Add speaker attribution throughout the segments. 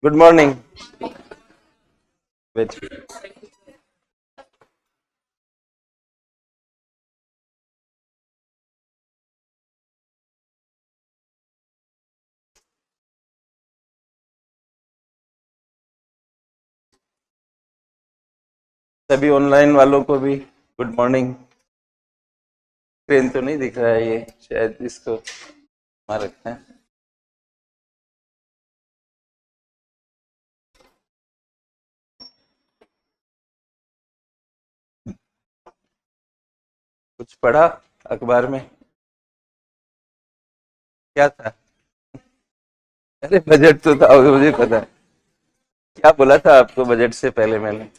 Speaker 1: Good morning. Wait. सभी online वालों को भी गुड मॉर्निंग। स्क्रीन तो नहीं दिख रहा है, ये शायद इसको वहाँ रखते हैं। कुछ पढ़ा अखबार में? क्या था? अरे बजट तो था, मुझे पता है। क्या बोला था आपको बजट से पहले मैंने?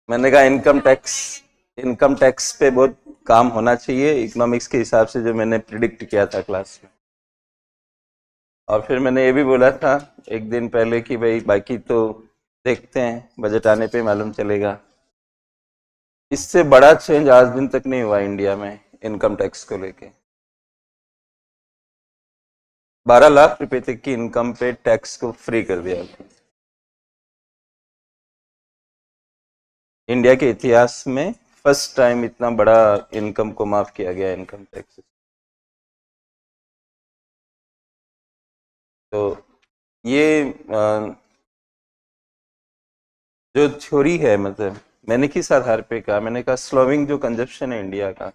Speaker 1: मैंने कहा इनकम टैक्स पे बहुत काम होना चाहिए इकोनॉमिक्स के हिसाब से, जो मैंने प्रिडिक्ट किया था क्लास में। और फिर मैंने ये भी बोला था एक दिन पहले कि भाई बाकी तो देखते हैं, बजट आने पे मालूम चलेगा। इससे बड़ा चेंज आज दिन तक नहीं हुआ इंडिया में इनकम टैक्स को लेके। 12 लाख रुपए तक की इनकम पे टैक्स को फ्री कर दिया। इंडिया के इतिहास में फर्स्ट टाइम इतना बड़ा इनकम को माफ किया गया इनकम टैक्स। तो ये जो थ्योरी है, मतलब मैंने किस आधार पे कहा, मैंने कहा स्लोविंग जो कंजप्शन है इंडिया का,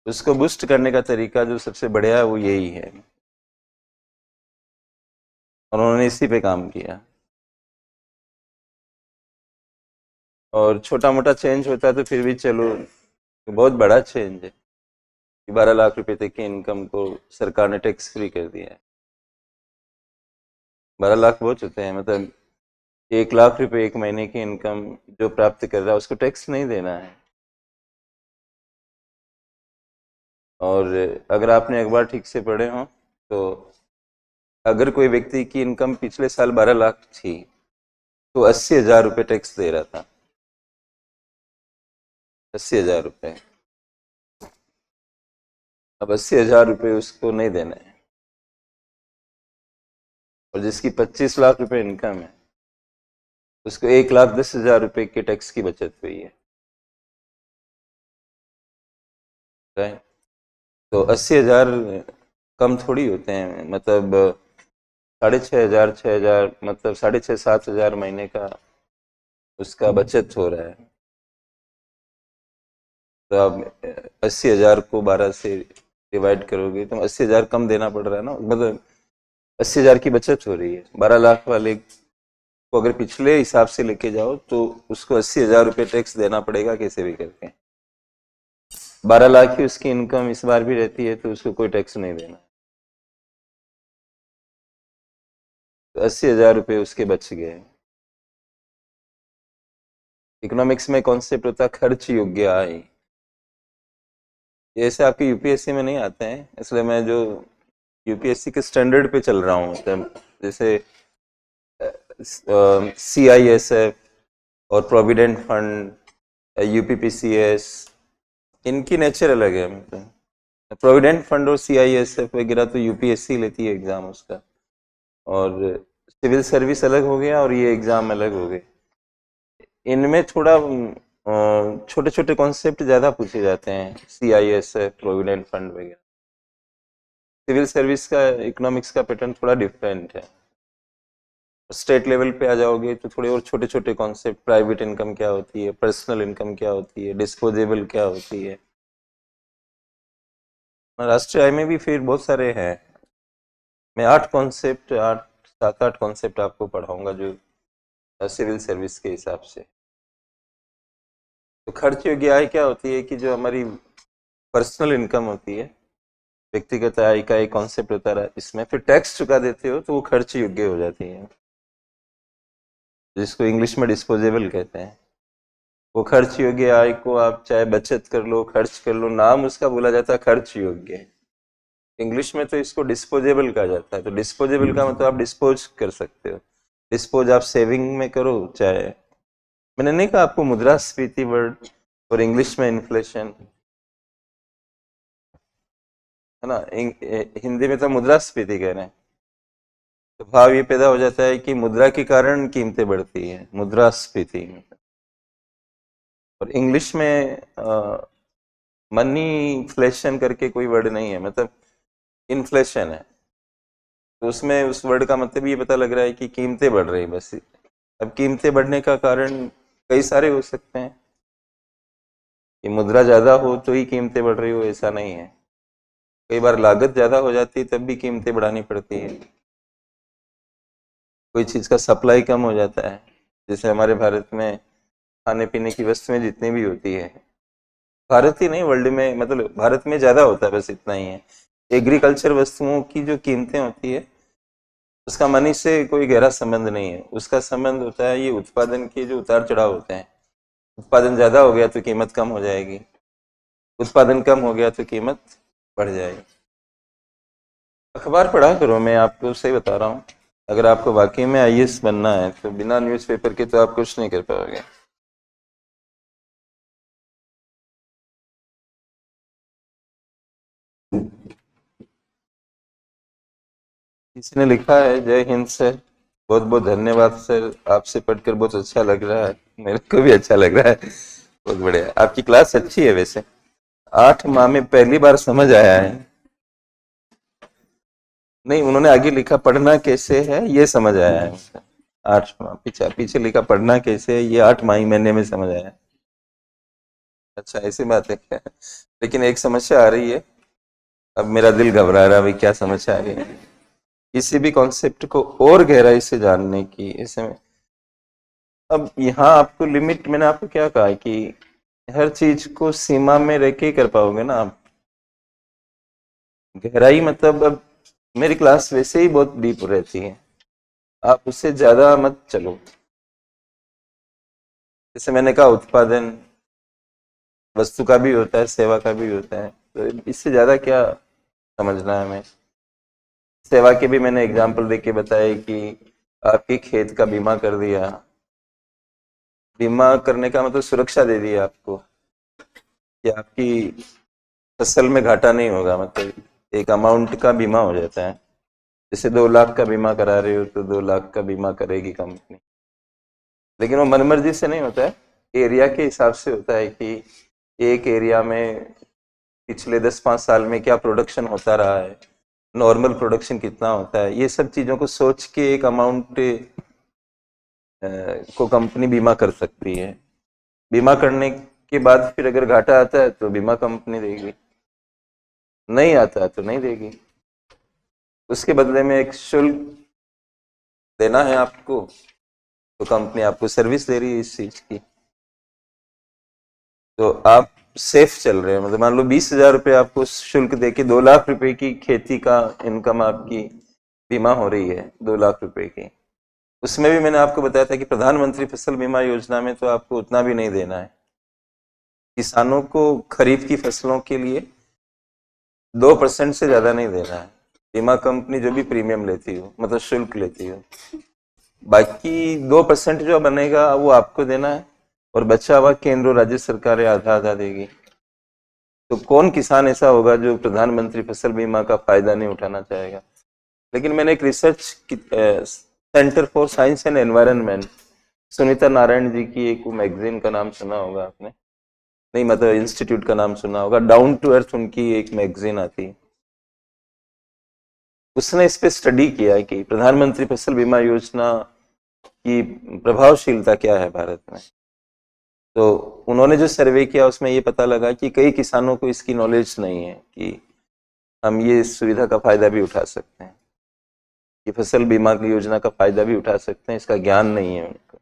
Speaker 1: उसको बूस्ट करने का तरीका जो सबसे बढ़िया है वो यही है, और उन्होंने इसी पे काम किया। और छोटा मोटा चेंज होता है तो फिर भी चलो, बहुत बड़ा चेंज है कि 12 लाख रुपए तक की इनकम को सरकार ने टैक्स फ्री कर दिया है। 12 लाख बहुत होते हैं, मतलब 1 लाख रुपए एक महीने की इनकम जो प्राप्त कर रहा है उसको टैक्स नहीं देना है। और अगर आपने अखबार ठीक से पढ़े हो तो अगर कोई व्यक्ति की इनकम पिछले साल 12 लाख थी तो 80,000 रुपये टैक्स दे रहा था। 80,000 रुपये। अब 80,000 रुपये उसको नहीं देना है। और जिसकी 25 लाख रुपए इनकम है उसको 1,10,000 रुपये के टैक्स की बचत हुई है। राइट। तो 80,000 कम थोड़ी होते हैं, मतलब 6,500 6,000, मतलब 6,500 7,000 महीने का उसका बचत हो रहा है। तो आप 80,000 को 12 से डिवाइड करोगे तो 80,000 कम देना पड़ रहा है ना, मतलब 80,000 की बचत हो रही है। 12 लाख वाले को अगर पिछले हिसाब से लेके जाओ तो उसको 80,000 रुपये टैक्स देना पड़ेगा कैसे भी करके। 12 लाख की उसकी इनकम इस बार भी रहती है तो उसको कोई टैक्स नहीं देना। तो 80,000 रुपये उसके बच गए। इकोनॉमिक्स में कॉन्सेप्ट होता है खर्च योग्य आय। ये ऐसे आपके यूपीएससी में नहीं आते हैं, इसलिए मैं जो यूपीएससी के स्टैंडर्ड पे चल रहा हूँ, मतलब जैसे CISF और प्रोविडेंट फंड, यूपीपीसीएस, इनकी नेचर अलग है। मतलब प्रोविडेंट फंड और CISF वगैरह तो यूपीएससी लेती है एग्जाम उसका, और सिविल सर्विस अलग हो गया और ये एग्जाम अलग हो गए। इनमें थोड़ा छोटे छोटे कॉन्सेप्ट ज्यादा पूछे जाते हैं, CISF प्रोविडेंट फंड वगैरह। सिविल सर्विस का इकोनॉमिक्स का पैटर्न थोड़ा डिफरेंट है। स्टेट लेवल पे आ जाओगे तो थोड़े और छोटे छोटे कॉन्सेप्ट, प्राइवेट इनकम क्या होती है, पर्सनल इनकम क्या होती है, डिस्पोजेबल क्या होती है। राष्ट्रीय आय में भी फिर बहुत सारे हैं। मैं 7 8 कॉन्सेप्ट आपको पढ़ाऊंगा जो सिविल सर्विस के हिसाब से। तो खर्च योग्य आय क्या होती है कि जो हमारी पर्सनल इनकम होती है, व्यक्तिगत आय का एक कॉन्सेप्ट होता है, इसमें फिर टैक्स चुका देते हो तो वो खर्च योग्य हो जाती है, जिसको इंग्लिश में डिस्पोजेबल कहते हैं। वो खर्च योग्य आय को आप चाहे बचत कर लो, खर्च कर लो, नाम उसका बोला जाता है खर्च योग्य। इंग्लिश में तो इसको डिस्पोजेबल कहा जाता है। तो डिस्पोजेबल का मतलब आप डिस्पोज कर सकते हो। डिस्पोज आप सेविंग में करो, चाहे, मैंने नहीं कहा आपको मुद्रास्फीति वर्ड और इंग्लिश में इन्फ्लेशन। है ना। हिंदी में तो मुद्रास्फीति कह रहे हैं। तो भाव ये पैदा हो जाता है कि मुद्रा के कारण कीमतें बढ़ती है, मुद्रास्फीति। और इंग्लिश में मनी इन्फ्लेशन करके कोई वर्ड नहीं है, मतलब इन्फ्लेशन है। तो उसमें उस वर्ड का मतलब ये पता लग रहा है कि कीमतें बढ़ रही बस। अब कीमतें बढ़ने का कारण कई सारे हो सकते हैं, कि मुद्रा ज्यादा हो तो ही कीमतें बढ़ रही हो ऐसा नहीं है। कई बार लागत ज्यादा हो जाती है तब भी कीमतें बढ़ानी पड़ती है। कोई चीज का सप्लाई कम हो जाता है, जैसे हमारे भारत में खाने पीने की वस्तुएं जितनी भी होती है, भारत ही नहीं वर्ल्ड में, मतलब भारत में ज्यादा होता है, बस इतना ही है। एग्रीकल्चर वस्तुओं की जो कीमतें होती है उसका मनी से कोई गहरा संबंध नहीं है। उसका संबंध होता है ये उत्पादन के जो उतार चढ़ाव होते हैं। उत्पादन ज्यादा हो गया तो कीमत कम हो जाएगी, उत्पादन कम हो गया तो कीमत बढ़ जाएगी। अखबार पढ़ा करो, मैं आपको सही बता रहा हूँ। अगर आपको वाकई में आईएएस बनना है तो बिना न्यूज़पेपर के तो आप कुछ नहीं कर पाओगे। किसी ने लिखा है, जय हिंद सर, बहुत बहुत धन्यवाद सर, आपसे पढ़कर बहुत अच्छा लग रहा है। मेरे को भी अच्छा लग रहा है, बहुत बढ़िया। आपकी क्लास अच्छी है वैसे। 8 माह में पहली बार समझ आया है। नहीं, उन्होंने आगे लिखा पढ़ना कैसे है ये समझ आया है मुझे। 8 माह पीछे पीछे लिखा पढ़ना कैसे है, ये 8 माही महीने में समझ आया। अच्छा ऐसी बात है क्या? लेकिन एक समस्या आ रही है। अब मेरा दिल घबरा रहा है, भाई क्या समस्या आ रही है। किसी भी कॉन्सेप्ट को और गहराई से जानने की इसमें, अब यहाँ आपको लिमिट, मैंने आपको क्या कहा है कि हर चीज को सीमा में रह के ही कर पाओगे ना आप। गहराई मतलब, अब मेरी क्लास वैसे ही बहुत डीप रहती है, आप उससे ज्यादा मत चलो। जैसे मैंने कहा उत्पादन वस्तु का भी होता है, सेवा का भी होता है, तो इससे ज्यादा क्या समझना है हमें। सेवा के भी मैंने एग्जाम्पल देके बताया कि आपके खेत का बीमा कर दिया। बीमा करने का मतलब सुरक्षा दे दी आपको कि आपकी फसल में घाटा नहीं होगा, मतलब एक अमाउंट का बीमा हो जाता है। जैसे 2 लाख का बीमा करा रहे हो तो 2 लाख का बीमा करेगी कंपनी। लेकिन वो मनमर्जी से नहीं होता है, एरिया के हिसाब से होता है कि एक एरिया में पिछले 10-5 साल में क्या प्रोडक्शन होता रहा है, नॉर्मल प्रोडक्शन कितना होता है, ये सब चीजों को सोच के एक अमाउंट को कंपनी बीमा कर सकती है। बीमा करने के बाद फिर अगर घाटा आता है तो बीमा कंपनी देगी, नहीं आता है तो नहीं देगी। उसके बदले में एक शुल्क देना है आपको, तो कंपनी आपको सर्विस दे रही है इस चीज की। तो आप सेफ चल रहे हो, मतलब मान लो 20,000 रुपये आपको शुल्क देके 2 लाख रुपए की खेती का इनकम आपकी बीमा हो रही है, 2 लाख रुपए की। उसमें भी मैंने आपको बताया था कि प्रधानमंत्री फसल बीमा योजना में तो आपको उतना भी नहीं देना है। किसानों को खरीफ की फसलों के लिए 2% से ज्यादा नहीं देना है। बीमा कंपनी जो भी प्रीमियम लेती हो, मतलब शुल्क लेती हो, बाकी 2% जो बनेगा वो आपको देना है, और बचा हुआ केंद्र और राज्य सरकारें आधा आधा देगी। तो कौन किसान ऐसा होगा जो प्रधानमंत्री फसल बीमा का फायदा नहीं उठाना चाहेगा। लेकिन मैंने एक research centre for science and environment, Sunita Narayan ji की एक मैगजीन का नाम सुना होगा आपने, नहीं मतलब इंस्टीट्यूट का नाम सुना होगा, डाउन टू अर्थ उनकी एक मैगजीन आती है। उसने इस पे स्टडी किया है कि प्रधानमंत्री फसल बीमा योजना की प्रभावशीलता क्या है भारत में। तो उन्होंने जो सर्वे किया उसमें ये पता लगा कि कई किसानों को इसकी नॉलेज नहीं है कि हम ये सुविधा का फायदा भी उठा सकते हैं, कि फसल बीमा की योजना का फायदा भी उठा सकते हैं, इसका ज्ञान नहीं है उनको।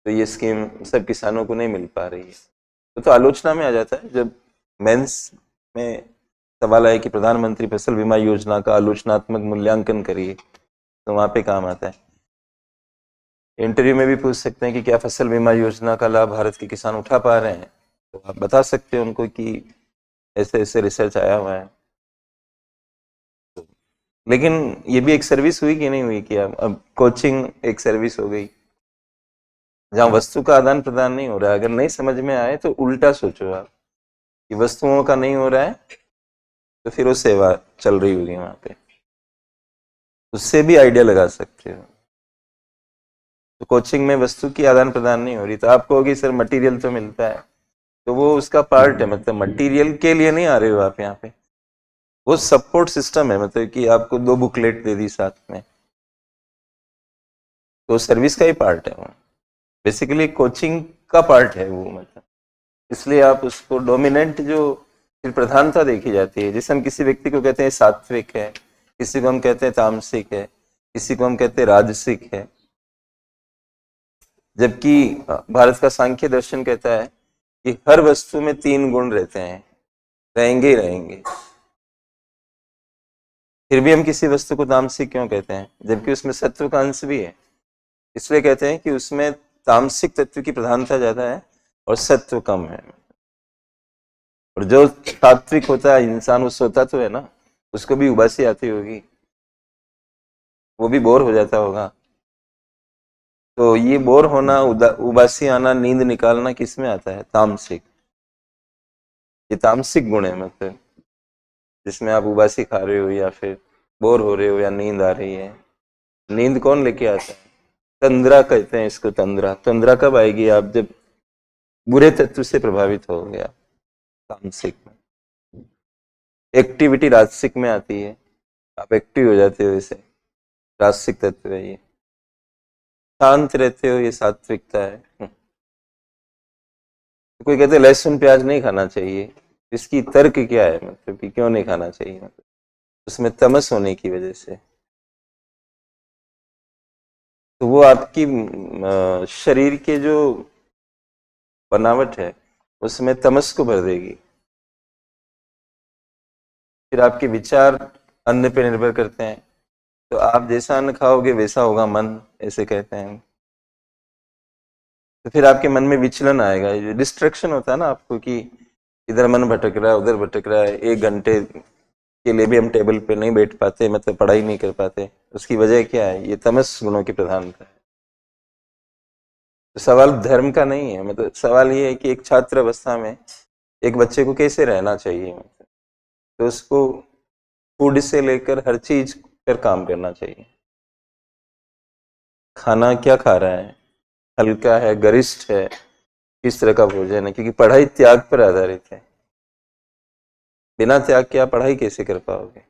Speaker 1: तो ये स्कीम सब किसानों को नहीं मिल पा रही है। तो आलोचना में आ जाता है जब मेंस में सवाल आए कि प्रधानमंत्री फसल बीमा योजना का आलोचनात्मक मूल्यांकन करिए, तो वहां पे काम आता है। इंटरव्यू में भी पूछ सकते हैं कि क्या फसल बीमा योजना का लाभ भारत के किसान उठा पा रहे हैं, तो आप बता सकते हैं उनको कि ऐसे ऐसे रिसर्च आया हुआ है। लेकिन ये भी एक सर्विस हुई कि नहीं हुई, कि अब कोचिंग एक सर्विस हो गई, जहाँ वस्तु का आदान प्रदान नहीं हो रहा है। अगर नहीं समझ में आए तो उल्टा सोचो आप कि वस्तुओं का नहीं हो रहा है, तो फिर वो सेवा चल रही होगी वहां पे, उससे भी आइडिया लगा सकते हो। तो कोचिंग में वस्तु की आदान प्रदान नहीं हो रही, तो आप कहोगे सर मटेरियल तो मिलता है, तो वो उसका पार्ट है, मतलब मटेरियल के लिए नहीं आ रहे हो आप यहाँ पे, वो सपोर्ट सिस्टम है, मतलब कि आपको 2 बुकलेट दे दी साथ में, तो सर्विस का ही पार्ट है वो, बेसिकली कोचिंग का पार्ट है वो, मतलब इसलिए आप उसको डोमिनेंट जो फिर प्रधानता देखी जाती है, जैसे हम किसी व्यक्ति को कहते हैं सात्विक है, किसी को हम कहते हैं तामसिक है, किसी को हम कहते हैं राजसिक है, जबकि भारत का सांख्य दर्शन कहता है कि हर वस्तु में 3 गुण रहते हैं, रहेंगे ही रहेंगे। फिर भी हम किसी वस्तु को तामसिक क्यों कहते हैं, जबकि उसमें सत्व का अंश भी है, इसलिए कहते हैं कि उसमें तामसिक तत्व की प्रधानता ज्यादा है और सत्व कम है। और जो सात्विक होता है इंसान, वो सोता तो है ना, उसको भी उबासी आती होगी, वो भी बोर हो जाता होगा। तो ये बोर होना, उबासी आना, नींद निकालना किस में आता है, तामसिक, ये तामसिक गुण है, मतलब जिसमें आप उबासी खा रहे हो या फिर बोर हो रहे हो या नींद आ रही है। नींद कौन लेके आता है, तंद्रा कहते हैं इसको, तंद्रा। तंद्रा कब आएगी, आप जब बुरे तत्व से प्रभावित हो गया, तामसिक में। एक्टिविटी राजसिक में आती है, आप एक्टिव हो जाते हो, इसे राजसिक तत्व है ये। शांत रहते हो, ये सात्विकता है। कोई कहते हैं लहसुन प्याज नहीं खाना चाहिए, इसकी तर्क क्या है, मतलब कि क्यों नहीं खाना चाहिए, मतलब उसमें तमस होने की वजह से। तो वो आपकी शरीर के जो बनावट है उसमें तमस को भर देगी। फिर आपके विचार अन्न पे निर्भर करते हैं, तो आप जैसा अन्न खाओगे वैसा होगा मन, ऐसे कहते हैं। तो फिर आपके मन में विचलन आएगा, ये डिस्ट्रैक्शन होता है ना आपको, कि इधर मन भटक रहा है, उधर भटक रहा है, 1 घंटे के लिए भी हम टेबल पे नहीं बैठ पाते, मतलब पढ़ाई नहीं कर पाते। उसकी वजह क्या है, ये तमस गुणों की प्रधानता है। तो सवाल धर्म का नहीं है, मतलब सवाल ये है कि एक छात्र अवस्था में एक बच्चे को कैसे रहना चाहिए, मतलब तो उसको फूड से लेकर हर चीज पर काम करना चाहिए। खाना क्या खा रहा है, हल्का है, गरिष्ठ है, किस तरह का भोजन है, क्योंकि पढ़ाई त्याग पर आधारित है। बिना त्याग के आप पढ़ाई कैसे कर पाओगे।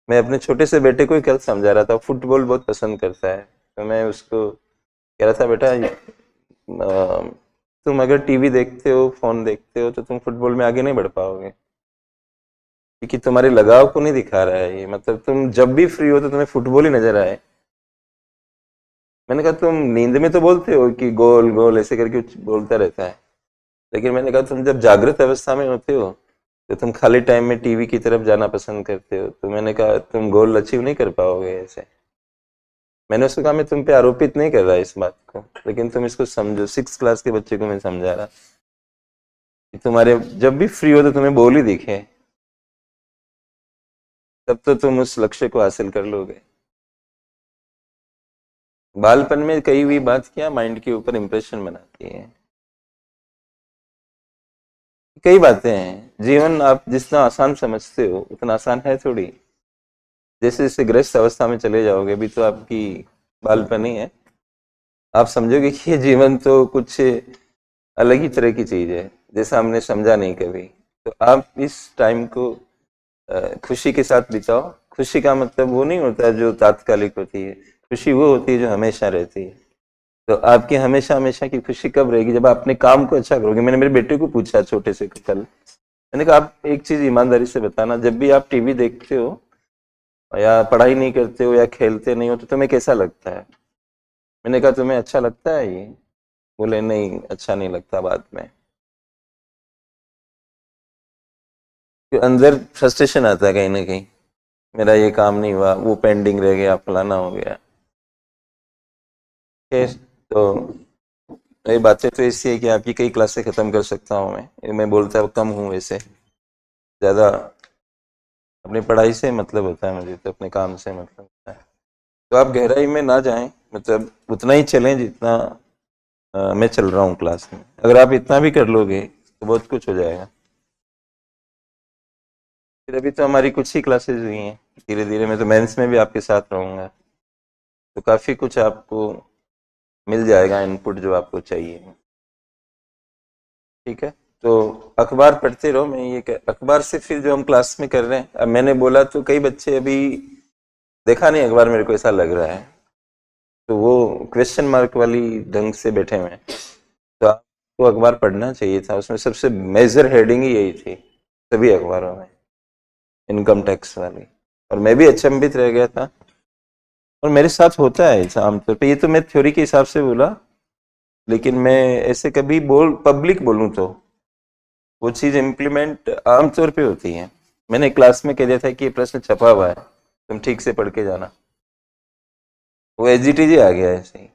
Speaker 1: मैं अपने छोटे से बेटे को ही कल समझा रहा था, फुटबॉल बहुत पसंद करता है, तो मैं उसको कह रहा था बेटा तुम अगर टीवी देखते हो, फोन देखते हो, तो तुम फुटबॉल में आगे नहीं बढ़ पाओगे, क्योंकि तुम्हारे लगाव को नहीं दिखा रहा है ये, मतलब तुम जब भी फ्री हो तो तुम्हें फुटबॉल ही नजर आए। मैंने कहा तुम नींद में तो बोलते हो कि गोल गोल ऐसे करके बोलता रहता है, लेकिन मैंने कहा तुम जब जागृत अवस्था में होते हो तो तुम खाली टाइम में टीवी की तरफ जाना पसंद करते हो, तो मैंने कहा तुम गोल अचीव नहीं कर पाओगे ऐसे। मैंने उसको कहा मैं तुम पे आरोपित नहीं कर रहा इस बात को, लेकिन तुम इसको समझो। 6 क्लास के बच्चे को मैं समझा रहा कि तुम्हारे जब भी फ्री हो तो तुम्हें बोल ही दिखे, तब तो तुम उस लक्ष्य को हासिल कर लोगे। बालपन में कही हुई बात क्या माइंड के ऊपर इंप्रेशन बनाती है। कई बातें हैं, जीवन आप जितना आसान समझते हो उतना आसान है थोड़ी। जैसे जैसे ग्रस्त अवस्था में चले जाओगे, अभी तो आपकी बालपन ही है, आप समझोगे कि ये जीवन तो कुछ अलग ही तरह की चीज है, जैसा हमने समझा नहीं कभी। तो आप इस टाइम को खुशी के साथ बिताओ। खुशी का मतलब वो नहीं होता जो तात्कालिक होती है, खुशी वो होती है जो हमेशा रहती है। तो आपकी हमेशा हमेशा की खुशी कब रहेगी, जब आप अपने काम को अच्छा करोगे। मैंने मेरे बेटे को पूछा छोटे से कल, मैंने कहा आप एक चीज ईमानदारी से बताना, जब भी आप टीवी देखते हो या पढ़ाई नहीं करते हो या खेलते नहीं हो तो तुम्हें कैसा लगता है। मैंने कहा तुम्हें अच्छा लगता है ये, बोले नहीं अच्छा नहीं लगता बाद में। फिर अंदर फ्रस्ट्रेशन आता है कहीं ना कहीं, मेरा ये काम नहीं हुआ, वो पेंडिंग रह गया, फलाना हो गया। खैर, तो ये बातें तो ऐसी है कि आपकी कई क्लासें खत्म कर सकता हूँ मैं बोलता कम हूँ वैसे, ज्यादा अपनी पढ़ाई से मतलब होता है मुझे, तो अपने काम से मतलब होता है। तो आप गहराई में ना जाएं, मतलब उतना ही चलें जितना मैं चल रहा हूँ क्लास में। अगर आप इतना भी कर लोगे तो बहुत कुछ हो जाएगा। फिर अभी तो हमारी कुछ ही क्लासेस हुई हैं, धीरे धीरे मैं तो मेंस में भी आपके साथ रहूँगा, तो काफ़ी कुछ आपको मिल जाएगा इनपुट जो आपको चाहिए। ठीक है, तो अखबार पढ़ते रहो। मैं ये अखबार से फिर जो हम क्लास में कर रहे हैं, अब मैंने बोला तो कई बच्चे अभी देखा नहीं अखबार, मेरे को ऐसा लग रहा है, तो वो क्वेश्चन मार्क वाली ढंग से बैठे हुए हैं। तो आपको अखबार पढ़ना चाहिए था, उसमें सबसे मेजर हेडिंग ही यही थी सभी अखबारों में, इनकम टैक्स वाली। और मैं भी अचंभित रह गया था, और मेरे साथ होता है ऐसा आमतौर पे। ये तो मैं थ्योरी के हिसाब से बोला, लेकिन मैं ऐसे कभी पब्लिक बोलूं तो वो चीज इम्प्लीमेंट आमतौर पे होती है। मैंने क्लास में कह दिया था कि ये प्रश्न छपा हुआ है, तुम ठीक से पढ़ के जाना, वो एजीटीज ही आ गया ऐसे ही।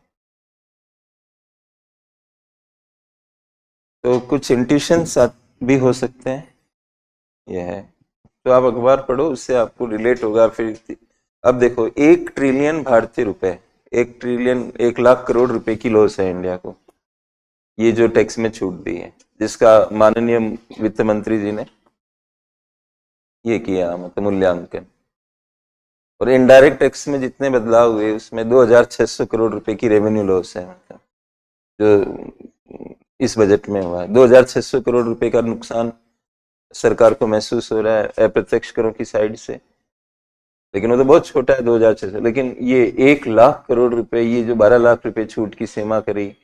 Speaker 1: तो कुछ इंट्यूशंस भी हो सकते हैं, यह है। तो आप अखबार पढ़ो, उससे आपको रिलेट होगा फिर। अब देखो, 1 ट्रिलियन भारतीय रुपए, 1 ट्रिलियन 1 लाख करोड़ रुपए की लॉस है इंडिया को, ये जो टैक्स में छूट दी है, जिसका माननीय वित्त मंत्री जी ने ये किया मतलब मूल्यांकन। और इनडायरेक्ट टैक्स में जितने बदलाव हुए उसमें 2600 करोड़ रुपए की रेवेन्यू लॉस है, मतलब जो इस बजट में हुआ है। 2600 करोड़ रुपए का नुकसान सरकार को महसूस हो रहा है अप्रत्यक्ष करों की साइड से, लेकिन वो तो बहुत छोटा है 2600। लेकिन ये 1 लाख करोड़ रुपए, ये जो 12 लाख रुपए छूट की सीमा करी,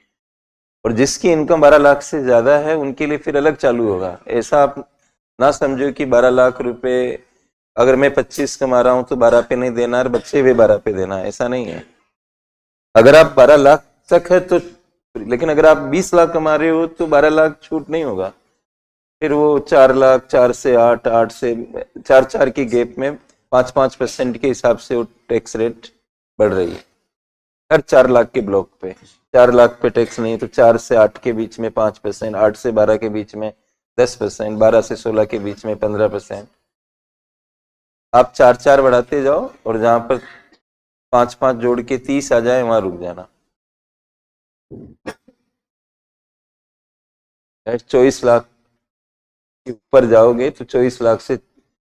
Speaker 1: और जिसकी इनकम 12 लाख से ज्यादा है उनके लिए फिर अलग चालू होगा। ऐसा आप ना समझो कि 12 लाख रुपए अगर मैं 25 कमा रहा हूं तो 12 पे नहीं देना और बच्चे भी 12 पे देना, ऐसा नहीं है। अगर आप 12 लाख तक है तो, लेकिन अगर आप 20 लाख कमा रहे हो तो 12 लाख छूट नहीं होगा, फिर वो 4 लाख, 4 से 8, 8 से 4 के गैप में 5-5% के हिसाब से वो टैक्स रेट बढ़ रही है हर 4 लाख के ब्लॉक पे। 4 लाख पे टैक्स नहीं, तो 4 से 8 के बीच में 5%, 8 से 12 के बीच में 10%, 12 से 16 के बीच में 15%। आप 4 4 बढ़ाते जाओ, और जहां पर 5 5 जोड़ के 30 आ जाए वहां रुक जाना। 24 लाख के ऊपर जाओगे तो 24 लाख से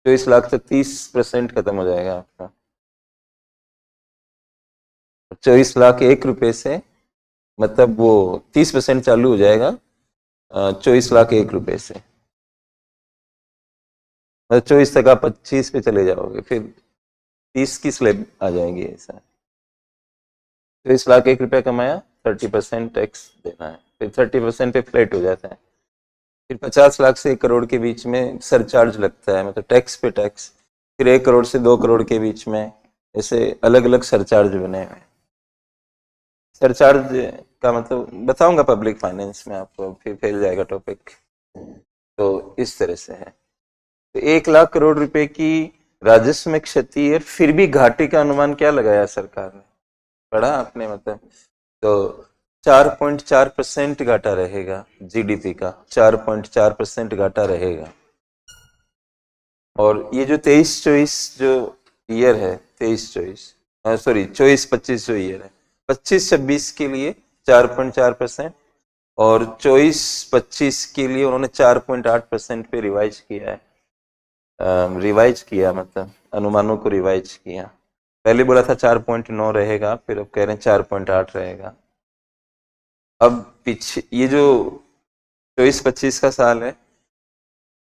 Speaker 1: 30% खत्म हो जाएगा आपका। 24 लाख 1 रुपए से, मतलब वो 30% चालू हो जाएगा 24 लाख 1 रुपए से। मतलब 24 तक आप 25 पे चले जाओगे, फिर 30 की स्लैब आ जाएगी ऐसा। 24 लाख 1 रुपया कमाया, 30% टैक्स देना है, फिर 30% पे फ्लैट हो जाता है। फिर 50 लाख से 1 करोड़ के बीच में सरचार्ज लगता है, मतलब टैक्स पे टैक्स। फिर 1 करोड़ से 2 करोड़ के बीच में ऐसे अलग अलग सरचार्ज बने हुए हैं। सरचार्ज का मतलब बताऊंगा पब्लिक फाइनेंस में आपको, फिर फैल जाएगा टॉपिक। तो इस तरह से है। तो 1 लाख करोड़ रुपए की राजस्व में क्षति है, फिर भी घाटे का अनुमान क्या लगाया सरकार ने, पढ़ा आपने मतलब? तो 4.4% घाटा रहेगा जीडीपी का, 4.4% घाटा रहेगा। और ये जो 23-24 जो ईयर है, 23-24 सॉरी 24-25 जो ईयर है, 25-26 के लिए 4.4%, और 24-25 के लिए उन्होंने 4.8% पे रिवाइज किया है। रिवाइज किया मतलब अनुमानों को रिवाइज किया। पहले बोला था 4.9 रहेगा, फिर अब कह रहे हैं 4.8 रहेगा। अब पीछे ये जो 24-25 का साल है,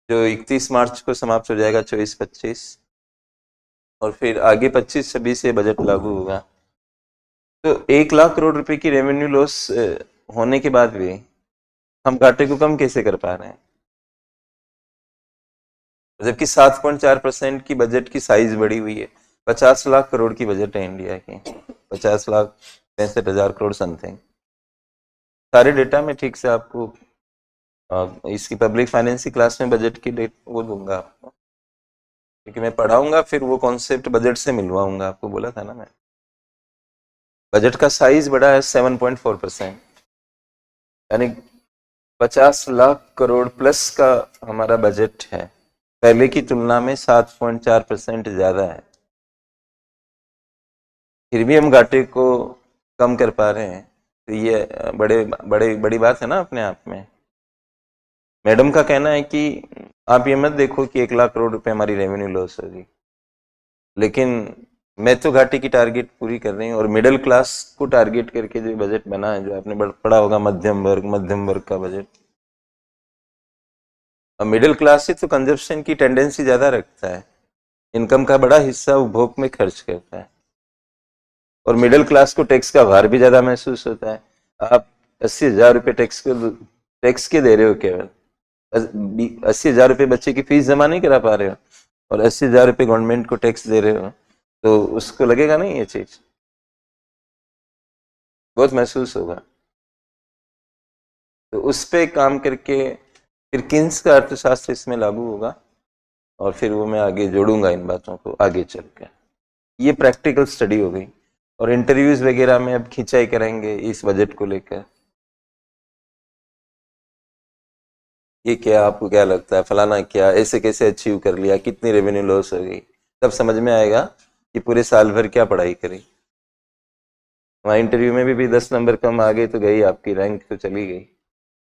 Speaker 1: जो 31 मार्च को समाप्त हो जाएगा 24-25, और फिर आगे 25-26 से बजट लागू होगा। तो 1 लाख करोड़ रुपए की रेवेन्यू लॉस होने के बाद भी हम घाटे को कम कैसे कर पा रहे हैं, जबकि 7.4% की बजट की साइज बढ़ी हुई है। 50 लाख करोड़ की बजट है इंडिया की, 50,65,000 करोड़ समथिंग। सारे डेटा में ठीक से आपको इसकी पब्लिक फाइनेंस की क्लास में बजट की डेट वो दूंगा आपको, क्योंकि मैं पढ़ाऊंगा, फिर वो कॉन्सेप्ट बजट से मिलवाऊंगा आपको, बोला था ना मैं। बजट का साइज बढ़ा है 7.4%, यानी 50 लाख करोड़ प्लस का हमारा बजट है, पहले की तुलना में 7.4% ज्यादा है। फिर भी हम घाटे को कम कर पा रहे हैं, तो ये बड़ी बात है ना अपने आप में। मैडम का कहना है कि आप ये मत देखो कि 1 लाख करोड़ रुपए हमारी रेवेन्यू लॉस होगी, लेकिन मैं तो घाटी की टारगेट पूरी कर रही हूँ। और मिडिल क्लास को टारगेट करके जो बजट बना है, जो आपने पढ़ा होगा, मध्यम वर्ग का बजट। अब मिडिल क्लास ही तो कंजप्शन की टेंडेंसी ज्यादा रखता है, इनकम का बड़ा हिस्सा उपभोग में खर्च करता है, और मिडिल क्लास को टैक्स का भार भी ज्यादा महसूस होता है। आप 80,000 रुपये टैक्स के दे रहे हो केवल, 80,000 रुपये बच्चे की फीस जमा नहीं करा पा रहे हो, और 80,000 रुपये गवर्नमेंट को टैक्स दे रहे हो, तो उसको लगेगा नहीं ये चीज, बहुत महसूस होगा। तो उस पे काम करके फिर किन्स का अर्थशास्त्र इसमें लागू होगा, और फिर वो मैं आगे जोड़ूंगा इन बातों को आगे चल के। ये प्रैक्टिकल स्टडी हो गई, और इंटरव्यूज वगैरह में अब खिंचाई करेंगे इस बजट को लेकर। ये क्या, आपको क्या लगता है, फलाना क्या, ऐसे कैसे अचीव कर लिया, कितनी रेवेन्यू लॉस हो गई, तब समझ में आएगा कि पूरे साल भर क्या पढ़ाई करी। वहाँ इंटरव्यू में भी 10 नंबर कम आ गए तो गई आपकी रैंक, तो चली गई।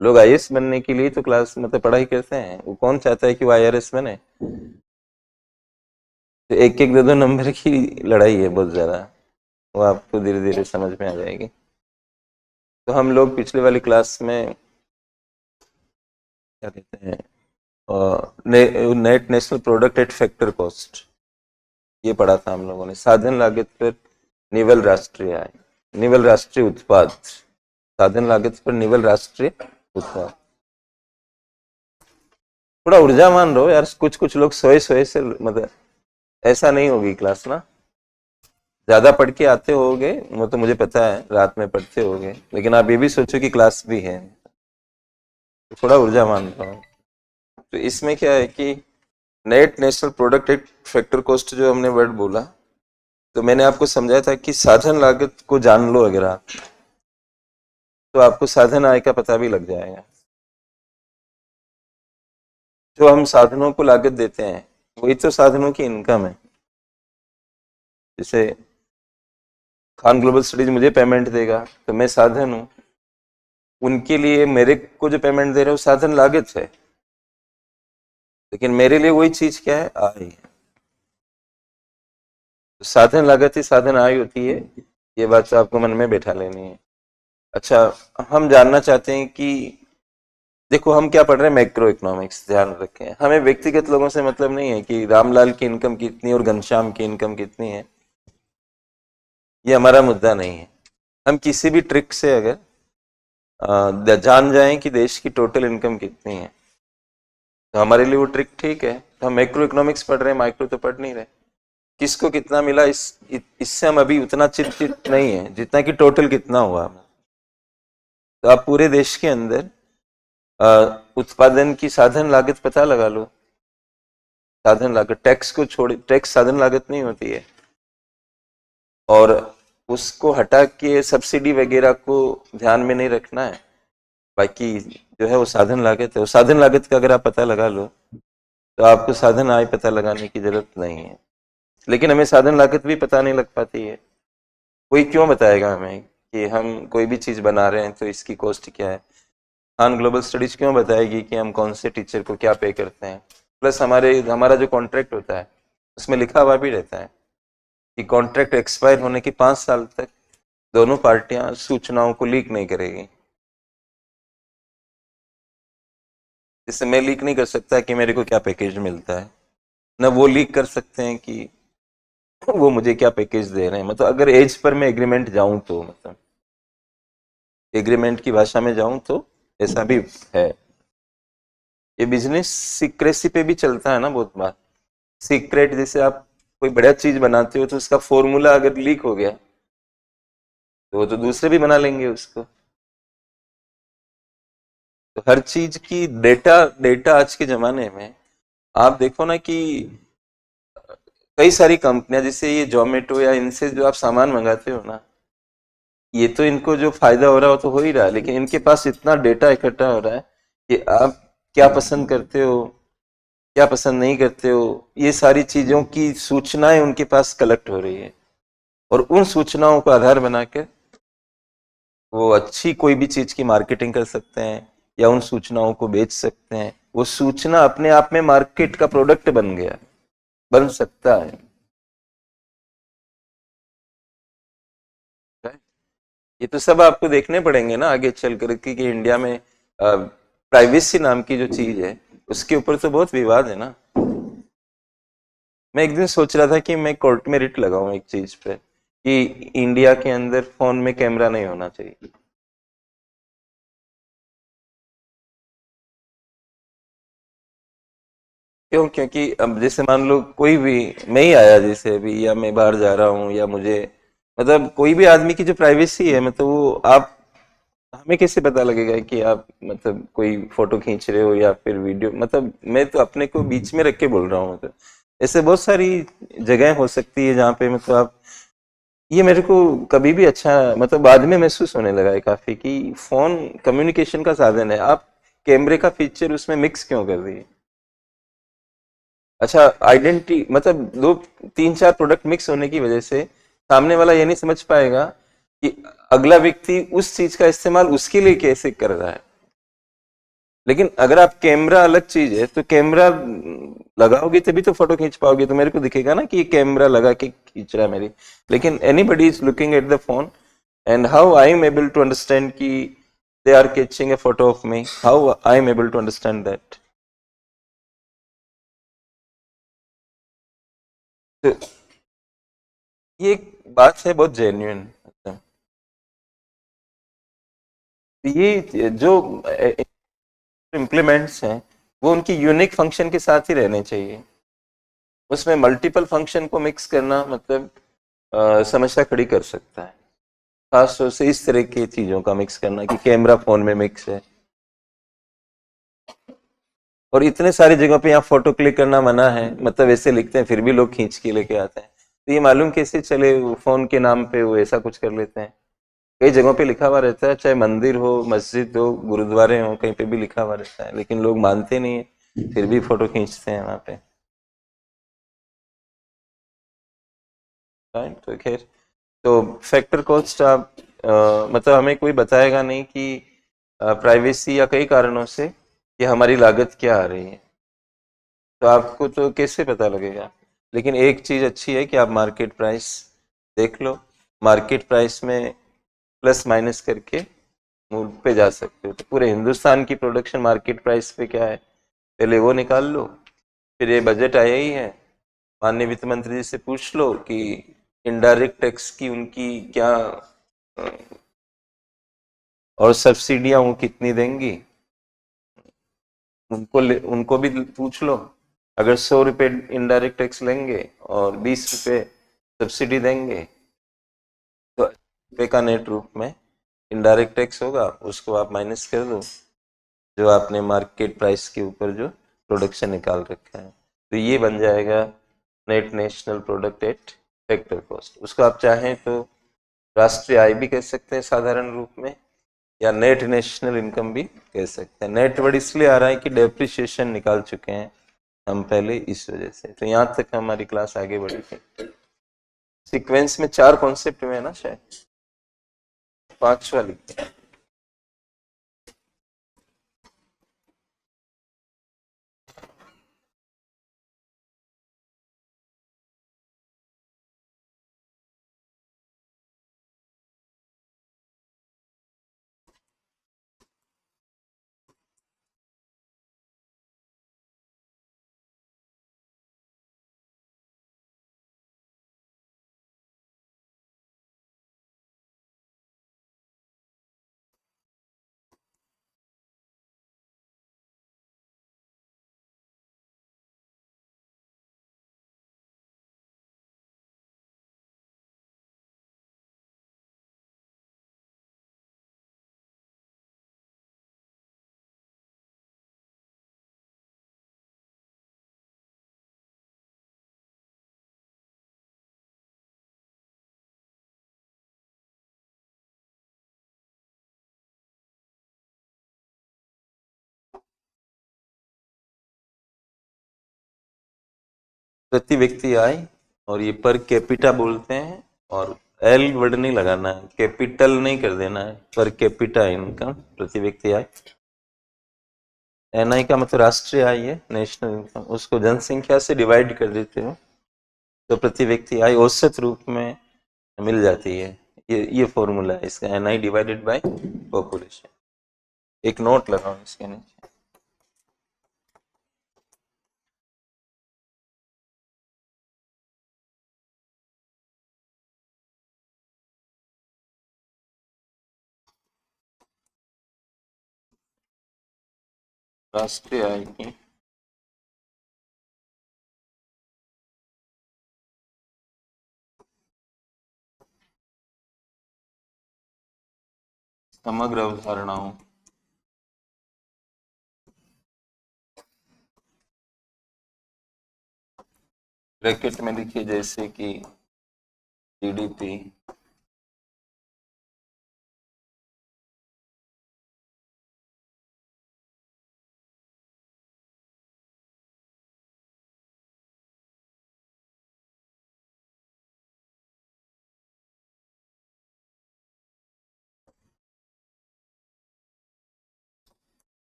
Speaker 1: लोग आईएएस बनने के लिए तो क्लास मतलब पढ़ाई करते हैं, वो कौन चाहता है कि वो आईआरएस बने। तो एक एक दो दो नंबर की लड़ाई है बहुत ज्यादा, वो आपको धीरे धीरे समझ में आ जाएगी। तो हम लोग पिछले वाली क्लास में क्या कहते हैं, net national product at factor cost, ये पढ़ा था हम लोगों ने। साधन लागत पर निवल राष्ट्रीय आय, निवल राष्ट्रीय उत्पाद, साधन लागत पर निवल राष्ट्रीय उत्पाद। थोड़ा ऊर्जावान रहो यार, कुछ कुछ लोग सोए सोए से, मतलब ऐसा नहीं होगी क्लास ना। ज्यादा पढ़ के आते होगे वो तो मुझे पता है, रात में पढ़ते होगे, लेकिन आप ये भी सोचो कि क्लास भी है, तो थोड़ा ऊर्जावान रहो। तो इसमें क्या है कि नेट नेशनल प्रोडक्ट एक फैक्टर कॉस्ट जो हमने वर्ड बोला, तो मैंने आपको समझाया था कि साधन लागत को जान लो अगर आप, तो आपको साधन आय का पता भी लग जाएगा। जो हम साधनों को लागत देते हैं वही तो साधनों की इनकम है। जैसे खान ग्लोबल स्टडीज मुझे पेमेंट देगा तो मैं साधन हूं, उनके लिए मेरे को जो पेमेंट दे रहे हो साधन लागत है, लेकिन मेरे लिए वही चीज क्या है, आय है। तो साधन लागत ही साधन आय होती है, ये बात तो आपको मन में बैठा लेनी है। अच्छा, हम जानना चाहते हैं कि देखो हम क्या पढ़ रहे हैं, मैक्रो इकोनॉमिक्स, ध्यान रखें, हमें व्यक्तिगत लोगों से मतलब नहीं है कि रामलाल की इनकम कितनी और घनश्याम की इनकम कितनी है, ये हमारा मुद्दा नहीं है। हम किसी भी ट्रिक से अगर जान जाएं कि देश की टोटल इनकम कितनी है, तो हमारे लिए वो ट्रिक ठीक है। तो हम मैक्रो इकोनॉमिक्स पढ़ रहे हैं, माइक्रो तो पढ़ नहीं रहे। किसको कितना मिला इससे हम अभी उतना चिंतित नहीं है जितना कि टोटल कितना हुआ। तो आप पूरे देश के अंदर उत्पादन की साधन लागत पता लगा लो। साधन लागत टैक्स को छोड़, टैक्स साधन लागत नहीं होती है, और उसको हटा के सब्सिडी वगैरह को ध्यान में नहीं रखना है, बाकी जो है वो साधन लागत है। वो साधन लागत का अगर आप पता लगा लो तो आपको साधन आय पता लगाने की जरूरत नहीं है। लेकिन हमें साधन लागत भी पता नहीं लग पाती है। कोई क्यों बताएगा हमें कि हम कोई भी चीज बना रहे हैं तो इसकी कॉस्ट क्या है। खान ग्लोबल स्टडीज क्यों बताएगी कि हम कौन से टीचर को क्या पे करते हैं। प्लस हमारा जो कॉन्ट्रैक्ट होता है उसमें लिखा हुआ भी रहता है कि कॉन्ट्रैक्ट एक्सपायर होने के 5 साल तक दोनों पार्टियां सूचनाओं को लीक नहीं करेगी। इससे मैं लीक नहीं कर सकता कि मेरे को क्या पैकेज मिलता है, न वो लीक कर सकते हैं कि वो मुझे क्या पैकेज दे रहे हैं। मतलब अगर एज पर मैं एग्रीमेंट जाऊं तो, मतलब एग्रीमेंट की भाषा में जाऊं तो ऐसा भी है। ये बिजनेस सीक्रेसी पे भी चलता है ना बहुत बार। सीक्रेट, जैसे आप कोई बढ़िया चीज बनाते हो तो उसका फॉर्मूला अगर लीक हो गया तो वो तो दूसरे भी बना लेंगे उसको। तो हर चीज की डेटा डेटा आज के जमाने में आप देखो ना कि कई सारी कंपनियां, जैसे ये जोमेटो या इनसे जो आप सामान मंगाते हो ना, ये तो इनको जो फायदा हो रहा हो तो हो ही रहा है, लेकिन इनके पास इतना डेटा इकट्ठा हो रहा है कि आप क्या पसंद करते हो, क्या पसंद नहीं करते हो, ये सारी चीजों की सूचनाएं उनके पास कलेक्ट हो रही है। और उन सूचनाओं को आधार बनाकर वो अच्छी कोई भी चीज की मार्केटिंग कर सकते हैं, या उन सूचनाओं को बेच सकते हैं। वो सूचना अपने आप में मार्केट का प्रोडक्ट बन गया, बन सकता है। ये तो सब आपको देखने पड़ेंगे ना आगे चल कर कि इंडिया में प्राइवेसी नाम की जो चीज है उसके ऊपर तो बहुत विवाद है ना। मैं एक दिन सोच रहा था कि मैं कोर्ट में रिट लगाऊं एक चीज पे कि इंडिया के अंदर फोन में कैमरा नहीं होना चाहिए। क्यों? क्योंकि अब जैसे मान लो कोई भी, मैं ही आया जैसे अभी, या मैं बाहर जा रहा हूँ, या मुझे मतलब कोई भी आदमी की जो प्राइवेसी है, मतलब वो आप, हमें कैसे पता लगेगा कि आप मतलब कोई फोटो खींच रहे हो या फिर वीडियो, मतलब मैं तो अपने को बीच में रख के बोल रहा हूँ। मतलब ऐसे बहुत सारी जगह हो सकती है जहाँ पे मतलब आप, ये मेरे को कभी भी अच्छा मतलब बाद में महसूस होने लगा है काफी कि फोन कम्युनिकेशन का साधन है, आप कैमरे का फीचर उसमें मिक्स क्यों कर रही है? अच्छा, आइडेंटिटी मतलब दो तीन चार प्रोडक्ट मिक्स होने की वजह से सामने वाला ये नहीं समझ पाएगा कि अगला व्यक्ति उस चीज का इस्तेमाल उसके लिए कैसे कर रहा है। लेकिन अगर आप कैमरा अलग चीज है तो कैमरा लगाओगे तभी तो फोटो खींच पाओगे, तो मेरे को दिखेगा ना कि ये कैमरा लगा के खींच रहा है मेरी। लेकिन anybody is looking at the phone, and how I am able to understand कि they are catching a photo of me, how I am able to understand that? तो ये एक बात है बहुत जेन्युइन। ये जो इम्प्लीमेंट्स हैं वो उनकी यूनिक फंक्शन के साथ ही रहने चाहिए। उसमें मल्टीपल फंक्शन को मिक्स करना मतलब समस्या खड़ी कर सकता है, खास तौर से इस तरह की चीजों का मिक्स करना कि कैमरा फोन में मिक्स है, और इतने सारी जगहों पे यहाँ फोटो क्लिक करना मना है, मतलब ऐसे लिखते हैं फिर भी लोग खींच के लेके आते हैं। तो ये मालूम कैसे चले वो फोन के नाम पे वो ऐसा कुछ कर लेते हैं? कई जगहों पे लिखा हुआ रहता है, चाहे मंदिर हो, मस्जिद हो, गुरुद्वारे हो, कहीं पे भी लिखा हुआ रहता है, लेकिन लोग मानते नहीं है, फिर भी फोटो खींचते हैं वहां पे। राइट, तो खैर, तो फैक्टर कॉस्ट आप मतलब हमें कोई बताएगा नहीं कि प्राइवेसी या कई कारणों से कि हमारी लागत क्या आ रही है, तो आपको तो कैसे पता लगेगा? लेकिन एक चीज अच्छी है कि आप मार्केट प्राइस देख लो, मार्केट प्राइस में प्लस माइनस करके मूल पे जा सकते हो। तो पूरे हिंदुस्तान की प्रोडक्शन मार्केट प्राइस पे क्या है, पहले वो निकाल लो। फिर ये बजट आया ही है, माननीय वित्त मंत्री जी से पूछ लो कि इनडायरेक्ट टैक्स की उनकी क्या और सब्सिडियां वो कितनी देंगी, उनको भी पूछ लो। अगर 100 रुपए इनडायरेक्ट टैक्स लेंगे और 20 रुपए सब्सिडी देंगे, तो रुपए का नेट रूप में इनडायरेक्ट टैक्स होगा, उसको आप माइनस कर दो जो आपने मार्केट प्राइस के ऊपर जो प्रोडक्शन निकाल रखा है, तो ये बन जाएगा net national product at factor cost. उसको आप चाहें तो राष्ट्रीय आय भी कह सकते हैं साधारण रूप में, या नेट नेशनल इनकम भी कह सकते हैं। नेट वर्ड इसलिए आ रहा है कि डेप्रिसिएशन निकाल चुके हैं हम पहले, इस वजह से। तो यहाँ तक हमारी क्लास आगे बढ़ी थी। सीक्वेंस में 4 कॉन्सेप्ट में है ना शायद, 5 वाली। प्रति व्यक्ति आय, और ये पर कैपिटा बोलते हैं, और एल वर्ड नहीं लगाना है, कैपिटल नहीं कर देना है, पर कैपिटा इनकम प्रति व्यक्ति आय। एनआई का मतलब राष्ट्रीय आय है, नेशनल इनकम, उसको जनसंख्या से डिवाइड कर देते हो तो प्रति व्यक्ति आय औसत रूप में मिल जाती है। ये फॉर्मूला है इसका, एनआई डिवाइडेड बाय पॉपुलेशन। एक नोट लगाओ इसके नीचे। राष्ट्रीय आय की समग्र अवधारणाओं, ब्रैकेट में लिखिए जैसे कि जीडीपी,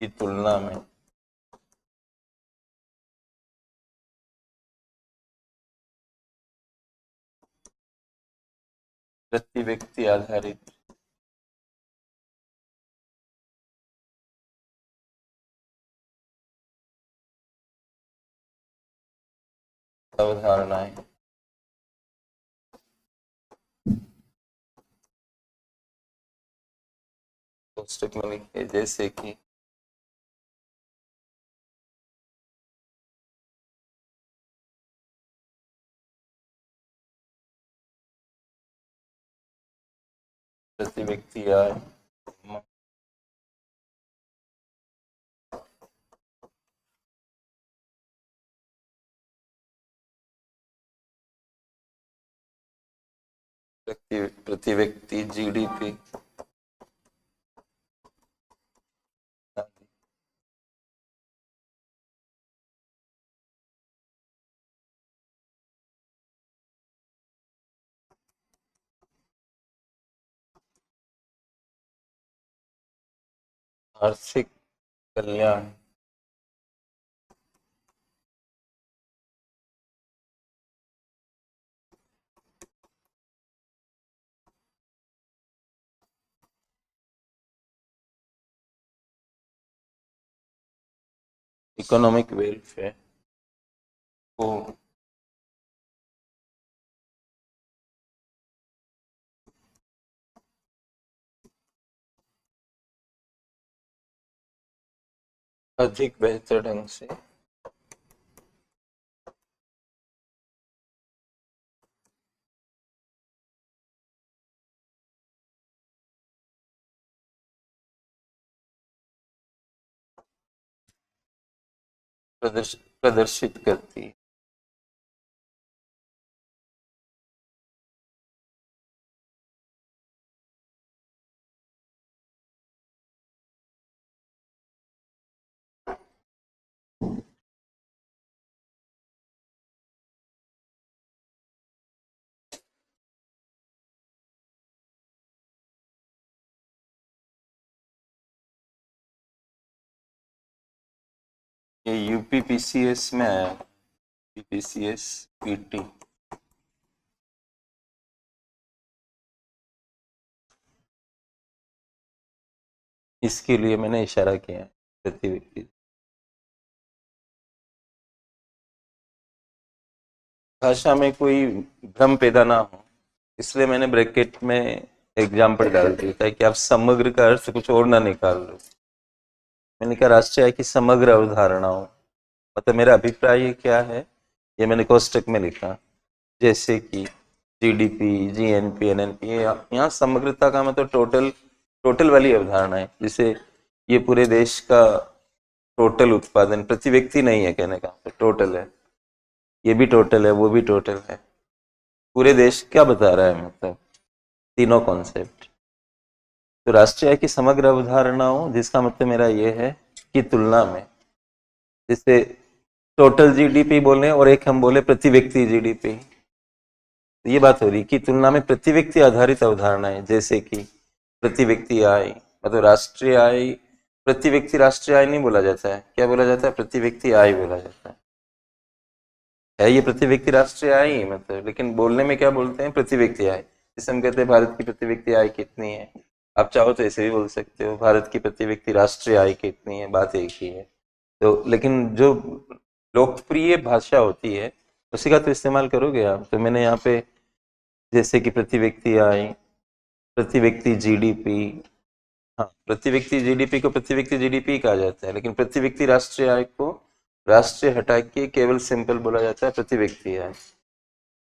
Speaker 1: की तुलना में प्रति व्यक्ति आधारित अवधारणाएं, कोष्टक में लिखिए जैसे कि प्रति व्यक्ति आय, प्रति व्यक्ति जीडीपी, आर्थिक कल्याण, इकोनॉमिक वेलफेयर को अधिक बेहतर ढंग से प्रदर्शित करती है। ये यूपीपीसीएस में आया, यूपीपीसीएस पीटी, इसके लिए मैंने इशारा किया है प्रति व्यक्ति। भाषा में कोई भ्रम पैदा ना हो इसलिए मैंने ब्रैकेट में एग्जाम्पल डाल दिया था कि आप समग्र का अर्थ कुछ और ना निकाल लो। मैंने कहा राष्ट्रीय आय की समग्र अवधारणाओं, मतलब मेरा अभिप्राय ये क्या है, ये मैंने कोष्टक में लिखा जैसे कि जीडीपी, जीएनपी, एनएनपी, यहाँ समग्रता का मतलब टोटल, टोटल वाली अवधारणा है। जैसे ये पूरे देश का टोटल उत्पादन, प्रति व्यक्ति नहीं है कहने का, टोटल है, ये भी टोटल है, वो भी टोटल है, पूरे देश क्या बता रहा है, मतलब तीनों कॉन्सेप्ट। तो राष्ट्रीय आय की समग्र अवधारणाओं जिसका मतलब मेरा ये है कि तुलना में, जैसे टोटल जीडीपी बोले और एक हम बोले प्रति व्यक्ति जीडीपी, तो ये बात हो रही कि तुलना में प्रति व्यक्ति आधारित अवधारणाएं, जैसे कि प्रति व्यक्ति आय, मतलब राष्ट्रीय आय प्रति व्यक्ति राष्ट्रीय आय नहीं बोला जाता है, क्या बोला जाता है? प्रति व्यक्ति आय बोला जाता है ये प्रति व्यक्ति राष्ट्रीय आय ही मतलब, लेकिन बोलने में क्या बोलते हैं? प्रति व्यक्ति आय। जैसे हम कहते हैं भारत की प्रति व्यक्ति आय कितनी है, आप चाहो तो ऐसे भी बोल सकते हो भारत की प्रति व्यक्ति राष्ट्रीय आय कितनी है, बात एक ही है। तो लेकिन जो लोकप्रिय भाषा होती है उसी का तो इस्तेमाल करोगे आप। तो मैंने यहाँ पे जैसे कि प्रति व्यक्ति आय, प्रति व्यक्ति जीडीपी, हाँ प्रति व्यक्ति जीडीपी को प्रति व्यक्ति जीडीपी कहा जाता है, लेकिन प्रति व्यक्ति राष्ट्रीय आय को राष्ट्रीय हटा के केवल सिंपल बोला जाता है प्रति व्यक्ति आय।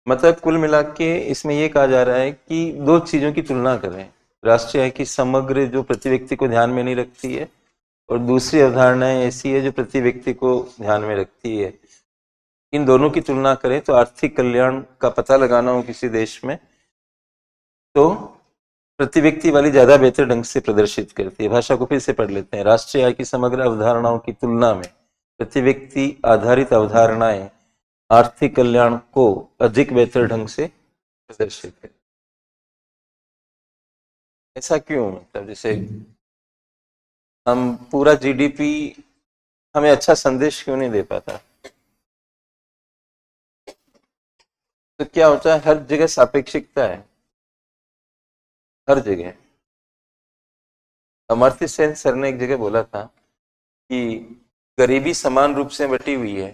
Speaker 1: मतलब कुल मिला के इसमें यह कहा जा रहा है कि दो चीजों की तुलना करें, राष्ट्रीय आय की समग्र जो प्रति व्यक्ति को ध्यान में नहीं रखती है, और दूसरी अवधारणाएं ऐसी है जो प्रति व्यक्ति को ध्यान में रखती है। इन दोनों की तुलना करें तो आर्थिक कल्याण का पता लगाना हो किसी देश में तो प्रति व्यक्ति वाली ज्यादा बेहतर ढंग से प्रदर्शित करती है। भाषा को फिर से पढ़ लेते हैं। राष्ट्रीय आय की समग्र अवधारणाओं की तुलना में प्रति व्यक्ति आधारित अवधारणाएं आर्थिक कल्याण को अधिक बेहतर ढंग से प्रदर्शित करती। ऐसा क्यों? मतलब जैसे हम पूरा जीडीपी हमें अच्छा संदेश क्यों नहीं दे पाता? तो क्या होता है, हर जगह सापेक्षिकता है, हर जगह। अमर्त्य सेन सर ने एक जगह बोला था कि गरीबी समान रूप से बटी हुई है,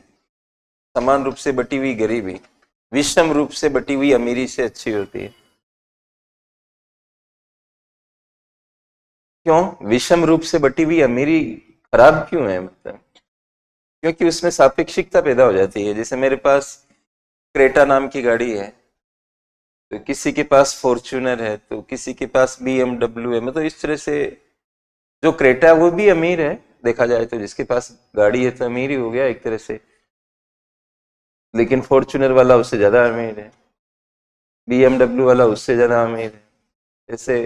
Speaker 1: समान रूप से बटी हुई गरीबी विषम रूप से बटी हुई अमीरी से अच्छी होती है। क्यों विषम रूप से बटी हुई अमीरी खराब क्यों है? मतलब क्योंकि उसमें सापेक्षिकता पैदा हो जाती है। जैसे मेरे पास क्रेटा नाम की गाड़ी है, तो किसी के पास फॉर्च्यूनर है, तो किसी के पास बीएमडब्ल्यू है। मतलब इस तरह से जो क्रेटा है वो भी अमीर है देखा जाए तो, जिसके पास गाड़ी है तो अमीर ही हो गया एक तरह से, लेकिन फॉर्च्यूनर वाला उससे ज्यादा अमीर है, बीएमडब्ल्यू वाला उससे ज्यादा अमीर है। ऐसे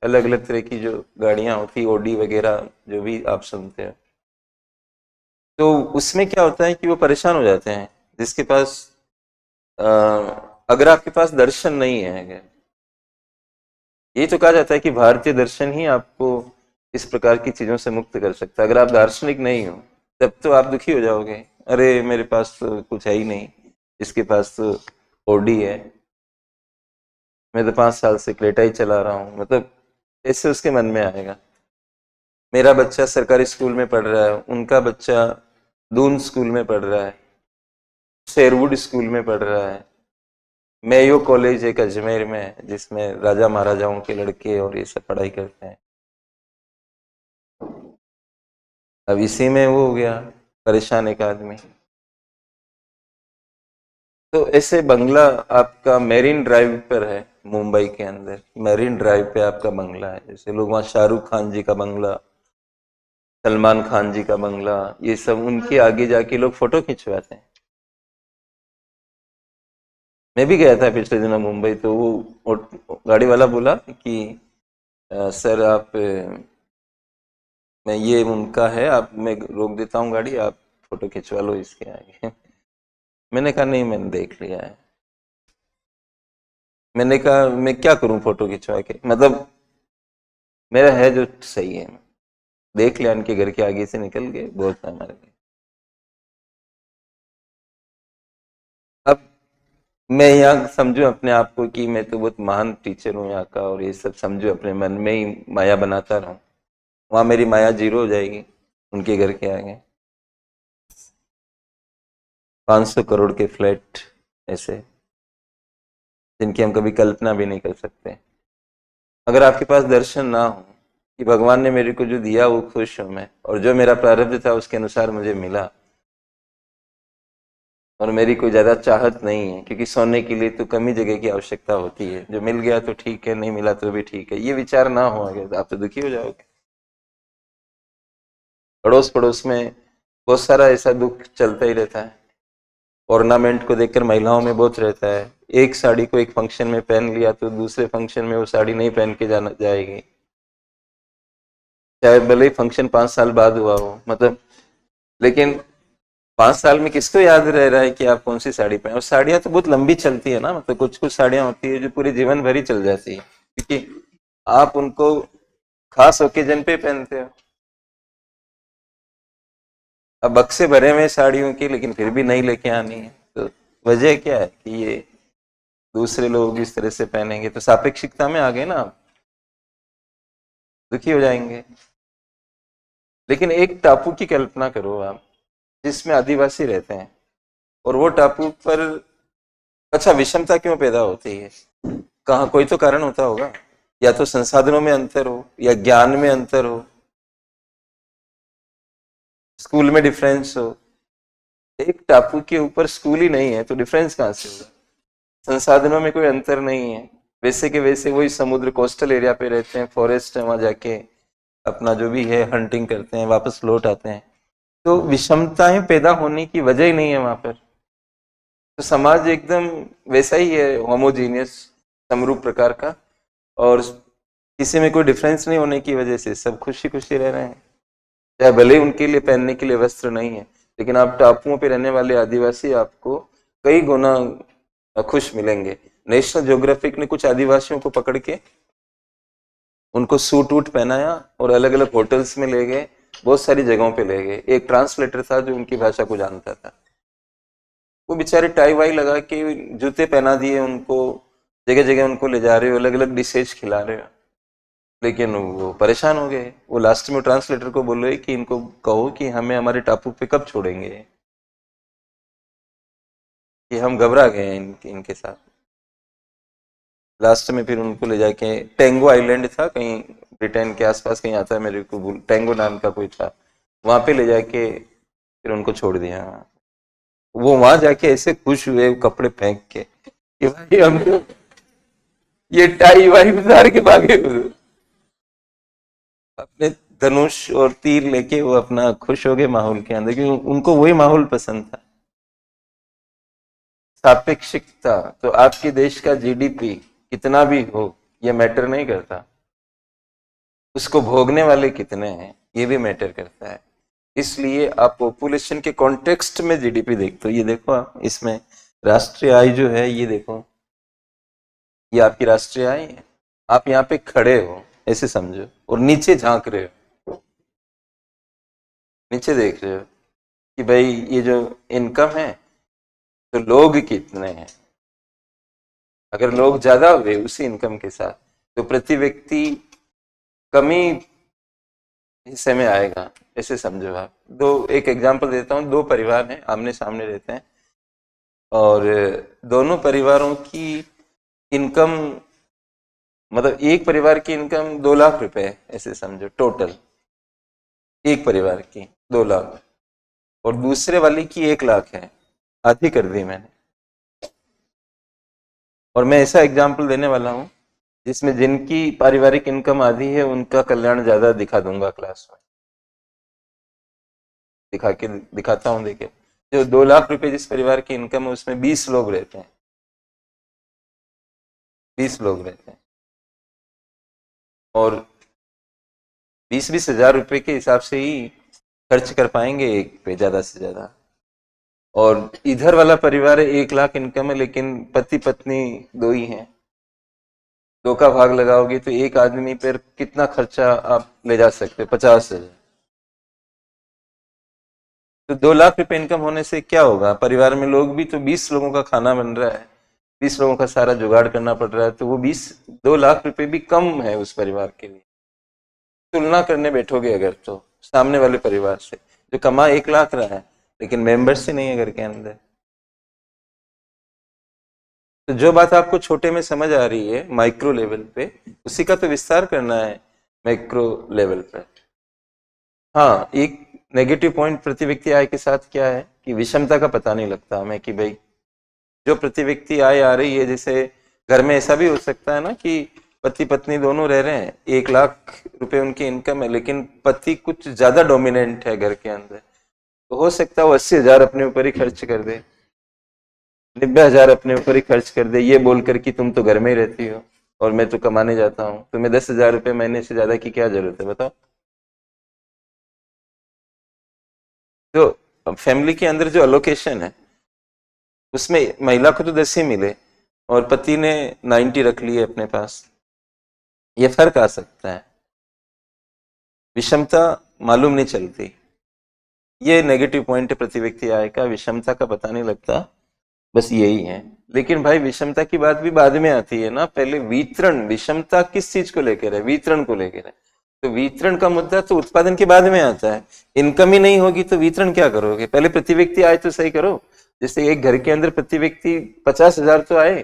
Speaker 1: अलग अलग तरह की जो गाड़ियां होती, ओडी वगैरह जो भी आप सुनते हैं, तो उसमें क्या होता है कि वो परेशान हो जाते हैं जिसके पास अगर आपके पास दर्शन नहीं है। अगर ये तो कहा जाता है कि भारतीय दर्शन ही आपको इस प्रकार की चीजों से मुक्त कर सकता है। अगर आप दार्शनिक नहीं हो तब तो आप दुखी हो जाओगे, अरे मेरे पास तो कुछ है ही नहीं, इसके पास तो ओडी है, मैं तो 5 साल से क्रेटा ही चला रहा हूँ। मतलब ऐसे उसके मन में आएगा। मेरा बच्चा सरकारी स्कूल में पढ़ रहा है, उनका बच्चा दून स्कूल में पढ़ रहा है, शेरवुड स्कूल में पढ़ रहा है, मेयो कॉलेज एक अजमेर में है जिसमें राजा महाराजाओं के लड़के और ये सब पढ़ाई करते हैं। अब इसी में वो हो गया परेशान एक आदमी। तो ऐसे बंगला आपका मेरीन ड्राइव पर है, मुंबई के अंदर मेरीन ड्राइव पे आपका बंगला है। जैसे लोग वहाँ शाहरुख खान जी का बंगला, सलमान खान जी का बंगला, ये सब उनके आगे जाके लोग फोटो खिंचवाते हैं। मैं भी गया था पिछले दिनों मुंबई, तो वो गाड़ी वाला बोला कि सर आप मैं ये उनका है, आप मैं रोक देता हूँ गाड़ी, आप फोटो खिंचवा लो इसके आगे। मैंने कहा नहीं, मैंने देख लिया है। मैंने कहा मैं क्या करूं फोटो खिंचवा के, मतलब मेरा है जो सही है, देख लिया, इनके घर के आगे से निकल गए, बहुत है हमारे लिए। अब मैं यहाँ समझू अपने आप को कि मैं तो बहुत महान टीचर हूँ यहाँ का, और ये सब समझू अपने मन में ही माया बनाता रहूं, वहां मेरी माया जीरो हो जाएगी उनके घर के आगे। 500 करोड़ के फ्लैट ऐसे, जिनकी हम कभी कल्पना भी नहीं कर सकते। अगर आपके पास दर्शन ना हो कि भगवान ने मेरे को जो दिया वो खुश हूं मैं, और जो मेरा प्रारब्ध था उसके अनुसार मुझे मिला, और मेरी कोई ज्यादा चाहत नहीं है, क्योंकि सोने के लिए तो कम ही जगह की आवश्यकता होती है, जो मिल गया तो ठीक है, नहीं मिला तो भी ठीक है, ये विचार ना हो अगर, आप तो दुखी हो जाओगे। पड़ोस पड़ोस में बहुत सारा ऐसा दुख चलता ही रहता है। ऑर्नामेंट को देखकर महिलाओं में बहुत रहता है, एक साड़ी को एक फंक्शन में पहन लिया तो दूसरे फंक्शन में वो साड़ी नहीं पहन के जाना जाएगी, चाहे भले ही फंक्शन 5 साल बाद हुआ हो। मतलब लेकिन 5 साल में किसको याद रह रहा है कि आप कौन सी साड़ी पहने? और साड़ियां तो बहुत लंबी चलती है ना, मतलब कुछ कुछ साड़ियां होती है जो पूरे जीवन भर ही चल जाती है, क्योंकि आप उनको खास ओकेजन पे पहनते हो। अब बक्से भरे हुए साड़ियों के, लेकिन फिर भी नहीं लेके आनी है। तो वजह क्या है कि ये दूसरे लोग इस तरह से पहनेंगे, तो सापेक्षिकता में आ गए ना आप, दुखी हो जाएंगे। लेकिन एक टापू की कल्पना करो आप, जिसमें आदिवासी रहते हैं, और वो टापू पर, अच्छा विषमता क्यों पैदा होती है? कहाँ कोई तो कारण होता होगा, या तो संसाधनों में अंतर हो, या ज्ञान में अंतर हो, स्कूल में डिफरेंस हो। एक टापू के ऊपर स्कूल ही नहीं है तो डिफरेंस कहाँ से होगा? संसाधनों में कोई अंतर नहीं है, वैसे के वैसे वही समुद्र कोस्टल एरिया पे रहते हैं, फॉरेस्ट है, वहां जाके अपना जो भी है हंटिंग करते हैं, वापस लौट आते हैं। तो विषमताएं पैदा होने की वजह ही नहीं है वहां पर। तो समाज एकदम वैसा ही है, होमोजीनियस, समरूप प्रकार का, और किसी में कोई डिफरेंस नहीं होने की वजह से सब खुशी खुशी रह रहे हैं। चाहे भले ही उनके लिए पहनने के लिए वस्त्र नहीं है, लेकिन आप टापुओं पे रहने वाले आदिवासी आपको कई गुना खुश मिलेंगे। नेशनल ज्योग्राफिक ने कुछ आदिवासियों को पकड़ के उनको सूट वूट पहनाया और अलग अलग होटल्स में ले गए, बहुत सारी जगहों पे ले गए। एक ट्रांसलेटर था जो उनकी भाषा को जानता था, वो बेचारे टाई वाई लगा के जूते पहना दिए उनको, जगह जगह उनको ले जा रहे हो, अलग अलग डिशेज खिला रहे हो। लेकिन वो परेशान हो गए। वो लास्ट में ट्रांसलेटर को बोल रहे कि इनको कहो कि हमें हमारे टापू पे कब छोड़ेंगे, कि हम घबरा गए हैं इनके साथ। लास्ट में फिर उनको ले जाके, टेंगो आइलैंड था कहीं ब्रिटेन के आसपास कहीं आता है, मेरे को भूल, टेंगो नाम का कोई था, वहां पे ले जाके फिर उनको छोड़ दिया। वो वहां जाके ऐसे खुश हुए कपड़े फेंक के कि भाई हम तो ये टाई वाई उतार के भागे हुए। अपने धनुष और तीर लेके वो अपना खुश हो गए माहौल के अंदर, क्योंकि उनको वही माहौल पसंद था। सापेक्षिकता, तो आपके देश का जीडीपी कितना भी हो, ये मैटर नहीं करता, उसको भोगने वाले कितने हैं ये भी मैटर करता है। इसलिए आप पॉपुलेशन के कॉन्टेक्स्ट में जीडीपी देखते हो। ये देखो आप, इसमें राष्ट्रीय आय जो है, ये देखो, ये आपकी राष्ट्रीय आय है। आप यहाँ पे खड़े हो ऐसे समझो, और नीचे झांक रहे हो, नीचे देख रहे हो कि भाई ये जो इनकम है, तो लोग कितने हैं। अगर लोग ज्यादा हुए उसी इनकम के साथ, तो प्रति व्यक्ति कमी हिस्से में आएगा, ऐसे समझो आप। दो एक एग्जांपल देता हूँ, दो परिवार हैं, आमने सामने रहते हैं, और दोनों परिवारों की इनकम, मतलब एक परिवार की इनकम 2 लाख रुपए है, ऐसे समझो टोटल, एक परिवार की 2 लाख, और दूसरे वाले की 1 लाख है, आधी कर दी मैंने। और मैं ऐसा एग्जाम्पल देने वाला हूं जिसमें जिनकी पारिवारिक इनकम आधी है उनका कल्याण ज्यादा दिखा दूंगा क्लास में, दिखा के दिखाता हूं। देखिए, जो 2 लाख रुपए जिस परिवार की इनकम है उसमें 20 लोग रहते हैं, 20 लोग रहते हैं, और 20-20 हजार रुपए के हिसाब से ही खर्च कर पाएंगे एक पे ज्यादा से ज्यादा। और इधर वाला परिवार है, 1 लाख इनकम है, लेकिन पति पत्नी दो ही हैं, दो का भाग लगाओगे तो एक आदमी पर कितना खर्चा आप ले जा सकते हो? 50 हजार। तो 2 लाख रुपए इनकम होने से क्या होगा? परिवार में लोग भी तो 20 लोगों का खाना बन रहा है, 20 लोगों का सारा जुगाड़ करना पड़ रहा है, तो वो 2 लाख रुपए भी कम है उस परिवार के लिए। तुलना करने बैठोगे अगर तो सामने वाले परिवार से, जो कमा 1 लाख रहा है लेकिन मेंबर्स ही नहीं है घर के अंदर। तो जो बात आपको छोटे में समझ आ रही है माइक्रो लेवल पे, उसी का तो विस्तार करना है मैक्रो लेवल पर। हाँ, एक नेगेटिव पॉइंट प्रति व्यक्ति आय के साथ क्या है कि विषमता का पता नहीं लगता हमें, कि भाई जो प्रति व्यक्ति आय आ रही है, जैसे घर में ऐसा भी हो सकता है ना कि पति पत्नी दोनों रह रहे हैं, 1 लाख रुपए उनकी इनकम है, लेकिन पति कुछ ज्यादा डोमिनेंट है घर के अंदर, तो हो सकता है वो 80 हजार अपने ऊपर ही खर्च कर दे, 90 हजार अपने ऊपर ही खर्च कर दे, ये बोलकर कि तुम तो घर में ही रहती हो और मैं तो कमाने जाता हूँ, तुम्हें 10 हजार रुपए महीने से ज्यादा की क्या जरूरत है बताओ। तो फैमिली के अंदर जो अलोकेशन है, उसमें महिला को तो 10 ही मिले और पति ने 90 रख लिए अपने पास, ये फर्क आ सकता है। विषमता मालूम नहीं चलती। ये नेगेटिव पॉइंट है प्रति व्यक्ति आय का, विषमता का पता नहीं लगता, बस यही है। लेकिन भाई विषमता की बात भी बाद में आती है ना, पहले वितरण, विषमता किस चीज को लेकर है, वितरण को लेकर है। तो वितरण का मुद्दा तो उत्पादन के बाद में आता है। इनकम ही नहीं होगी तो वितरण क्या करोगे, पहले प्रति व्यक्ति आय तो सही करो। जैसे एक घर के अंदर प्रति व्यक्ति 50,000 तो आए,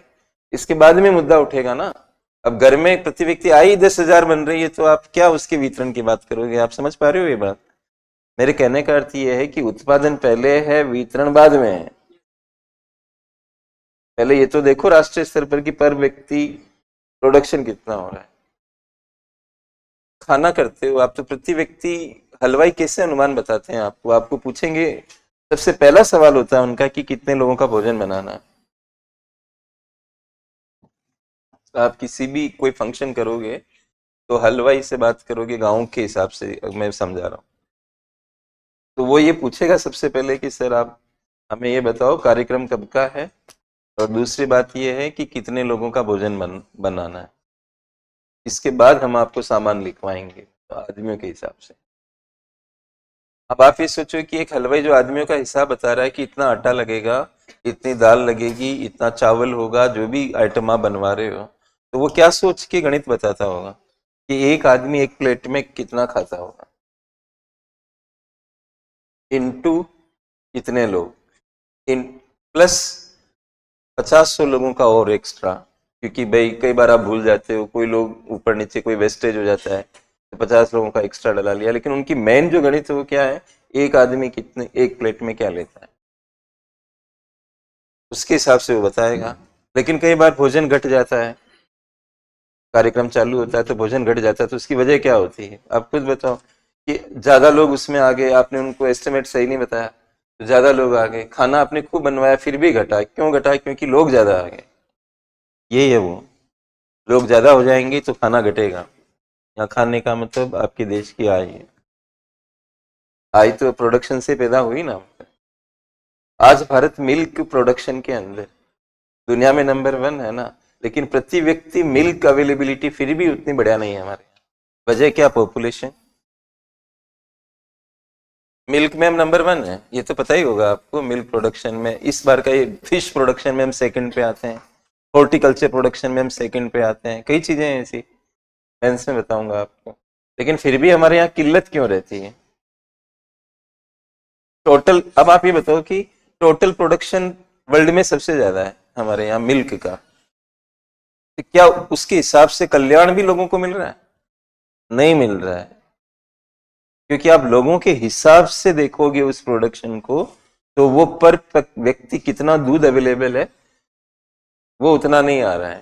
Speaker 1: इसके बाद में मुद्दा उठेगा ना। अब घर में प्रति व्यक्ति आय ही 10,000 बन रही है, तो आप क्या उसके वितरण की बात करोगे, आप समझ पा रहे हो ये बात। मेरे कहने का अर्थ ये है कि उत्पादन पहले है, वितरण बाद में है। पहले ये तो देखो राष्ट्रीय स्तर पर कि पर व्यक्ति प्रोडक्शन कितना हो रहा है। खाना करते हो आप तो प्रति व्यक्ति, हलवाई कैसे अनुमान बताते हैं आपको, आपको पूछेंगे, सबसे पहला सवाल होता है उनका कि कितने लोगों का भोजन बनाना है। आप किसी भी कोई फंक्शन करोगे तो हलवाई से बात करोगे गांव के हिसाब से, मैं समझा रहा हूँ। तो वो ये पूछेगा सबसे पहले कि सर आप हमें ये बताओ कार्यक्रम कब का है, और दूसरी बात ये है कि कितने लोगों का भोजन बनाना है। इसके बाद हम आपको सामान लिखवाएंगे तो आदमियों के हिसाब से। अब आप ये सोचो कि एक हलवाई जो आदमियों का हिसाब बता रहा है कि इतना आटा लगेगा, इतनी दाल लगेगी, इतना चावल होगा, जो भी आइटम आप बनवा रहे हो, तो वो क्या सोच के गणित बताता होगा कि एक आदमी एक प्लेट में कितना खाता होगा, इनटू इतने लोग, इन प्लस 50-100 लोगों का और एक्स्ट्रा। क्योंकि भाई कई बार आप भूल जाते हो, कोई लोग ऊपर नीचे कोई वेस्टेज हो जाता है, तो 50 लोगों का एक्स्ट्रा डला लिया। लेकिन उनकी मेन जो गणित है वो क्या है, एक आदमी कितने एक प्लेट में क्या लेता है, उसके हिसाब से वो बताएगा। लेकिन कई बार भोजन घट जाता है, कार्यक्रम चालू होता है तो भोजन घट जाता है, तो उसकी वजह क्या होती है आप खुद बताओ। कि ज्यादा लोग उसमें आ गए, आपने उनको एस्टिमेट सही नहीं बताया, तो ज्यादा लोग आ गए, खाना आपने खूब बनवाया फिर भी घटा, क्यों घटा, क्योंकि लोग ज्यादा आ गए। यही है वो, लोग ज्यादा हो जाएंगे तो खाना घटेगा। यहाँ खाने का मतलब आपके देश की आय है, आय तो प्रोडक्शन से पैदा हुई ना। आज भारत मिल्क प्रोडक्शन के अंदर दुनिया में नंबर 1 है ना, लेकिन प्रति व्यक्ति मिल्क अवेलेबिलिटी फिर भी उतनी बढ़िया नहीं है हमारे यहाँ। वजह क्या, पॉपुलेशन। मिल्क में हम नंबर 1 है, ये तो पता ही होगा आपको। मिल्क प्रोडक्शन में इस बार का ये, फिश प्रोडक्शन में हम सेकंड पे आते हैं, हॉर्टिकल्चर प्रोडक्शन में हम सेकंड पे आते हैं, कई चीजें हैं ऐसी, मैं इसमें बताऊंगा आपको। लेकिन फिर भी हमारे यहाँ किल्लत क्यों रहती है। टोटल, अब आप ये बताओ कि टोटल प्रोडक्शन वर्ल्ड में सबसे ज्यादा है हमारे यहाँ मिल्क का, तो क्या उसके हिसाब से कल्याण भी लोगों को मिल रहा है, नहीं मिल रहा है। क्योंकि आप लोगों के हिसाब से देखोगे उस प्रोडक्शन को, तो वो पर व्यक्ति कितना दूध अवेलेबल है वो उतना नहीं आ रहा है।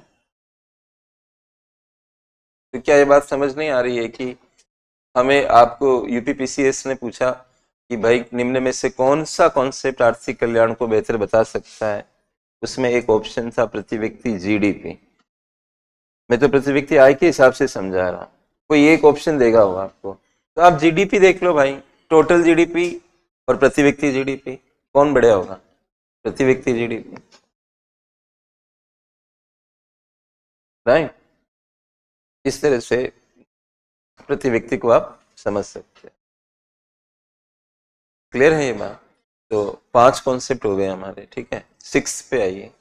Speaker 1: तो क्या ये बात समझ नहीं आ रही है कि हमें, आपको यूपीपीसीएस ने पूछा कि भाई निम्न में से कौन सा कॉन्सेप्ट आर्थिक कल्याण को बेहतर बता सकता है, उसमें एक ऑप्शन था प्रति व्यक्ति जीडीपी। मैं तो प्रति व्यक्ति आय के हिसाब से समझा रहा हूँ, कोई एक ऑप्शन देगा होगा आपको, तो आप जीडीपी देख लो भाई, टोटल जीडीपी और प्रति व्यक्ति जीडीपी, कौन बढ़िया होगा, प्रति व्यक्ति जीडीपी, राइट। इस तरह से प्रति व्यक्ति को आप समझ सकते हैं। क्लियर है ये बात। तो 5 कॉन्सेप्ट हो गए हमारे, ठीक है, 6 पे आइए।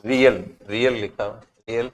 Speaker 1: रियल, रियल लिखा हुआ, रियल।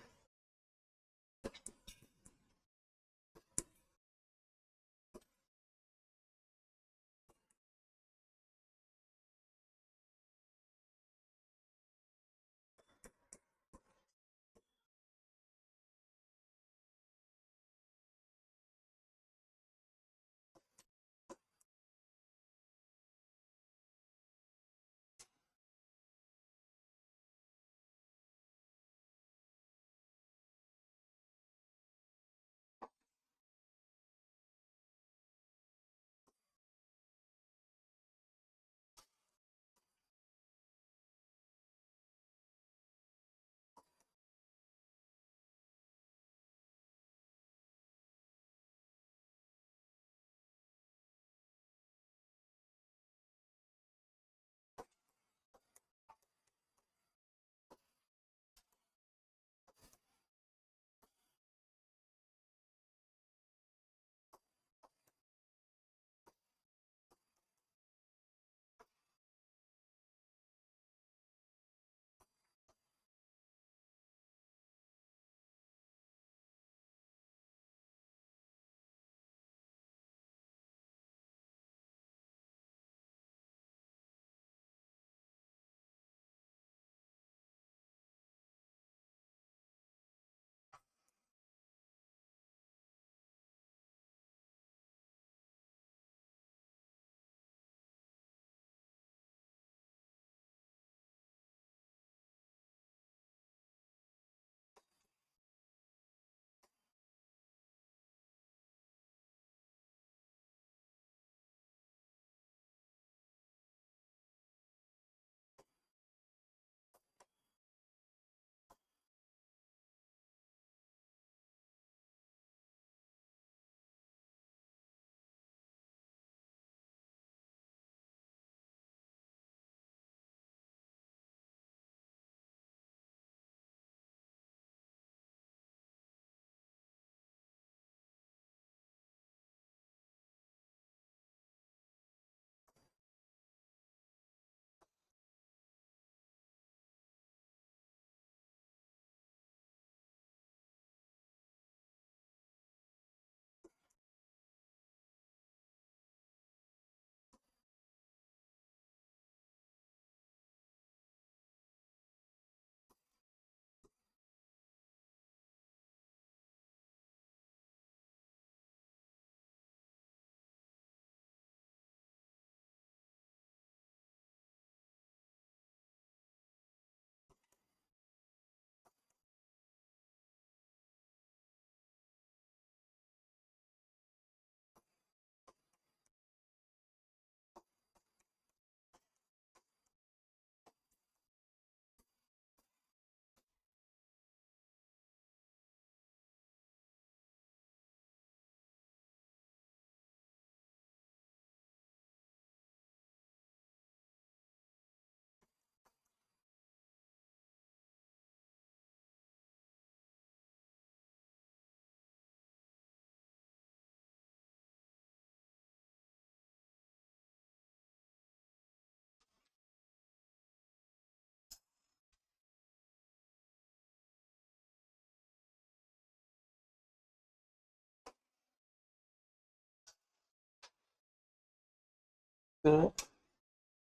Speaker 1: तो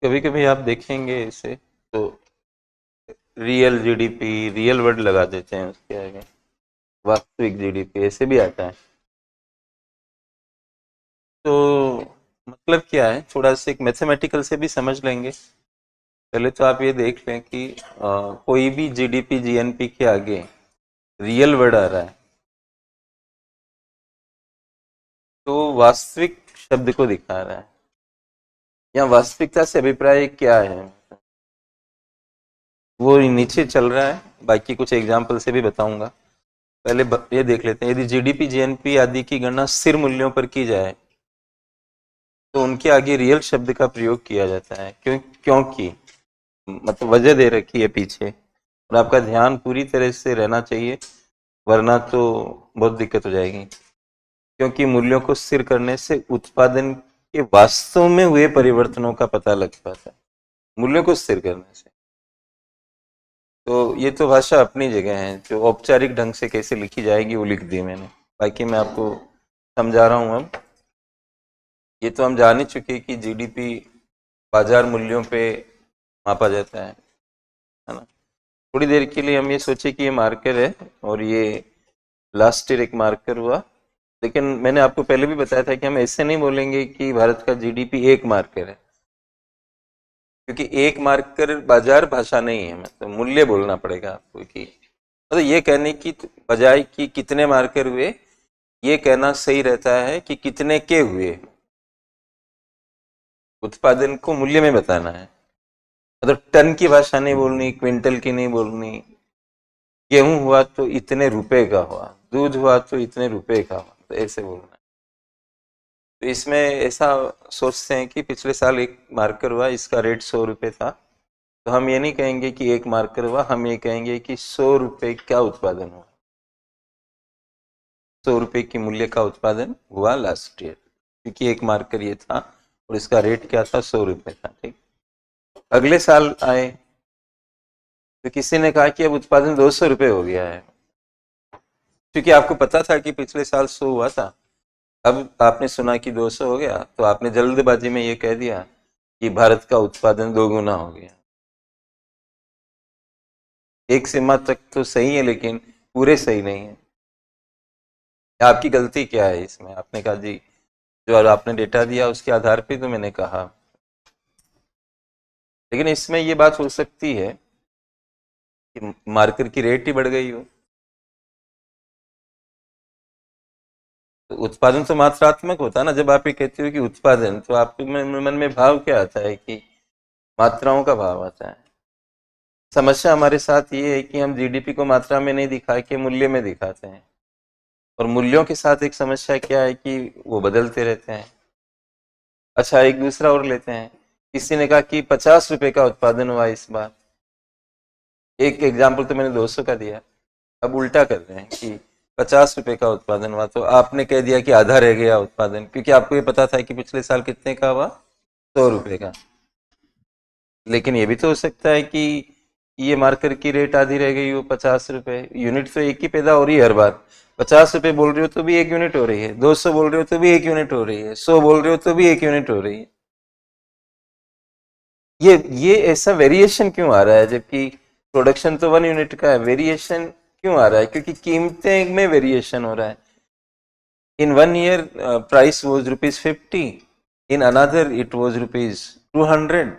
Speaker 1: कभी कभी आप देखेंगे इसे तो रियल जीडीपी रियल वर्ड लगा देते हैं उसके आगे, वास्तविक जीडीपी ऐसे भी आता है। तो मतलब क्या है, थोड़ा सा एक मैथमेटिकल से भी समझ लेंगे। पहले तो आप ये देख लें कि कोई भी जीडीपी जीएनपी के आगे रियल वर्ड आ रहा है तो वास्तविक शब्द को दिखा रहा है। या वास्तविकता से अभिप्राय क्या है वो नीचे चल रहा है, बाकी कुछ एग्जाम्पल से भी बताऊंगा। पहले ये देख लेते हैं, यदि जीडीपी जीएनपी आदि की गणना स्थिर मूल्यों पर की जाए तो उनके आगे रियल शब्द का प्रयोग किया जाता है। क्योंकि मतलब वजह दे रखी है पीछे, और आपका ध्यान पूरी तरह से रहना चाहिए, वरना तो बहुत दिक्कत हो जाएगी। क्योंकि मूल्यों को स्थिर करने से उत्पादन के वास्तव में हुए परिवर्तनों का पता लग पाता है, मूल्यों को स्थिर करने से। तो ये तो भाषा अपनी जगह है, जो औपचारिक ढंग से कैसे लिखी जाएगी वो लिख दी मैंने, बाकी मैं आपको समझा रहा हूँ अब। ये तो हम जान ही चुके कि जीडीपी बाजार मूल्यों पे मापा जाता है ना। थोड़ी देर के लिए हम ये सोचे कि ये मार्कर है और ये लास्ट ईयर एक मार्कर हुआ, लेकिन मैंने आपको पहले भी बताया था कि हम ऐसे नहीं बोलेंगे कि भारत का जीडीपी एक मार्कर है, क्योंकि एक मार्कर बाजार भाषा नहीं है, मतलब मूल्य बोलना पड़ेगा आपको। कि मतलब ये कहने की बजाय कि कितने मार्कर हुए, ये कहना सही रहता है कि कितने के हुए। उत्पादन को मूल्य में बताना है, मतलब टन की भाषा नहीं बोलनी, क्विंटल की नहीं बोलनी। गेहूं हुआ तो इतने रुपए का हुआ, दूध हुआ तो इतने रुपए का हुआ, तो ऐसे बोलना है। तो इसमें ऐसा सोचते हैं कि पिछले साल एक मार्कर हुआ, इसका रेट 100 रुपए था, तो हम ये नहीं कहेंगे कि एक मार्कर हुआ, हम ये कहेंगे कि 100 रुपए का उत्पादन हुआ, 100 रुपए की मूल्य का उत्पादन हुआ लास्ट ईयर, क्योंकि एक मार्कर ये था और इसका रेट क्या था, 100 रुपए था। ठीक। अगले साल आए तो किसी ने कहा कि अब उत्पादन 200 रुपए हो गया है, क्योंकि आपको पता था कि पिछले साल 100 हुआ था। अब आपने सुना कि 200 हो गया, तो आपने जल्दबाजी में ये कह दिया कि भारत का उत्पादन 2 गुना हो गया। एक सीमा तक तो सही है, लेकिन पूरे सही नहीं है। आपकी गलती क्या है इसमें? आपने कहा जी, जो आपने डेटा दिया उसके आधार पे तो मैंने कहा, लेकिन इसमें ये बात हो सकती है कि मार्कर की रेट ही बढ़ गई हो। तो उत्पादन तो मात्रात्मक होता है ना, जब आप ये कहते हो कि उत्पादन, तो आपके मन में भाव क्या आता है? कि मात्राओं का भाव आता है। समस्या हमारे साथ ये है कि हम जीडीपी को मात्रा में नहीं दिखा के मूल्य में दिखाते हैं, और मूल्यों के साथ एक समस्या क्या है कि वो बदलते रहते हैं। अच्छा, एक दूसरा और लेते हैं। किसी ने कहा कि 50 रुपए का उत्पादन हुआ इस बार। एक एग्जाम्पल तो मैंने 200 का दिया, अब उल्टा कर रहे हैं कि 50 रुपए का उत्पादन हुआ, तो आपने कह दिया कि आधा रह गया उत्पादन, क्योंकि आपको ये पता था कि पिछले साल कितने का हुआ, 100 रुपए का। लेकिन ये भी तो हो सकता है कि ये मार्कर की रेट आधी रह गई हो, 50 रुपए। यूनिट तो एक ही पैदा हो रही है हर बार। 50 रुपए बोल रहे हो तो भी एक यूनिट हो रही है, 200 बोल रहे हो तो भी एक यूनिट हो रही है, 100 बोल रहे हो तो भी एक यूनिट हो रही है। ये ऐसा वेरिएशन क्यों आ रहा है, जबकि प्रोडक्शन तो 1 यूनिट का है? वेरिएशन क्यों आ रहा है? क्योंकि कीमतें में वेरिएशन हो रहा है। इन 1 year price was ₹50, in another it was ₹200,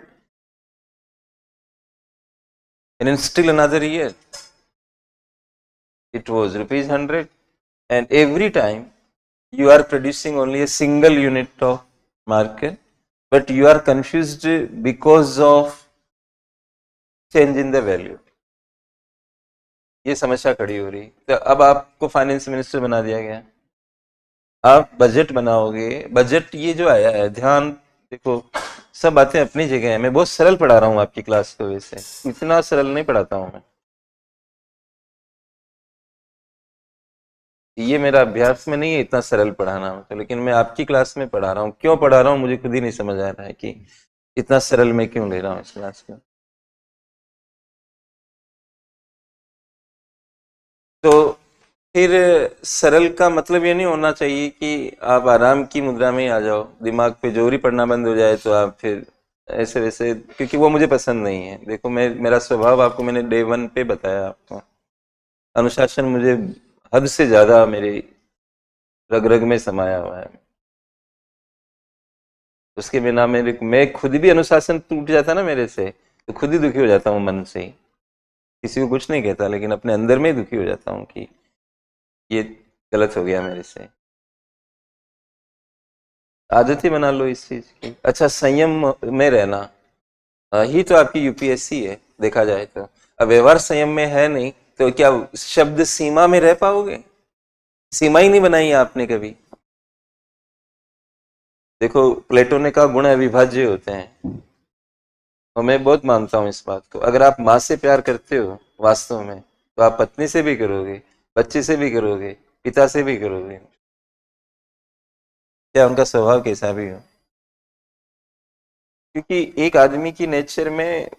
Speaker 1: and in still another year it was ₹100. And every time you are producing only a single unit of market, but you are confused because of change in the value. ये समस्या खड़ी हो रही। तो अब आपको finance minister बना दिया गया, आप बजट बनाओगे। बजट ये जो आया है, ध्यान देखो, सब बातें अपनी जगह है। मैं बहुत सरल पढ़ा रहा हूँ आपकी क्लास को, वैसे इतना सरल नहीं पढ़ाता हूँ मैं। ये मेरा अभ्यास में नहीं है इतना सरल पढ़ाना, तो लेकिन मैं आपकी क्लास में पढ़ा रहा हूँ। क्यों पढ़ा रहा हूँ मुझे खुद ही नहीं समझ आ रहा है कि इतना सरल मैं क्यों ले रहा हूँ इस क्लास को। तो फिर सरल का मतलब ये नहीं होना चाहिए कि आप आराम की मुद्रा में ही आ जाओ, दिमाग पे जोर ही पड़ना बंद हो जाए तो आप फिर ऐसे वैसे, क्योंकि वो मुझे पसंद नहीं है। देखो मैं, मेरा स्वभाव आपको मैंने डे वन पे बताया आपको, अनुशासन मुझे हद से ज्यादा मेरे रग रग में समाया हुआ है। उसके बिना मेरे, मैं खुद भी अनुशासन टूट जाता ना मेरे से तो खुद ही दुखी हो जाता हूँ मन से ही। किसी को कुछ नहीं कहता लेकिन अपने अंदर में ही दुखी हो जाता हूँ कि ये गलत हो गया मेरे से। आदत ही बना लो इस चीज की। अच्छा, संयम में रहना ही तो आपकी यूपीएससी है देखा जाए तो। अब व्यवहार संयम में है नहीं तो क्या शब्द सीमा में रह पाओगे? सीमा ही नहीं बनाई आपने कभी। देखो प्लेटो ने कहा गुण अविभाज्य होते हैं, और मैं बहुत मानता हूँ इस बात को। अगर आप माँ से प्यार करते हो वास्तव में तो आप पत्नी से भी करोगे, बच्चे से भी करोगे, पिता से भी करोगे, क्या उनका स्वभाव कैसा भी हो। क्योंकि एक आदमी की नेचर में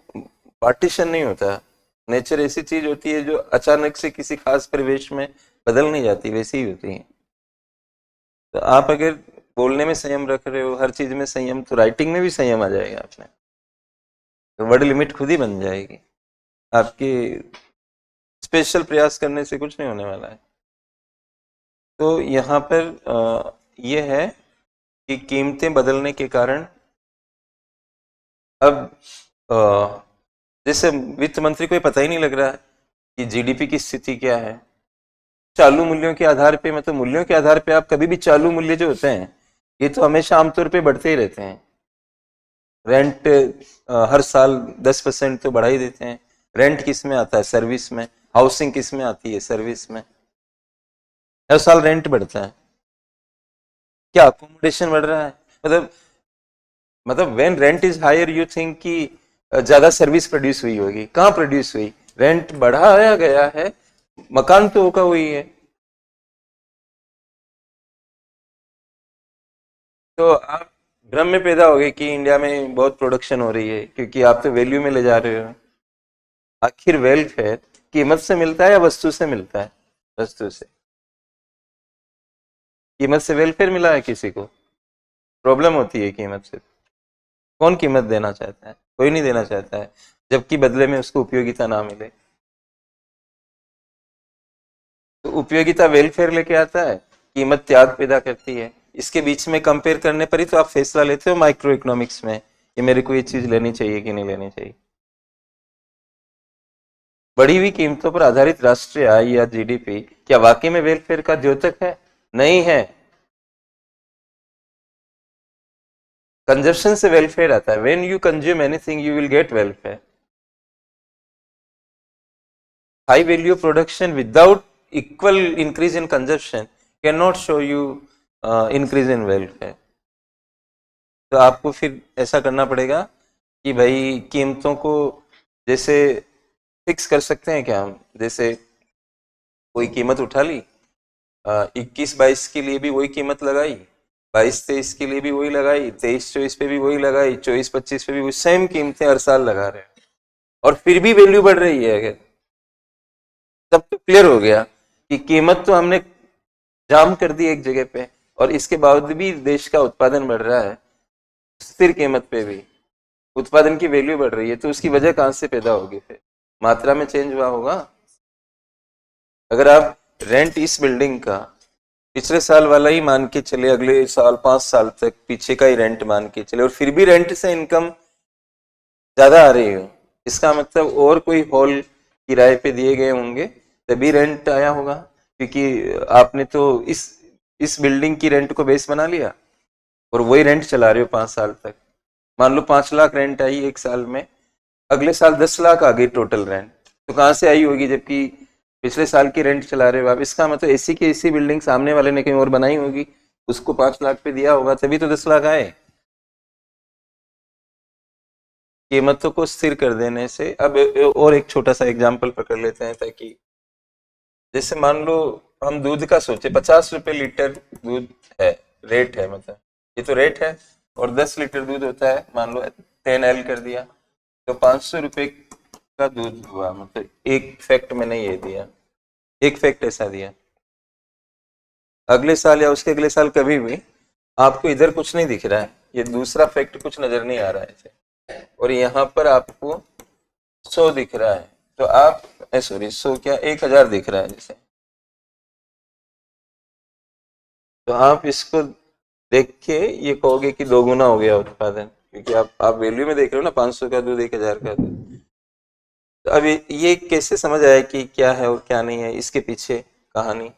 Speaker 1: पार्टीशन नहीं होता। नेचर ऐसी चीज होती है जो अचानक से किसी खास परिवेश में बदल नहीं जाती, वैसी ही होती है। तो आप अगर बोलने में संयम रख रहे हो, हर चीज में संयम, तो राइटिंग में भी संयम आ जाएगा आपने, तो वर्ड लिमिट खुद ही बन जाएगी आपकी। स्पेशल प्रयास करने से कुछ नहीं होने वाला है। तो यहाँ पर ये है कि कीमतें बदलने के कारण अब जैसे वित्त मंत्री को ये पता ही नहीं लग रहा है कि जीडीपी की स्थिति क्या है। चालू मूल्यों के आधार पे, मतलब मूल्यों के आधार पे आप कभी भी, चालू मूल्य जो होते हैं ये तो हमेशा आमतौर पे बढ़ते ही रहते हैं। रेंट हर साल 10% तो बढ़ा ही देते हैं। रेंट किस में आता है? सर्विस में। हाउसिंग किस में आती है? सर्विस में। हर साल रेंट बढ़ता है। क्या अकोमोडेशन बढ़ रहा है? मतलब मतलब when rent is higher you think कि ज्यादा सर्विस प्रोड्यूस हुई होगी। कहाँ प्रोड्यूस हुई? रेंट बढ़ाया गया है, मकान तो होगा हुई है। तो आप भ्रम में पैदा हो गए कि इंडिया में बहुत प्रोडक्शन हो रही है, क्योंकि आप तो वैल्यू में ले जा रहे हो। आखिर वेल्थ है कीमत से मिलता है या वस्तु से मिलता है? वस्तु से। कीमत से वेलफेयर मिला है किसी को? प्रॉब्लम होती है कीमत से। कौन कीमत देना चाहता है? कोई नहीं देना चाहता है, जबकि बदले में उसको उपयोगिता ना मिले। तो उपयोगिता वेलफेयर लेके आता है, कीमत त्याग पैदा करती है। इसके बीच में कंपेयर करने पर ही तो आप फैसला लेते हो माइक्रो इकोनॉमिक्स में कि मेरे को ये चीज लेनी चाहिए कि नहीं लेनी चाहिए। बढ़ी हुई कीमतों पर आधारित राष्ट्रीय आय या जीडीपी क्या वाकई में वेलफेयर का द्योतक है? नहीं है। कंजप्शन से वेलफेयर आता है। When you consume anything you will get welfare. High value production without equal increase in consumption cannot show you increase in welfare। तो आपको फिर ऐसा करना पड़ेगा कि भाई कीमतों को जैसे फिक्स कर सकते हैं क्या हम? जैसे कोई कीमत उठा ली, 21-22 के लिए भी वही कीमत लगाई, 22-23 के लिए भी वही लगाई, 23-24 पे भी वही लगाई, 24-25 पे भी वही, सेम कीमतें हर साल लगा रहे हैं और फिर भी वैल्यू बढ़ रही है। अगर तब तो क्लियर हो गया कि कीमत तो हमने जाम कर दी एक जगह पे, और इसके बावजूद भी देश का उत्पादन बढ़ रहा है स्थिर कीमत पे भी। उत्पादन की वैल्यू बढ़ रही है तो उसकी वजह कहां से पैदा होगी? फिर मात्रा में चेंज हुआ होगा। अगर आप रेंट इस बिल्डिंग का पिछले साल वाला ही मान के चले, अगले साल 5 साल तक पीछे का ही रेंट मान के चले, और फिर भी रेंट से इनकम ज्यादा आ रही हो, इसका मतलब और कोई हॉल किराए पे दिए गए होंगे तभी रेंट आया होगा। क्योंकि आपने तो इस बिल्डिंग की रेंट को बेस बना लिया और वही रेंट चला रहे हो 5 साल तक। मान लो 5 लाख रेंट आई एक साल में, अगले साल 10 लाख आ गई टोटल रेंट, तो कहाँ से आई होगी? जबकि पिछले साल की रेंट चला रहे हो आप। इसका मतलब ऐसी की ऐसी बिल्डिंग सामने वाले ने कहीं और बनाई होगी, उसको 5 लाख पे दिया होगा, तभी तो 10 लाख आए। कीमतों को स्थिर कर देने से, अब और एक छोटा सा एग्जाम्पल पकड़ लेते हैं ताकि, जैसे मान लो हम दूध का सोचे, 50 रुपए लीटर दूध है, रेट है, मतलब ये तो रेट है, और 10 लीटर दूध होता है, मान लो 10L कर दिया, तो 500 रुपए का दूध हुआ। मतलब एक फैक्ट मैंने ये दिया, एक फैक्ट ऐसा दिया। अगले साल या उसके अगले साल कभी भी आपको इधर कुछ नहीं दिख रहा है, ये दूसरा फैक्ट कुछ नजर नहीं आ रहा है इसे। और यहाँ पर आपको 100 दिख रहा है, तो आप सॉरी 100 क्या 1000 दिख रहा है जैसे, तो आप इसको देख के ये कहोगे कि 2 गुना हो गया उत्पादन, क्योंकि आप वैल्यू में देख रहे हो ना, 500 का दूध 1000 का दूध। तो अब ये कैसे समझ आया कि क्या है और क्या नहीं है इसके पीछे कहानी।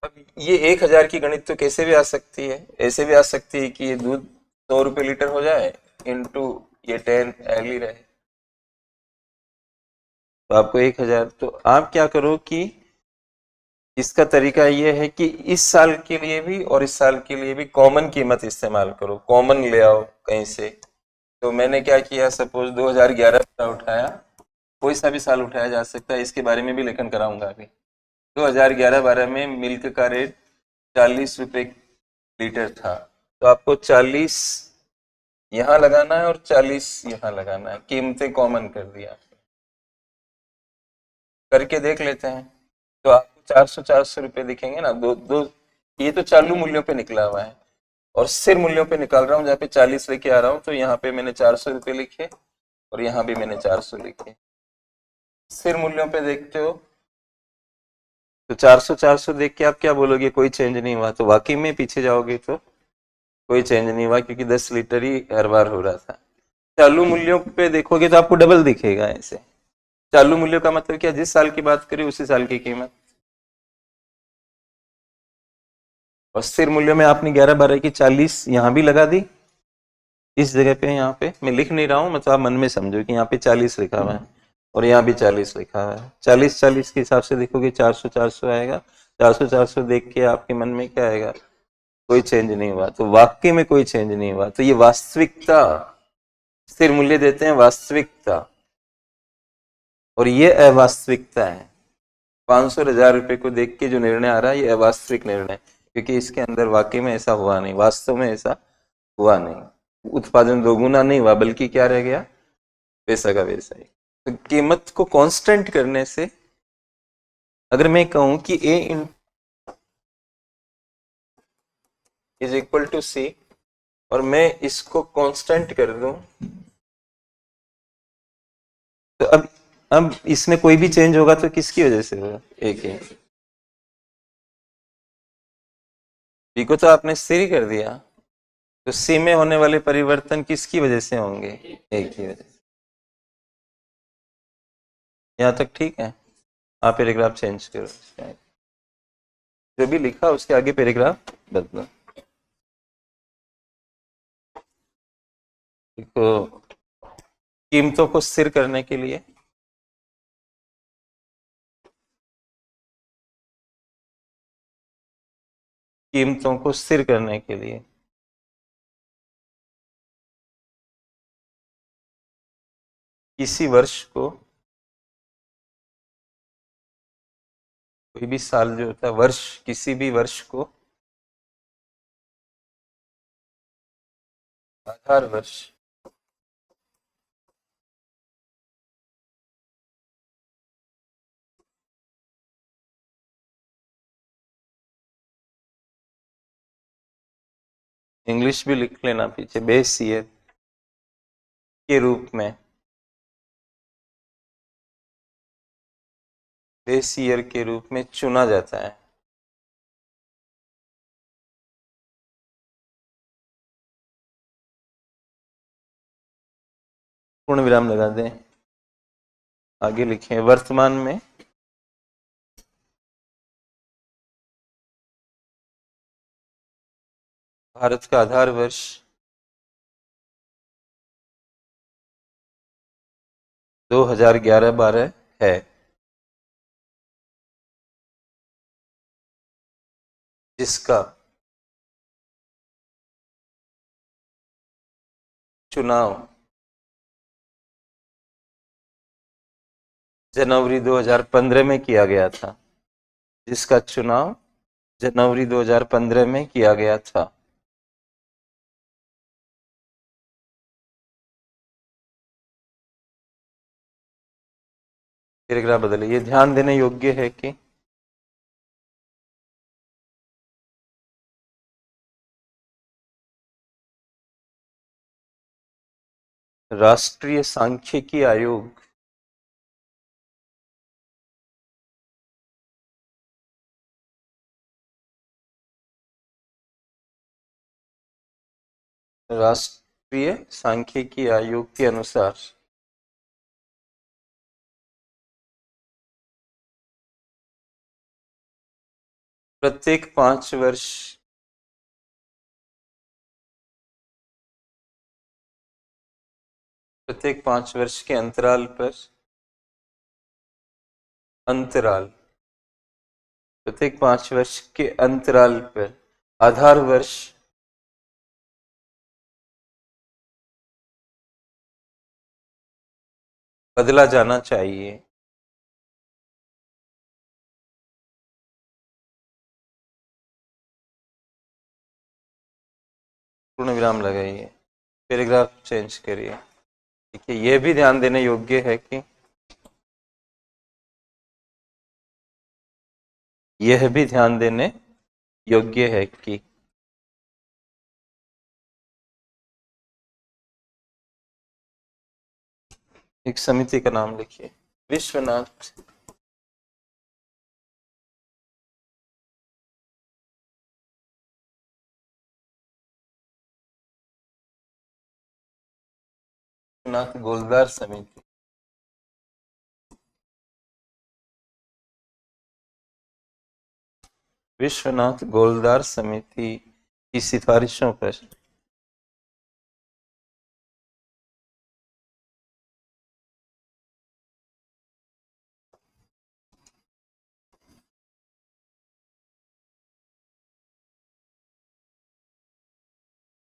Speaker 1: अब ये 1000 की गणित तो कैसे भी आ सकती है, ऐसे भी आ सकती है कि ये दूध 100 रुपए लीटर हो जाए, इंटू ये 10 ही रहे, तो आपको 1000। तो आप क्या करो कि इसका तरीका ये है कि इस साल के लिए भी और इस साल के लिए भी कॉमन कीमत इस्तेमाल करो, कॉमन ले आओ कहीं से। तो मैंने क्या किया, सपोज 2011 का उठाया, कोई सा भी साल उठाया जा सकता है, इसके बारे में भी लेखन कराऊंगा अभी। 2011-12 में मिल्क का रेट 40 रुपए लीटर था, तो आपको 40 यहाँ लगाना है और 40 यहाँ लगाना है, कीमतें कॉमन कर दिया, करके देख लेते हैं। तो आपको 400 रुपए दिखेंगे ना, दो दो, ये तो चालू मूल्यों पे निकला हुआ है, और स्थिर मूल्यों पे निकाल रहा हूँ, जहाँ पे 40 लेके आ रहा हूँ, तो यहाँ पे मैंने 400 रुपए लिखे और यहाँ भी मैंने 400 लिखे। स्थिर मूल्यों पे देखते हो तो 400 देख के आप क्या बोलोगे, कोई चेंज नहीं हुआ, तो वाकई में पीछे जाओगे तो कोई चेंज नहीं हुआ, क्योंकि 10 लीटर ही हर बार हो रहा था। चालू मूल्यों पे देखोगे तो आपको डबल दिखेगा ऐसे। चालू मूल्यों का मतलब क्या, जिस साल की बात करें उसी साल की कीमत। और स्थिर मूल्यों में आपने 11-12 की 40 यहाँ भी लगा दी, इस जगह पे, यहाँ पे मैं लिख नहीं रहा हूँ, मतलब आप मन में समझो कि यहाँ पे 40 लिखा हुआ है और यहाँ भी 40 लिखा हुआ है। 40-40 के हिसाब से देखोगे 400-400 आएगा। 400-400 देख के आपके मन में क्या आएगा, कोई चेंज नहीं हुआ, तो वाकई में कोई चेंज नहीं हुआ। तो ये वास्तविकता, स्थिर मूल्य देते हैं वास्तविकता, और ये अवास्तविकता है। 500 और 1000 रुपए को देख के जो निर्णय आ रहा है ये अवास्तविक निर्णय, क्योंकि इसके अंदर वाकई में ऐसा हुआ नहीं, वास्तव में ऐसा हुआ नहीं। उत्पादन 2 गुना नहीं हुआ, बल्कि क्या रह गया, वैसा का वैसा ही। तो कीमत को कांस्टेंट करने से, अगर मैं कहूं कि ए इज इक्वल टू सी, और मैं इसको कांस्टेंट कर दूं, तो अब इसमें कोई भी चेंज होगा तो किसकी वजह से होगा, ए के। बी को तो आपने स्थिर ही कर दिया, तो सी में होने वाले परिवर्तन किसकी वजह से होंगे, ए की वजह से। यहाँ तक ठीक है। आप पैराग्राफ चेंज करो, जो भी लिखा उसके आगे पैराग्राफ बदलो। देखो, कीमतों को स्थिर करने के लिए कीमतों को स्थिर करने के लिए किसी वर्ष को, कोई भी साल जो होता है, वर्ष, किसी भी वर्ष को आधार वर्ष, इंग्लिश भी लिख लेना पीछे, बेस ईयर के रूप में, बेस ईयर के रूप में चुना जाता है। पूर्ण विराम लगा दें, आगे लिखें, वर्तमान में भारत का आधार वर्ष 2011-12 है, जिसका चुनाव जनवरी 2015 में किया गया था, जिसका चुनाव जनवरी 2015 में किया गया था। पैराग्राफ बदले, ये ध्यान देने योग्य है कि राष्ट्रीय सांख्यिकी आयोग। राष्ट्रीय सांख्यिकी आयोग के अनुसार प्रत्येक 5 वर्ष के अंतराल प्रत्येक 5 वर्ष के अंतराल पर आधार वर्ष बदला जाना चाहिए। पूर्ण विराम लगाइए, पैराग्राफ चेंज करिए। देखिए, यह भी ध्यान देने योग्य है कि एक समिति का नाम लिखिए, विश्वनाथ गोलदार समिति। विश्वनाथ गोलदार समिति की सिफारिशों पर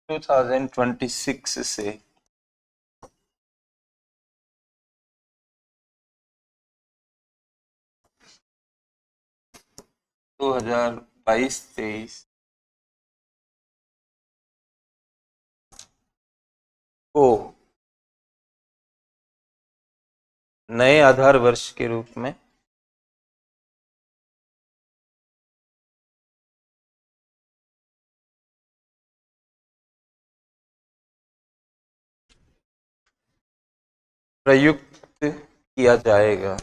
Speaker 1: टू 2026 से 2022-23 को नए आधार वर्ष के रूप में प्रयुक्त किया जाएगा।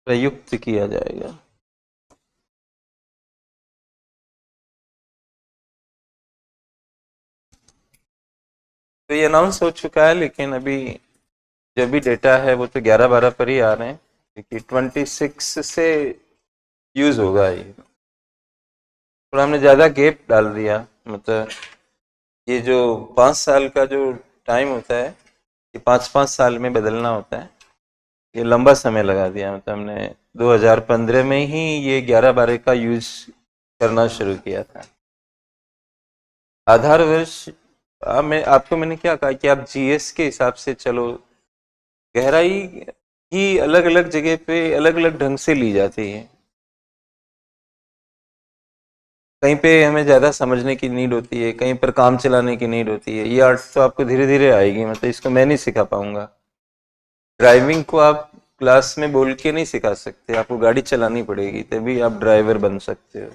Speaker 1: प्रयुक्त किया जाएगा। तो ये अनाउंस हो चुका है, लेकिन अभी जो भी डेटा है वो तो 11-12 पर ही आ रहे हैं, क्योंकि 26 से यूज होगा ये। और हमने ज्यादा गैप डाल दिया, मतलब ये जो 5 साल का जो टाइम होता है, ये 5-5 साल में बदलना होता है, ये लंबा समय लगा दिया। मतलब हमने 2015 में ही ये 11-12 का यूज करना शुरू किया था। आधार वर्ष मैंने क्या कहा कि आप जीएस के हिसाब से चलो, गहराई ही अलग अलग जगह पे अलग अलग ढंग से ली जाती है। कहीं पे हमें ज्यादा समझने की नीड होती है, कहीं पर काम चलाने की नीड होती है। ये आर्ट तो आपको धीरे धीरे आएगी, मतलब इसको मैं नहीं सिखा पाऊंगा। ड्राइविंग को आप क्लास में बोल के नहीं सिखा सकते, आपको गाड़ी चलानी पड़ेगी, तभी आप ड्राइवर बन सकते हो।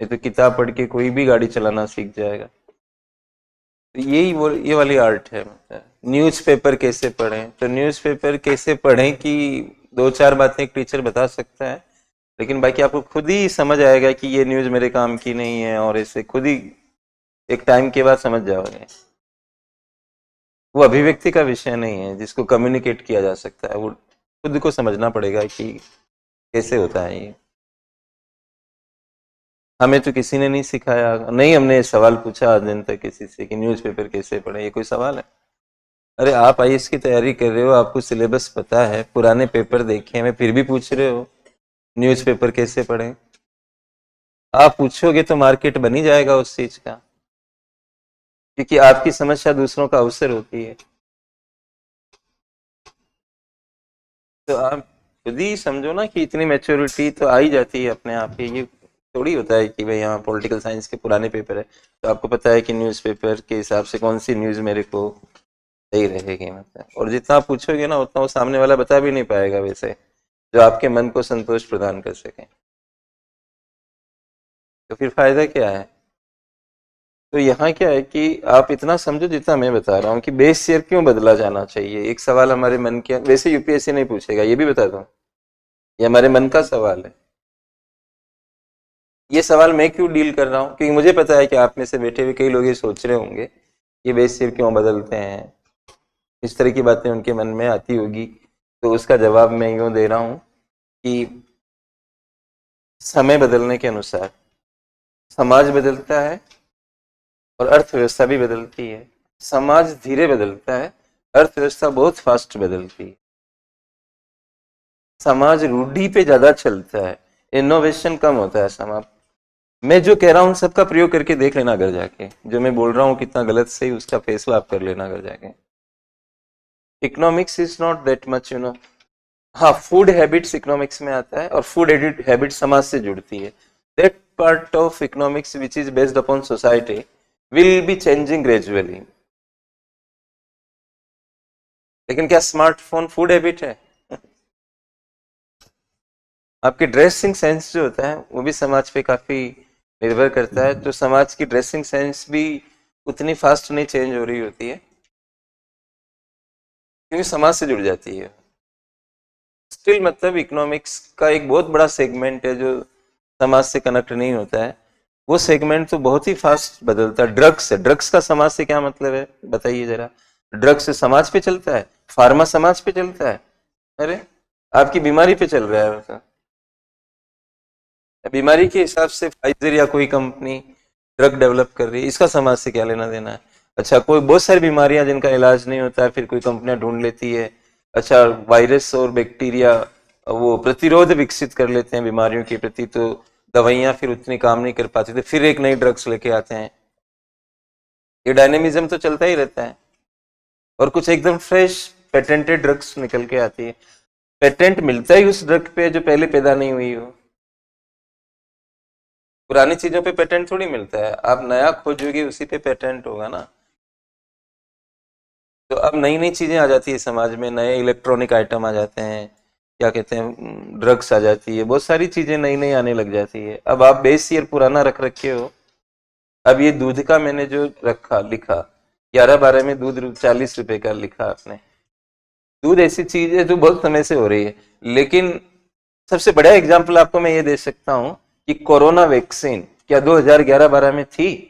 Speaker 1: ये तो किताब पढ़ के कोई भी गाड़ी चलाना सीख जाएगा। तो ये वाली आर्ट है। मतलब न्यूज़पेपर कैसे पढ़ें, तो न्यूज़पेपर कैसे पढ़ें कि 2-4 बातें एक टीचर बता सकता है, लेकिन बाकी आपको खुद ही समझ आएगा कि ये न्यूज़ मेरे काम की नहीं है, और इसे खुद ही एक टाइम के बाद समझ जाओगे। वो अभिव्यक्ति का विषय नहीं है जिसको कम्युनिकेट किया जा सकता है, वो खुद को समझना पड़ेगा कि कैसे होता है ये। हमें तो किसी ने नहीं सिखाया, नहीं हमने सवाल पूछा आज दिन तक किसी से कि न्यूज़पेपर कैसे पढ़े, ये कोई सवाल है? अरे आप आईएएस की तैयारी कर रहे हो, आपको सिलेबस पता है, पुराने पेपर देखे हैं, फिर भी पूछ रहे हो न्यूज़पेपर कैसे पढ़ें? आप पूछोगे तो मार्केट बनी जाएगा उस चीज का, क्योंकि आपकी समस्या दूसरों का अवसर होती है। तो आप खुद ही समझो ना कि इतनी मैच्योरिटी तो आ ही जाती है अपने आप ही। ये थोड़ी होता है कि भाई यहाँ पॉलिटिकल साइंस के पुराने पेपर है तो आपको पता है कि न्यूज़पेपर के हिसाब से कौन सी न्यूज़ मेरे को सही रहेगी। मतलब और जितना आप पूछोगे ना उतना वो सामने वाला बता भी नहीं पाएगा वैसे, जो आपके मन को संतोष प्रदान कर सके। तो फिर फायदा क्या है? तो यहाँ क्या है कि आप इतना समझो जितना मैं बता रहा हूँ कि बेस शेयर क्यों बदला जाना चाहिए। एक सवाल हमारे मन के, वैसे यूपीएससी नहीं पूछेगा, ये भी बता दूं, ये हमारे मन का सवाल है। ये सवाल मैं क्यों डील कर रहा हूँ, क्योंकि मुझे पता है कि आप में से बैठे हुए कई लोग ये सोच रहे होंगे ये बेस शेयर क्यों बदलते हैं, इस तरह की बातें उनके मन में आती होगी। तो उसका जवाब मैं यूं दे रहा हूँ कि समय बदलने के अनुसार समाज बदलता है और अर्थव्यवस्था भी बदलती है। समाज धीरे बदलता है, अर्थव्यवस्था बहुत फास्ट बदलती है। समाज रूढ़ी पे ज्यादा चलता है, इनोवेशन कम होता है समाज। मैं जो कह रहा हूँ सबका प्रयोग करके देख लेना घर जाके, जो मैं बोल रहा हूँ कितना गलत सही उसका फैसला आप कर लेना घर जाके। Economics is not that much हाँ, फूड हैबिट्स इकोनॉमिक्स में आता है और फूड हैबिट समाज से जुड़ती है। That part of economics which is based upon society will be changing gradually. लेकिन क्या स्मार्टफोन फूड हैबिट है? आपकी ड्रेसिंग सेंस जो होता है वो भी समाज पे काफी निर्भर करता है। तो समाज की ड्रेसिंग सेंस भी उतनी फास्ट नहीं चेंज हो रही होती है, क्योंकि समाज से जुड़ जाती है। स्टिल मतलब इकोनॉमिक्स का एक बहुत बड़ा सेगमेंट है जो समाज से कनेक्ट नहीं होता है। वो सेगमेंट तो बहुत ही फास्ट बदलता है। ड्रग्स है, ड्रग्स का समाज से क्या मतलब है बताइए जरा। ड्रग्स समाज पे चलता है, फार्मा समाज पे चलता है। अरे आपकी बीमारी पे चल रहा है, बीमारी के हिसाब से फाइजर या कोई कंपनी ड्रग डेवलप कर रही है, इसका समाज से क्या लेना देना है? अच्छा, कोई बहुत सारी बीमारियां जिनका इलाज नहीं होता है, फिर कोई कंपनियां ढूंढ लेती है। अच्छा, वायरस और बैक्टीरिया वो प्रतिरोध विकसित कर लेते हैं बीमारियों के प्रति, तो दवाइयां फिर उतनी काम नहीं कर पाती, तो फिर एक नई ड्रग्स लेके आते हैं। ये डायनेमिज्म तो चलता ही रहता है। और कुछ एकदम फ्रेश पेटेंटेड ड्रग्स निकल के आती है। पेटेंट मिलता ही उस ड्रग पे जो पहले पैदा नहीं हुई हो। पुरानी चीजों पे पेटेंट थोड़ी मिलता है, आप नया खोजोगे उसी पे पेटेंट होगा ना। तो अब नई नई चीजें आ जाती है समाज में, नए इलेक्ट्रॉनिक आइटम आ जाते हैं, क्या कहते हैं, ड्रग्स आ जाती है, बहुत सारी चीजें नई नई आने लग जाती है। अब आप बेस ईयर पुराना रख रखे हो। अब ये दूध का मैंने जो रखा लिखा 11-12 में दूध 40 रुपए का लिखा आपने। दूध ऐसी चीज है जो बहुत समय से हो रही है। लेकिन सबसे बड़ा एग्जाम्पल आपको मैं ये दे सकता हूं कि कोरोना वैक्सीन क्या 2011-12 में थी?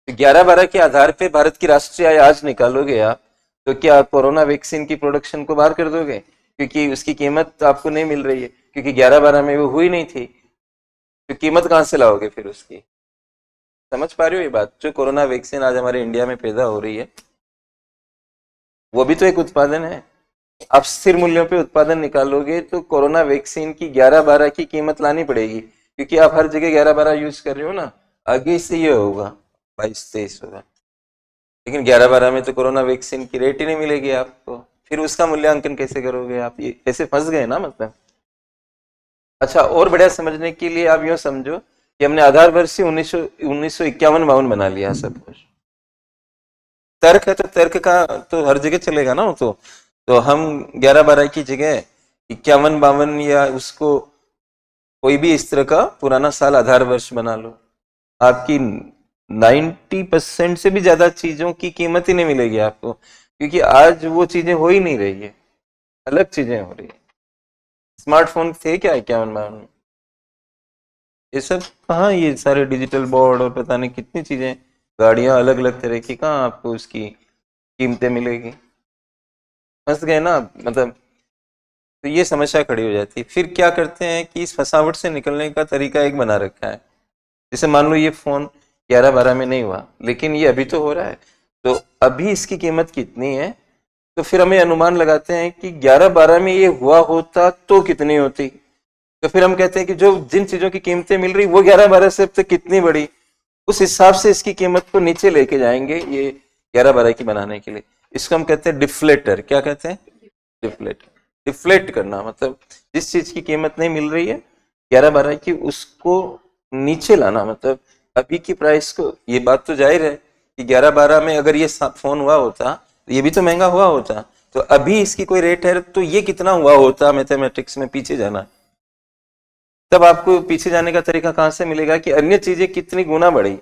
Speaker 1: 11-12 के आधार पे भारत की राष्ट्रीय आय आज निकालोगे आप, तो क्या कोरोना वैक्सीन की प्रोडक्शन को बाहर कर दोगे? क्योंकि उसकी कीमत आपको नहीं मिल रही है, क्योंकि 11-12 में वो हुई नहीं थी। तो कीमत कहां से लाओगे फिर उसकी? समझ पा रहे हो ये बात? जो कोरोना वैक्सीन आज हमारे इंडिया में पैदा हो रही है वो भी तो एक उत्पादन है। आप स्थिर मूल्यों पे उत्पादन निकालोगे तो कोरोना वैक्सीन की 11-12 की कीमत लानी पड़ेगी, क्योंकि आप हर जगह 11-12 यूज कर रहे हो ना। आगे से ये होगा 22-23 होगा, लेकिन 11-12 में तो कोरोना वैक्सीन की रेट ही नहीं मिलेगी आपको। फिर उसका मूल्यांकन कैसे करोगे आप? ये ऐसे फंस गए ना मतलब। अच्छा, और बढ़िया समझने के लिए आप यूं समझो कि हमने आधार वर्ष से 1951-52 बना लिया सब कुछ। तर्क है तो तर्क का तो हर जगह चलेगा ना वो तो हम 11-12 की जगह 51-52 या उसको कोई भी इस तरह का पुराना साल आधार वर्ष बना लो। आपकी 90% से भी ज्यादा चीजों की कीमत ही नहीं मिलेगी आपको, क्योंकि आज वो चीजें हो ही नहीं रही है, अलग चीजें हो रही है। स्मार्टफोन थे क्या 51-52 में? ये सब कहाँ, ये सारे डिजिटल बोर्ड और पता नहीं कितनी चीजें, गाड़ियां अलग अलग तरह की, कहाँ आपको उसकी कीमतें मिलेगी? फंस गए ना मतलब। तो ये समस्या खड़ी हो जाती है। फिर क्या करते हैं कि इस फंसावट से निकलने का तरीका एक बना रखा है। जैसे मान लो ये फोन 11-12 में नहीं हुआ, लेकिन ये अभी तो हो रहा है, तो अभी इसकी कीमत कितनी है? तो फिर हमें अनुमान लगाते हैं कि 11-12 में ये हुआ होता तो कितनी होती। तो फिर हम कहते हैं कि जो जिन चीजों की कीमतें मिल रही वो 11-12 से अब तक कितनी बढ़ी, उस हिसाब से इसकी कीमत को नीचे लेके जाएंगे ये 11-12 की बनाने के लिए। इसको हम कहते हैं डिफ्लेटर। क्या कहते हैं? डिफ्लेट। डिफ्लेट करना मतलब जिस चीज की कीमत नहीं मिल रही है 11-12 की, उसको नीचे लाना। मतलब अभी की प्राइस को, ये बात तो जाहिर है कि 11-12 में अगर ये फोन हुआ होता तो ये भी तो महंगा हुआ होता। तो अभी इसकी कोई रेट है तो ये कितना हुआ होता, मैथमेटिक्स में पीछे जाना। तब आपको पीछे जाने का तरीका कहां से मिलेगा कि अन्य चीजें कितनी गुना बढ़ी,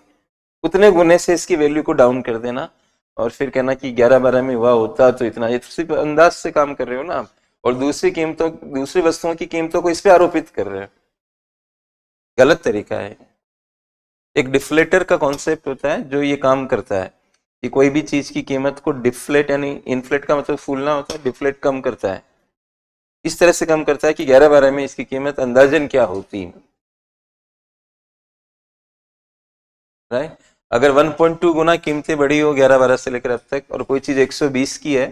Speaker 1: उतने गुने से इसकी वैल्यू को डाउन कर देना और फिर कहना कि 11-12 में हुआ होता तो इतना। ये तो सिर्फ अंदाज से काम कर रहे हो ना आप, और दूसरी वस्तुओं की कीमतों को इस पे आरोपित कर रहे हो। गलत तरीका है। एक डिफ्लेटर का कॉन्सेप्ट होता है जो ये काम करता है कि कोई भी चीज की कीमत को डिफ्लेट, यानी इन्फ्लेट का मतलब फूलना होता है, डिफ्लेट कम करता है। इस तरह से कम करता है कि 11-12 में इसकी कीमत अंदाजन क्या होती है, राइट। अगर 1.2 गुना कीमतें बढ़ी हो 11-12 से लेकर अब तक, और कोई चीज 120 की है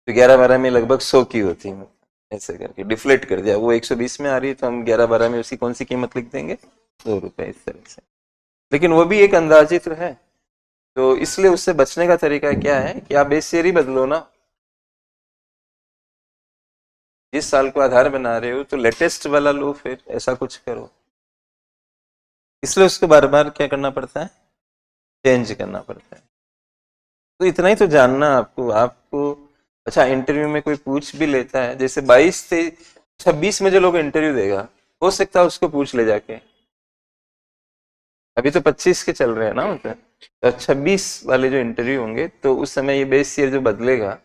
Speaker 1: तो 11-12 में लगभग 100 की होती है। ऐसे करके डिफ्लेट कर दिया, वो 120 में आ रही है तो हम 11-12 में उसकी कौन सी कीमत लिख देंगे, 2 रुपए, इस तरह से। लेकिन वो भी एक अंदाजित है। तो इसलिए उससे बचने का तरीका क्या है कि आप बेस शेयर ही बदलो ना। जिस साल को आधार बना रहे हो तो लेटेस्ट वाला लो, फिर ऐसा कुछ करो। इसलिए उसको बार बार क्या करना पड़ता है, चेंज करना पड़ता है। तो इतना ही तो जानना आपको आपको अच्छा, इंटरव्यू में कोई पूछ भी लेता है, जैसे 22 से 26 में जो लोग इंटरव्यू देगा, हो सकता है उसको पूछ ले जाके। अभी तो 25 के चल रहे हैं ना, मतलब तो 26 वाले जो इंटरव्यू होंगे तो उस समय ये बेस ईयर जो बदलेगा,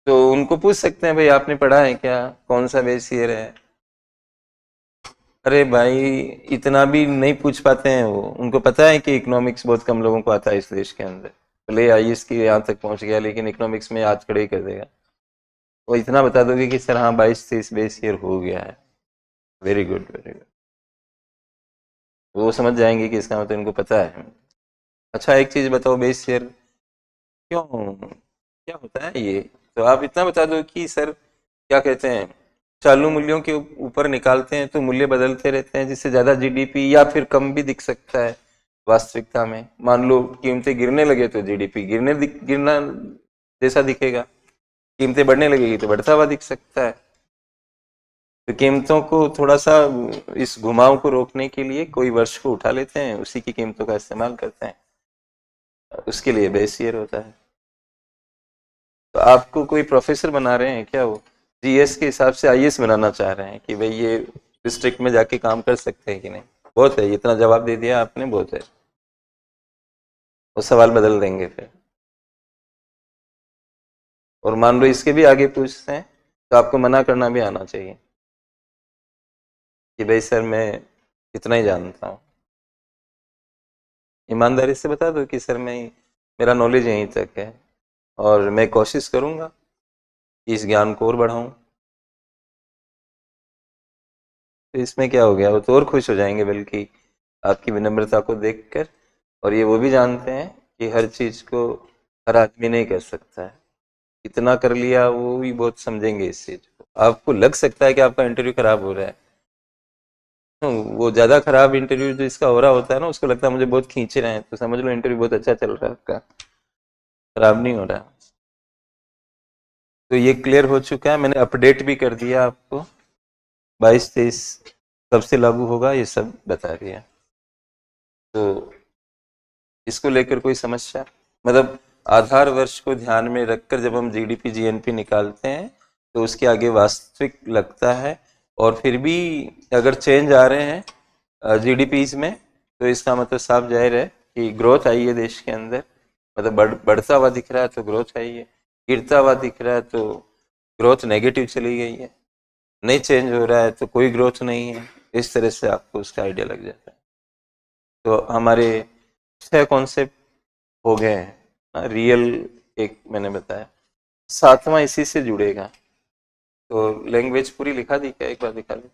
Speaker 1: तो उनको पूछ सकते हैं भाई आपने पढ़ा है क्या, कौन सा बेस ईयर है। अरे भाई, इतना भी नहीं पूछ पाते हैं वो, उनको पता है कि इकोनॉमिक्स बहुत कम लोगों को आता है इस देश के अंदर, भले आईएएस की यहाँ तक पहुंच गया लेकिन इकोनॉमिक्स में आज खड़े ही कर देगा। वो इतना बता दोगे कि सर हाँ 22-23 बेस ईयर हो गया है, वेरी गुड वेरी गुड, वो समझ जाएंगे कि इसका मतलब इनको पता है। अच्छा एक चीज बताओ, बेस ईयर क्यों, क्या होता है ये, तो आप इतना बता दो कि सर क्या कहते हैं, चालू मूल्यों के ऊपर निकालते हैं तो मूल्य बदलते रहते हैं, जिससे ज्यादा जीडीपी या फिर कम भी दिख सकता है वास्तविकता में। मान लो कीमतें गिरने लगे तो जीडीपी गिरना जैसा दिखेगा, कीमतें बढ़ने लगेगी तो बढ़ता हुआ दिख सकता है। तो कीमतों को थोड़ा सा इस घुमाव को रोकने के लिए कोई वर्ष को उठा लेते हैं, उसी की कीमतों का इस्तेमाल करते हैं, उसके लिए बेस ईयर होता है। तो आपको कोई प्रोफेसर बना रहे हैं क्या, वो जीएस के हिसाब से आईएएस बनाना चाह रहे हैं कि भाई ये डिस्ट्रिक्ट में जाके काम कर सकते हैं कि नहीं, बहुत है, इतना जवाब दे दिया आपने, बहुत है। वो सवाल बदल देंगे फिर। और मान लो इसके भी आगे पूछते हैं तो आपको मना करना भी आना चाहिए कि भाई सर मैं इतना ही जानता हूँ। ईमानदारी से बता दो कि सर मैं, मेरा नॉलेज यहीं तक है और मैं कोशिश करूंगा कि इस ज्ञान को और बढ़ाऊं। तो इसमें क्या हो गया, वो तो और खुश हो जाएंगे बल्कि आपकी विनम्रता को देखकर। और ये वो भी जानते हैं कि हर चीज को हर आदमी नहीं कर सकता है, इतना कर लिया वो भी बहुत समझेंगे इस चीज को। आपको लग सकता है कि आपका इंटरव्यू खराब हो रहा है, वो ज्यादा खराब इंटरव्यू जो इसका हो रहा होता है ना, उसको लगता है मुझे बहुत खींच रहे हैं, तो समझ लो इंटरव्यू बहुत अच्छा चल रहा है आपका, खराब नहीं हो रहा है। तो ये क्लियर हो चुका है, मैंने अपडेट भी कर दिया आपको, 22-23 कब से लागू होगा ये सब बता दिया। तो इसको लेकर कोई समस्या, मतलब आधार वर्ष को ध्यान में रखकर जब हम जीडीपी जीएनपी निकालते हैं तो उसके आगे वास्तविक लगता है। और फिर भी अगर चेंज आ रहे हैं जीडीपीज में, तो इसका मतलब साफ जाहिर है कि ग्रोथ आई है देश के अंदर, मतलब बढ़ता हुआ दिख रहा है तो ग्रोथ आई है, गिरता हुआ दिख रहा है तो ग्रोथ नेगेटिव चली गई है, नहीं चेंज हो रहा है तो कोई ग्रोथ नहीं है। इस तरह से आपको उसका आइडिया लग जाता है। तो हमारे 6 कॉन्सेप्ट हो गए हैं, रियल एक मैंने बताया, 7वां इसी से जुड़ेगा। तो लैंग्वेज पूरी लिखा दी क्या, एक बार दिखा दी।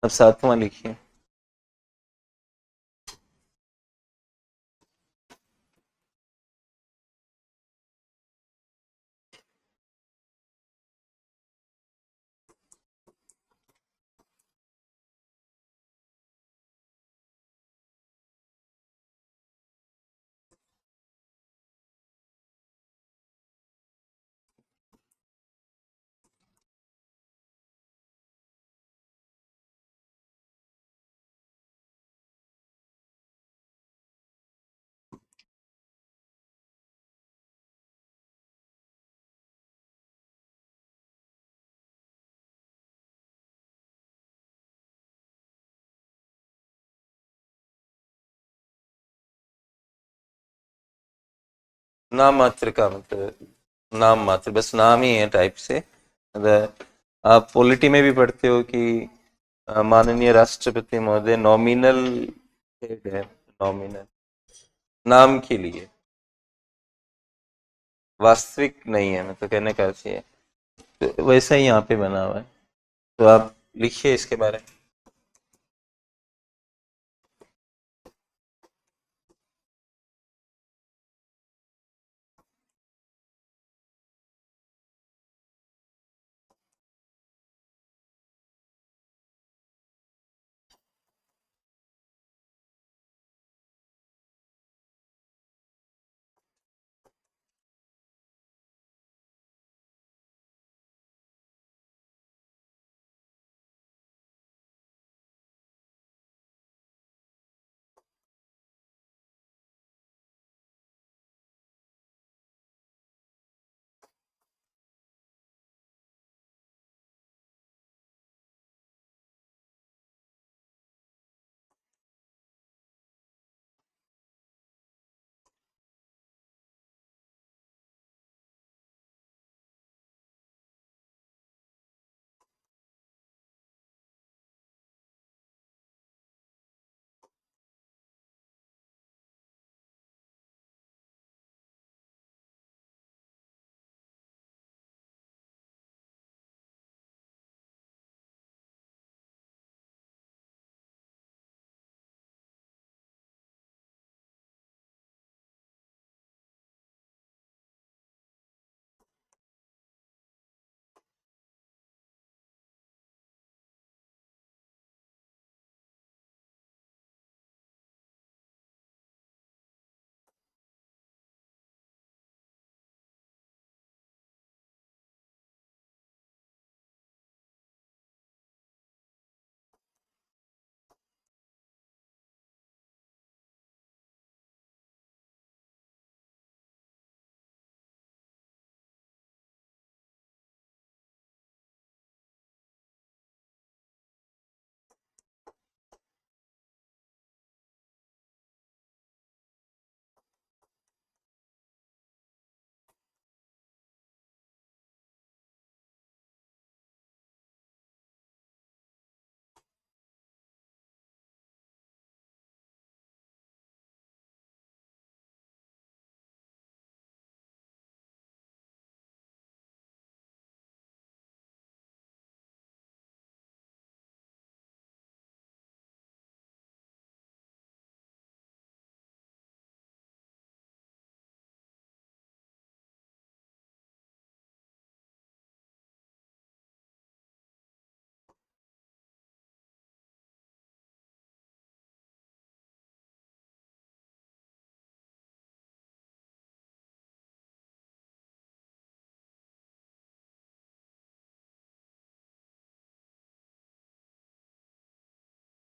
Speaker 1: अब 7वां लिखिए। नाम मात्र का मतलब, नाम मात्र, बस नाम ही है टाइप से। मतलब आप पॉलिटी में भी पढ़ते हो कि माननीय राष्ट्रपति महोदय नॉमिनल हेड है, नॉमिनल, नाम के लिए, वास्तविक नहीं है, मतलब कहने का अर्थ ये है। तो वैसा ही यहाँ पे बना हुआ है, तो आप लिखिए इसके बारे में।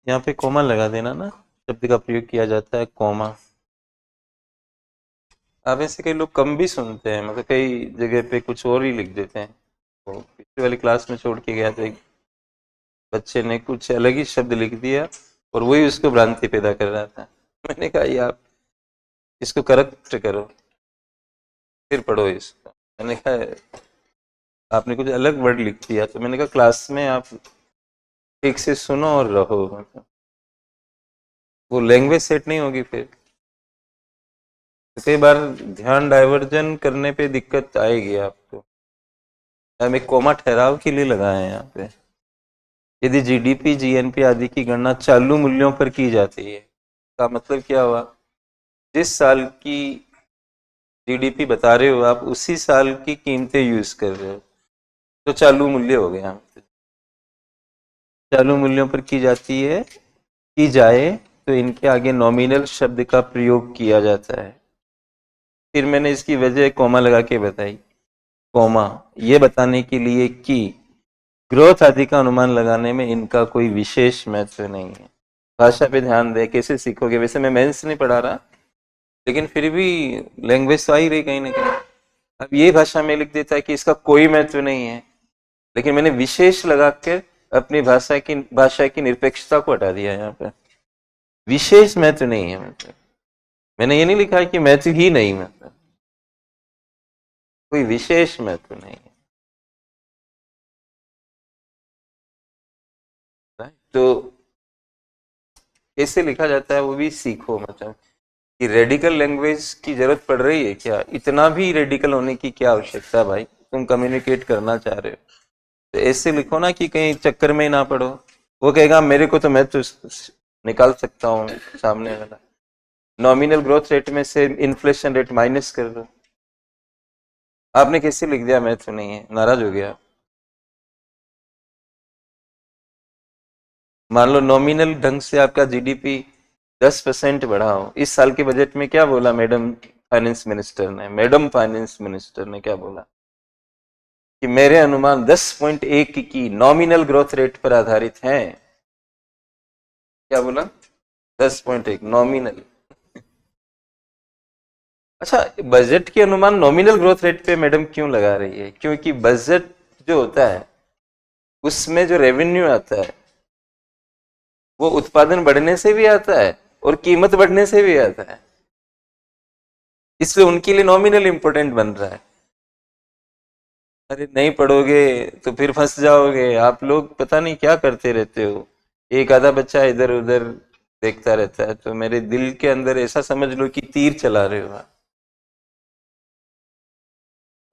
Speaker 1: यहाँ पे कोमा लगा देना ना, शब्द का प्रयोग किया जाता है कोमा। आप ऐसे कई लोग कम भी सुनते हैं, मतलब कई जगह पे कुछ और ही लिख देते हैं। तो पिछले वाली क्लास में छोड़ के गया था, एक बच्चे ने कुछ अलग ही शब्द लिख दिया और वही उसको भ्रांति पैदा कर रहा था। मैंने कहा ये आप इसको करेक्ट करो, फिर पढ़ो इसको। मैंने कहा आपने कुछ अलग वर्ड लिख दिया, तो मैंने कहा क्लास में आप ठीक से सुनो और रहो, मतलब वो लैंग्वेज सेट नहीं होगी फिर। तो कई बार ध्यान डाइवर्जन करने पे दिक्कत आएगी आपको। हम एक कोमा ठहराव के लिए लगाए हैं यहाँ पे। यदि जीडीपी जीएनपी आदि की गणना चालू मूल्यों पर की जाती है, का मतलब क्या हुआ, जिस साल की जीडीपी बता रहे हो आप उसी साल की कीमतें यूज कर रहे हो, तो चालू मूल्य हो गया। चालू मूल्यों पर की जाती है, की जाए तो इनके आगे नॉमिनल शब्द का प्रयोग किया जाता है। फिर मैंने इसकी वजह कोमा लगा के बताई, कोमा ये बताने के लिए कि ग्रोथ आदि का अनुमान लगाने में इनका कोई विशेष महत्व नहीं है। भाषा पे ध्यान दे, कैसे सीखोगे। वैसे मैं मेंस नहीं पढ़ा रहा, लेकिन फिर भी लैंग्वेज तो आ ही रही कहीं ना कहीं। अब ये भाषा में लिख देता है कि इसका कोई महत्व नहीं है, लेकिन मैंने विशेष लगा कर अपनी भाषा की निरपेक्षता को हटा दिया यहाँ पे। विशेष महत्व नहीं है, मतलब मैंने ये नहीं लिखा है कि महत्व ही नहीं, मतलब कोई विशेष महत्व नहीं है। right? तो कैसे लिखा जाता है वो भी सीखो, मतलब कि रेडिकल लैंग्वेज की जरूरत पड़ रही है क्या? इतना भी रेडिकल होने की क्या आवश्यकता भाई, तुम कम्युनिकेट करना चाह रहे हो तो ऐसे लिखो ना कि कहीं चक्कर में ही ना पड़ो। वो कहेगा मेरे को तो, मैं तो निकाल सकता हूँ सामने वाला, नॉमिनल ग्रोथ रेट में से इन्फ्लेशन रेट माइनस कर दो। आपने कैसे लिख दिया मैथ नहीं है, नाराज हो गया? मान लो नॉमिनल ढंग से आपका जीडीपी 10% बढ़ा हो, इस साल के बजट में क्या बोला मैडम फाइनेंस मिनिस्टर ने क्या बोला कि मेरे अनुमान 10.1 की नॉमिनल ग्रोथ रेट पर आधारित हैं। क्या बोला? 10.1 नॉमिनल। अच्छा, बजट के अनुमान नॉमिनल ग्रोथ रेट पे मैडम क्यों लगा रही है? क्योंकि बजट जो होता है उसमें जो रेवेन्यू आता है वो उत्पादन बढ़ने से भी आता है और कीमत बढ़ने से भी आता है, इसलिए उनके लिए नॉमिनल इंपॉर्टेंट बन रहा है। अरे नहीं पढ़ोगे तो फिर फंस जाओगे। आप लोग पता नहीं क्या करते रहते हो, एक आधा बच्चा इधर उधर देखता रहता है तो मेरे दिल के अंदर ऐसा समझ लो कि तीर चला रहे हो आप।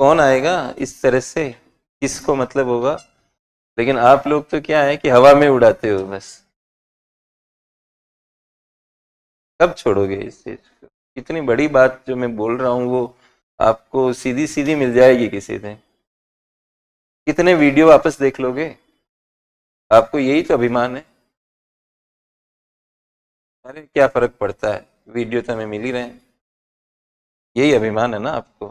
Speaker 1: कौन आएगा इस तरह से, किसको मतलब होगा? लेकिन आप लोग तो क्या है कि हवा में उड़ाते हो बस। कब छोड़ोगे इस चीज को? इतनी बड़ी बात जो मैं बोल रहा हूँ वो आपको सीधी सीधी मिल जाएगी किसी दिन। कितने वीडियो वापस देख लोगे? आपको यही तो अभिमान है। अरे क्या फर्क पड़ता है, वीडियो तो हमें मिल ही रहे हैं। यही अभिमान है ना आपको।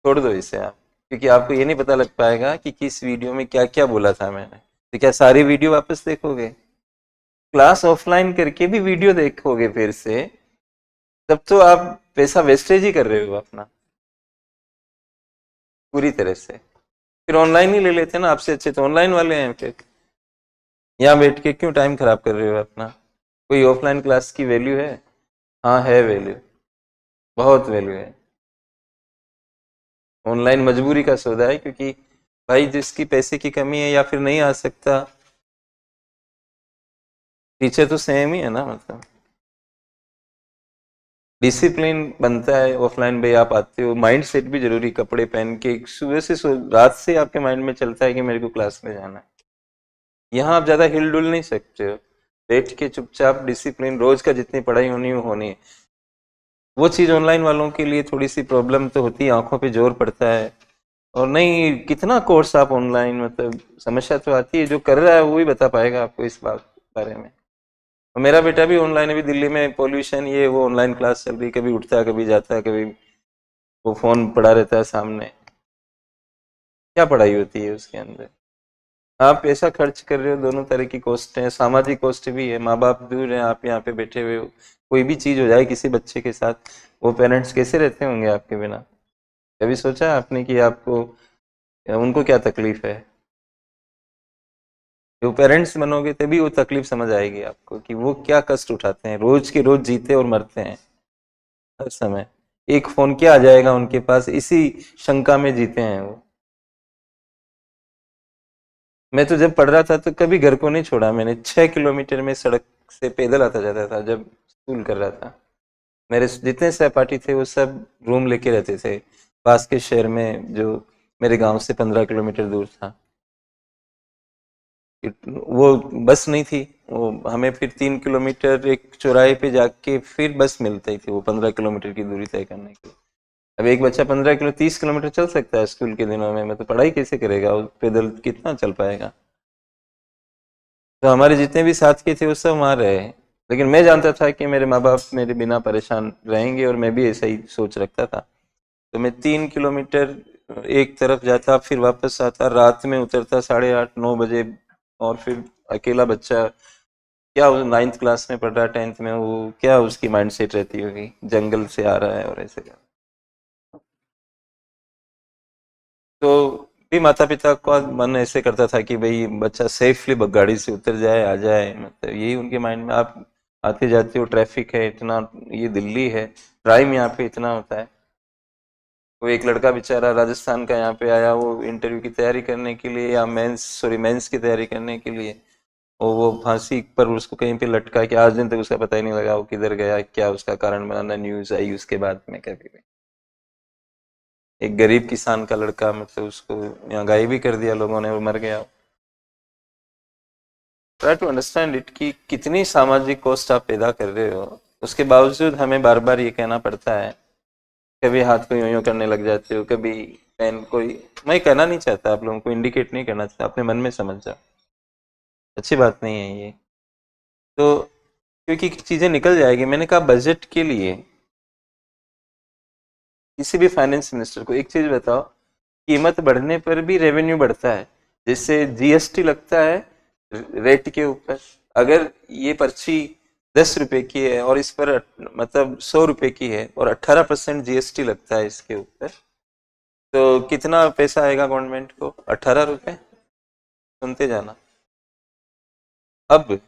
Speaker 1: छोड़ दो इसे आप, क्योंकि आपको ये नहीं पता लग पाएगा कि किस वीडियो में क्या क्या बोला था मैंने। तो क्या सारी वीडियो वापस देखोगे? क्लास ऑफलाइन करके भी वीडियो देखोगे फिर से, तब तो आप पैसा वेस्टेज ही कर रहे हो अपना पूरी तरह से। फिर ऑनलाइन ही ले लेते ना, आपसे अच्छे तो ऑनलाइन वाले हैं। फिर यहाँ बैठ के क्यों टाइम खराब कर रहे हो अपना? कोई ऑफलाइन क्लास की वैल्यू है? हाँ है वैल्यू, बहुत वैल्यू है। ऑनलाइन मजबूरी का सौदा है, क्योंकि भाई जिसकी पैसे की कमी है या फिर नहीं आ सकता, टीचर तो सेम ही है ना, मतलब डिसिप्लिन बनता है ऑफलाइन। भाई आप आते हो, माइंड सेट भी जरूरी, कपड़े पहन के सुबह से रात से आपके माइंड में चलता है कि मेरे को क्लास में जाना है। यहाँ आप ज्यादा हिल डुल नहीं सकते हो, बैठ के चुपचाप डिसिप्लिन, रोज का जितनी पढ़ाई होनी हो होनी है। वो चीज ऑनलाइन वालों के लिए थोड़ी सी प्रॉब्लम तो होती है, आंखों पे जोर पड़ता है। और नहीं, कितना कोर्स आप ऑनलाइन, मतलब समस्या तो आती है, जो कर रहा है वो ही बता पाएगा आपको इस बात बारे में। और मेरा बेटा भी ऑनलाइन, अभी दिल्ली में पॉल्यूशन ये वो, ऑनलाइन क्लास चल रही, कभी उठता है कभी जाता है, कभी वो फोन पड़ा रहता है सामने। क्या पढ़ाई होती है उसके अंदर? आप पैसा खर्च कर रहे हो, दोनों तरह की कॉस्ट है, सामाजिक कॉस्ट भी है, माँ बाप दूर हैं, आप यहाँ पे बैठे हुए हो, कोई भी चीज हो जाए किसी बच्चे के साथ, वो पेरेंट्स कैसे रहते होंगे आपके बिना? कभी सोचा है आपने कि आपको, उनको क्या तकलीफ है? जो पेरेंट्स बनोगे तभी वो तकलीफ समझ आएगी आपको कि वो क्या कष्ट उठाते हैं, रोज के रोज जीते और मरते हैं हर समय। एक फोन क्या आ जाएगा उनके पास, इसी शंका में जीते हैं वो। मैं तो जब पढ़ रहा था तो कभी घर को नहीं छोड़ा मैंने, 6 किलोमीटर में सड़क से पैदल आता जाता था जब स्कूल कर रहा था। मेरे जितने सहपाठी थे वो सब रूम लेके रहते थे पास के शहर में, जो मेरे गांव से 15 किलोमीटर दूर था। वो बस नहीं थी, वो हमें फिर 3 किलोमीटर एक चौराहे पे जाके फिर बस मिलती थी, वो 15 किलोमीटर की दूरी तय करने के लिए। अब एक बच्चा 15 किलो 30 किलोमीटर चल सकता है स्कूल के दिनों में? तो पढ़ाई कैसे करेगा वो, पैदल कितना चल पाएगा? तो हमारे जितने भी साथ के थे वो सब वहां रहे। लेकिन मैं जानता था कि मेरे माँ बाप मेरे बिना परेशान रहेंगे, और मैं भी ऐसा ही सोच रखता था। तो मैं 3 किलोमीटर एक तरफ जाता, फिर वापस आता, रात में उतरता 8:30 9 बजे। और फिर अकेला बच्चा, क्या वो 9th क्लास में पढ़ रहा है, 10th में, वो क्या उसकी माइंड सेट रहती होगी, जंगल से आ रहा है और ऐसे का। तो भी माता पिता का मन ऐसे करता था कि भाई बच्चा सेफली गाड़ी से उतर जाए, आ जाए, मतलब यही उनके माइंड में। आप आते जाते हो, ट्रैफिक है इतना, ये दिल्ली है, क्राइम यहाँ पे इतना होता है। वो एक लड़का बेचारा राजस्थान का यहाँ पे आया, वो इंटरव्यू की तैयारी करने के लिए या मेंस की तैयारी करने के लिए, और वो फांसी पर उसको कहीं पे लटका के आज दिन तक उसका पता ही नहीं लगा वो किधर गया, क्या उसका कारण बनाना न्यूज आई उसके बाद में कभी भी। एक गरीब किसान का लड़का, मतलब उसको यहाँ गायब भी कर दिया लोगों ने, वो मर गया। ट्राई टू अंडरस्टैंड इट कि कितनी सामाजिक कॉस्ट आप पैदा कर रहे हो, उसके बावजूद हमें बार बार ये कहना पड़ता है। कभी हाथ को यूं यूं करने लग जाते हो, कभी पेन कोई, मैं कहना नहीं चाहता, आप लोगों को इंडिकेट नहीं करना चाहता, अपने मन में समझ जाओ, अच्छी बात नहीं है ये। तो क्योंकि चीजें निकल जाएगी, मैंने कहा बजट के लिए किसी भी फाइनेंस मिनिस्टर को एक चीज बताओ, कीमत बढ़ने पर भी रेवेन्यू बढ़ता है, जैसे जीएसटी लगता है रेट के ऊपर। अगर ये पर्ची 10 रुपए की है और इस पर मतलब 100 रुपए की है और 18% जीएसटी लगता है इसके ऊपर, तो कितना पैसा आएगा गवर्नमेंट को? 18 रुपए। सुनते जाना। अब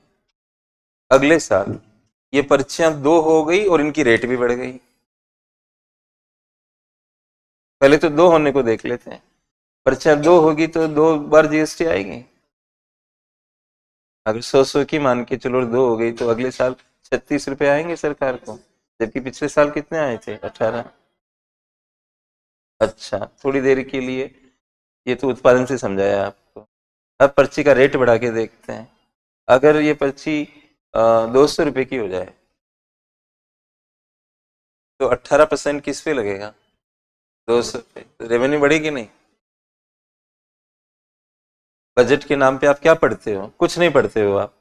Speaker 1: अगले साल ये पर्चियां 2 हो गई और इनकी रेट भी बढ़ गई। पहले तो 2 होने को देख लेते हैं। पर्चा 2 होगी तो 2 बार जीएसटी आएगी। अगर 100 की मान के चलो 2 हो गई तो अगले साल 36 रुपए आएंगे सरकार को, जबकि पिछले साल कितने आए थे? 18। अच्छा, थोड़ी देर के लिए ये तो उत्पादन से समझाया आपको। अब पर्ची का रेट बढ़ा के देखते हैं। अगर ये पर्ची 200 रुपए की हो जाए तो 18% किस पे लगेगा? 200 पे। रेवेन्यू बढ़ेगी नहीं? बजट के नाम पे आप क्या पढ़ते हो? कुछ नहीं पढ़ते हो आप।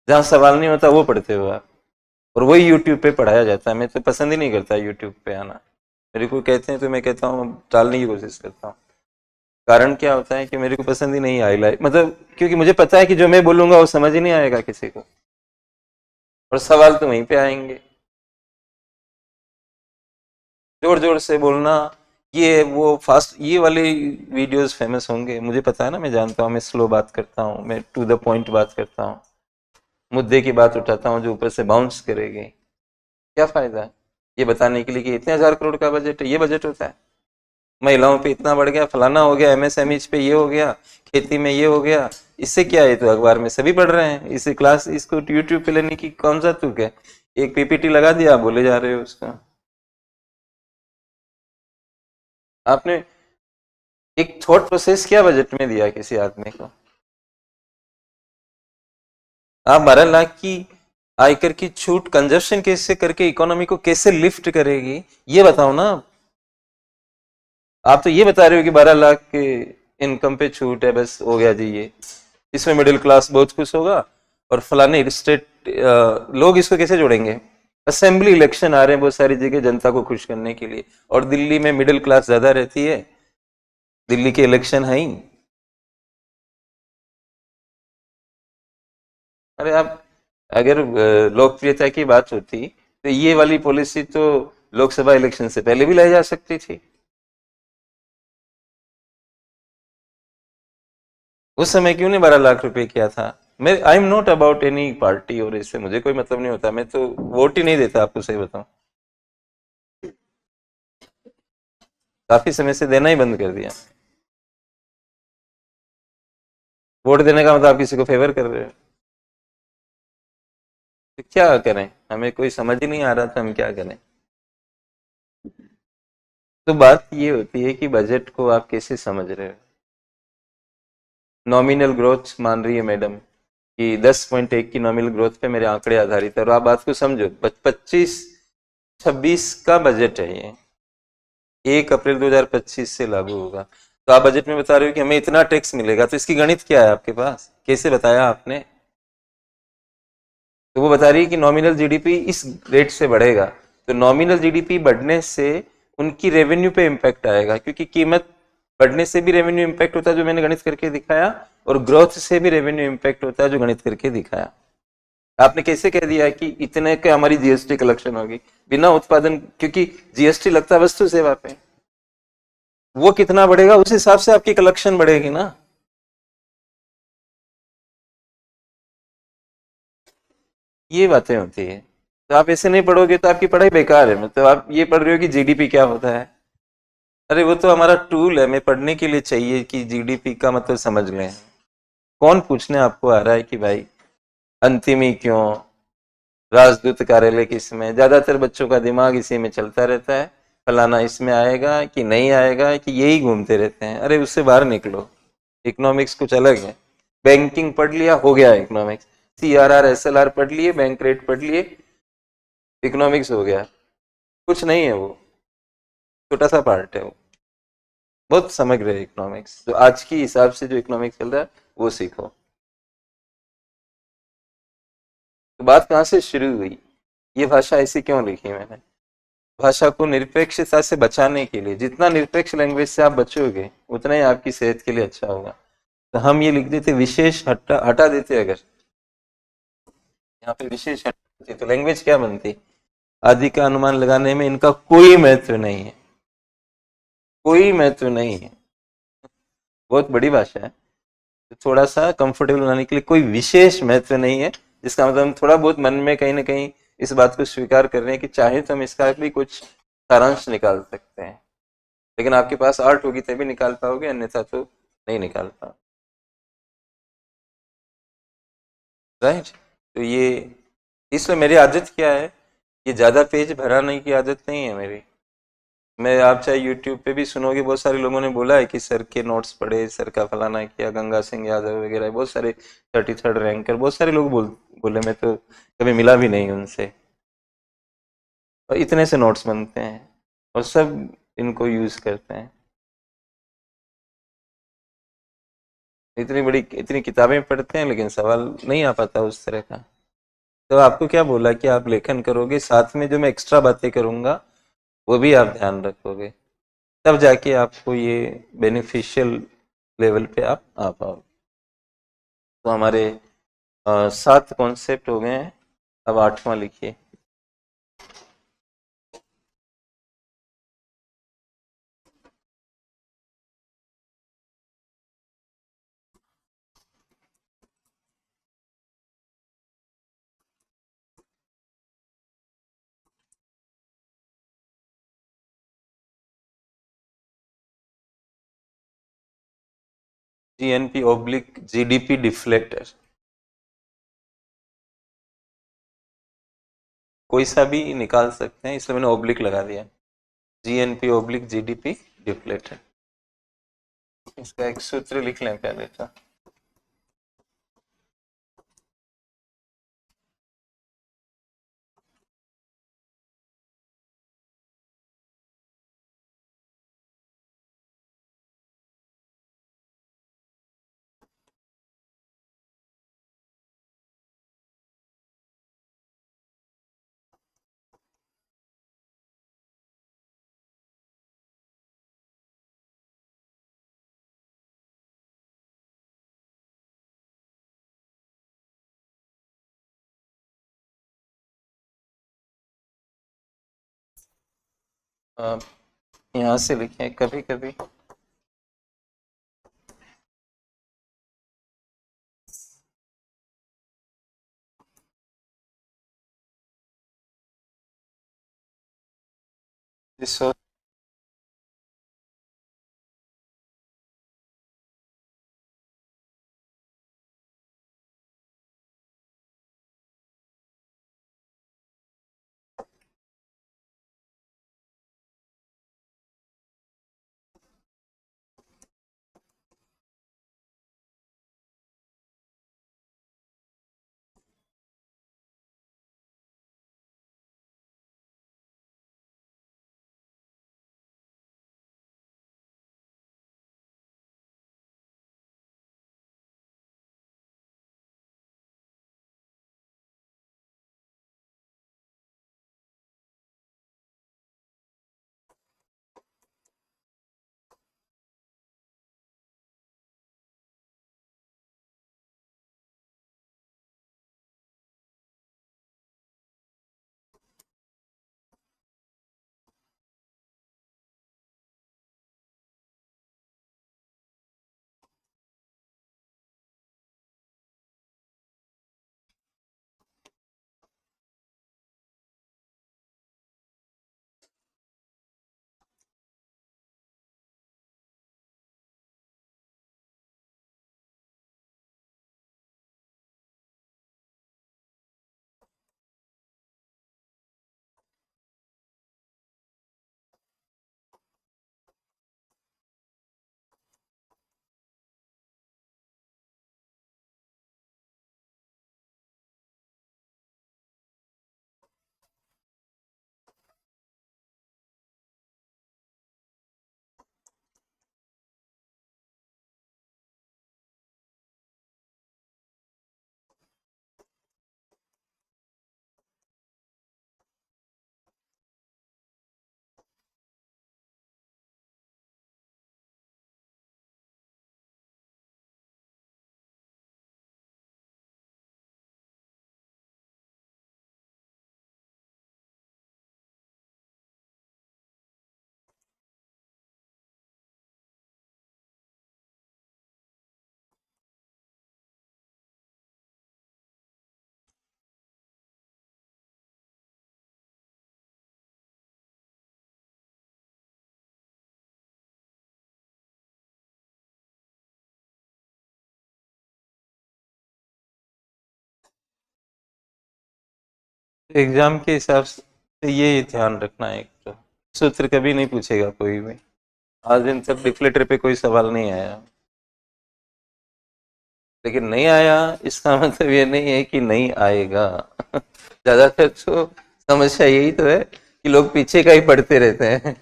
Speaker 1: जहां सवाल नहीं होता वो पढ़ते हो आप, और वही यूट्यूब पे पढ़ाया जाता है। मैं तो पसंद ही नहीं करता यूट्यूब पे आना। मेरे को कहते हैं तो मैं कहता हूँ टालने की कोशिश करता हूँ। कारण क्या होता है कि मेरे को पसंद ही नहीं आई लाइक, मतलब क्योंकि मुझे पता है कि जो मैं बोलूंगा वो समझ ही नहीं आएगा किसी को, और सवाल तो वहीं पे आएंगे। जोर जोर से बोलना, ये वो फास्ट, ये वाले वीडियोस फेमस होंगे, मुझे पता है ना, मैं जानता हूँ, मैं स्लो बात करता हूँ, मैं टू द पॉइंट बात करता हूँ, मुद्दे की बात उठाता हूँ जो ऊपर से बाउंस करेगी। क्या फायदा है ये बताने के लिए कि इतने 1000 करोड़ का बजट है? ये बजट होता है? महिलाओं पे इतना बढ़ गया, फलाना हो गया, एमएसएमई पे ये हो गया, खेती में ये हो गया, इससे क्या है? तो अखबार में सभी पढ़ रहे हैं, इसे क्लास इसको यूट्यूब पे लेने की कौन सा तुक है? एक पीपीटी लगा दिया, आप बोले जा रहे हो उसका। आपने एक थॉट प्रोसेस क्या बजट में दिया किसी आदमी को? आप 12 लाख की आयकर की छूट कंजप्शन कैसे करके इकोनॉमी को कैसे लिफ्ट करेगी, ये बताओ ना। आप तो ये बता रहे हो कि 12 लाख के इनकम पे छूट है, बस हो गया जी ये, इसमें मिडिल क्लास बहुत खुश होगा, और फलाने स्टेट लोग इसको कैसे जोड़ेंगे? असेंबली इलेक्शन आ रहे हैं बहुत सारी जगह जनता को खुश करने के लिए, और दिल्ली में मिडिल क्लास ज्यादा रहती है, दिल्ली के इलेक्शन है ही। अरे आप, अगर लोकप्रियता की बात होती तो ये वाली पॉलिसी तो लोकसभा इलेक्शन से पहले भी लाई जा सकती थी। उस समय क्यों नहीं 12 लाख रुपए किया था? मैं I am not about any party, और इससे मुझे कोई मतलब नहीं होता, मैं तो वोट ही नहीं देता, आपको सही बताऊं। काफी समय से देना ही बंद कर दिया। वोट देने का मतलब आप किसी को फेवर कर रहे हो, तो क्या करें? हमें कोई समझ ही नहीं आ रहा था हम क्या करें। तो बात ये होती है कि बजट को आप कैसे समझ रहे हो। नॉमिनल ग्रोथ मान रही है मैडम कि 10.1 की नॉमिनल ग्रोथ पे मेरे आंकड़े आधारित है, और आप बात को समझो, 25-26 का बजट है ये, 1 अप्रैल 2025 से लागू होगा। तो आप बजट में बता रहे हो कि हमें इतना टैक्स मिलेगा, तो इसकी गणित क्या है आपके पास, कैसे बताया आपने? तो वो बता रही है कि नॉमिनल जीडीपी इस रेट से बढ़ेगा, तो नॉमिनल जीडीपी बढ़ने से उनकी रेवेन्यू पे इम्पैक्ट आएगा, क्योंकि कीमत बढ़ने से भी रेवेन्यू इम्पैक्ट होता है जो मैंने गणित करके दिखाया, और ग्रोथ से भी रेवेन्यू इम्पैक्ट होता है जो गणित करके दिखाया। आपने कैसे कह दिया कि इतने के हमारी जीएसटी कलेक्शन होगी बिना उत्पादन, क्योंकि जीएसटी लगता है वस्तु सेवा पे, वो कितना बढ़ेगा उस हिसाब से आपकी कलेक्शन बढ़ेगी ना। ये बातें होती है। तो आप ऐसे नहीं पढ़ोगे तो आपकी पढ़ाई बेकार है। मतलब आप ये पढ़ रहे हो कि जीडीपी क्या होता है। अरे वो तो हमारा टूल है, हमें पढ़ने के लिए चाहिए कि जीडीपी का मतलब समझ लें। कौन पूछने आपको आ रहा है कि भाई अंतिम ही क्यों, राजदूत कार्यालय किस में, ज्यादातर बच्चों का दिमाग इसी में चलता रहता है। फलाना इसमें आएगा कि नहीं आएगा, कि यही घूमते रहते हैं। अरे उससे बाहर निकलो, इकोनॉमिक्स कुछ अलग है। बैंकिंग पढ़ लिया, हो गया इकोनॉमिक्स। सीआरआर एसएलआर पढ़ लिए, बैंक रेट पढ़ लिए, इकोनॉमिक्स हो गया। कुछ नहीं है वो, छोटा सा पार्ट है वो। बहुत समग्र है इकोनॉमिक्स। जो आज की हिसाब से जो इकोनॉमिक्स चल रहा है वो सीखो। तो बात कहाँ से शुरू हुई, ये भाषा ऐसी क्यों लिखी मैंने? भाषा को निरपेक्षता से बचाने के लिए। जितना निरपेक्ष लैंग्वेज से आप बचोगे उतना ही आपकी सेहत के लिए अच्छा होगा। तो हम ये लिख देते विशेष, हटा हटा देते, अगर यहाँ पे विशेष हटा देते तो लैंग्वेज क्या बनती? आदि का अनुमान लगाने में इनका कोई महत्व नहीं है, कोई महत्व नहीं है। बहुत बड़ी भाषा है, तो थोड़ा सा कंफर्टेबल बनाने के लिए कोई विशेष महत्व नहीं है। जिसका मतलब हम थोड़ा बहुत मन में कहीं ना कहीं इस बात को स्वीकार कर रहे हैं कि चाहे तो हम इसका भी कुछ सारांश निकाल सकते हैं। लेकिन आपके पास आर्ट होगी तभी निकाल पाओगे, अन्यथा तो नहीं निकाल पाओ। राइट। तो ये, इसमें मेरी आदत क्या है, ये ज्यादा पेज भराने की आदत नहीं है मेरी। मैं, आप चाहे यूट्यूब पे भी सुनोगे, बहुत सारे लोगों ने बोला है कि सर के नोट्स पढ़े, सर का फलाना किया, गंगा सिंह यादव वगैरह बहुत सारे 33rd रैंकर, बहुत सारे लोग बोले। मैं तो कभी मिला भी नहीं उनसे। और इतने से नोट्स बनते हैं और सब इनको यूज करते हैं। इतनी बड़ी इतनी किताबें पढ़ते हैं लेकिन सवाल नहीं आ पाता उस तरह का। तो आपको क्या बोला कि आप लेखन करोगे, साथ में जो मैं एक्स्ट्रा बातें करूंगा वो भी आप ध्यान रखोगे, तब जाके आपको ये बेनिफिशियल लेवल पे आप आ पाओगे। तो हमारे 7 कॉन्सेप्ट हो गए हैं। अब 8वां लिखिए। जीएनपी ऑब्लिक जीडीपी डिफ्लेक्टर, कोई सा भी निकाल सकते हैं, इसलिए मैंने ऑब्लिक लगा दिया। GNP oblique GDP deflector. इसका एक सूत्र लिख लें पहले तो। यहाँ से लिखें कभी कभी। इस एग्जाम के हिसाब से ये ध्यान रखना है, एक तो सूत्र कभी नहीं पूछेगा कोई भी। आज दिन तक डिफलेटर पे कोई सवाल नहीं आया, लेकिन नहीं आया इसका मतलब ये नहीं है कि नहीं आएगा। ज्यादातर तो समस्या यही तो है कि लोग पीछे का ही पढ़ते रहते हैं।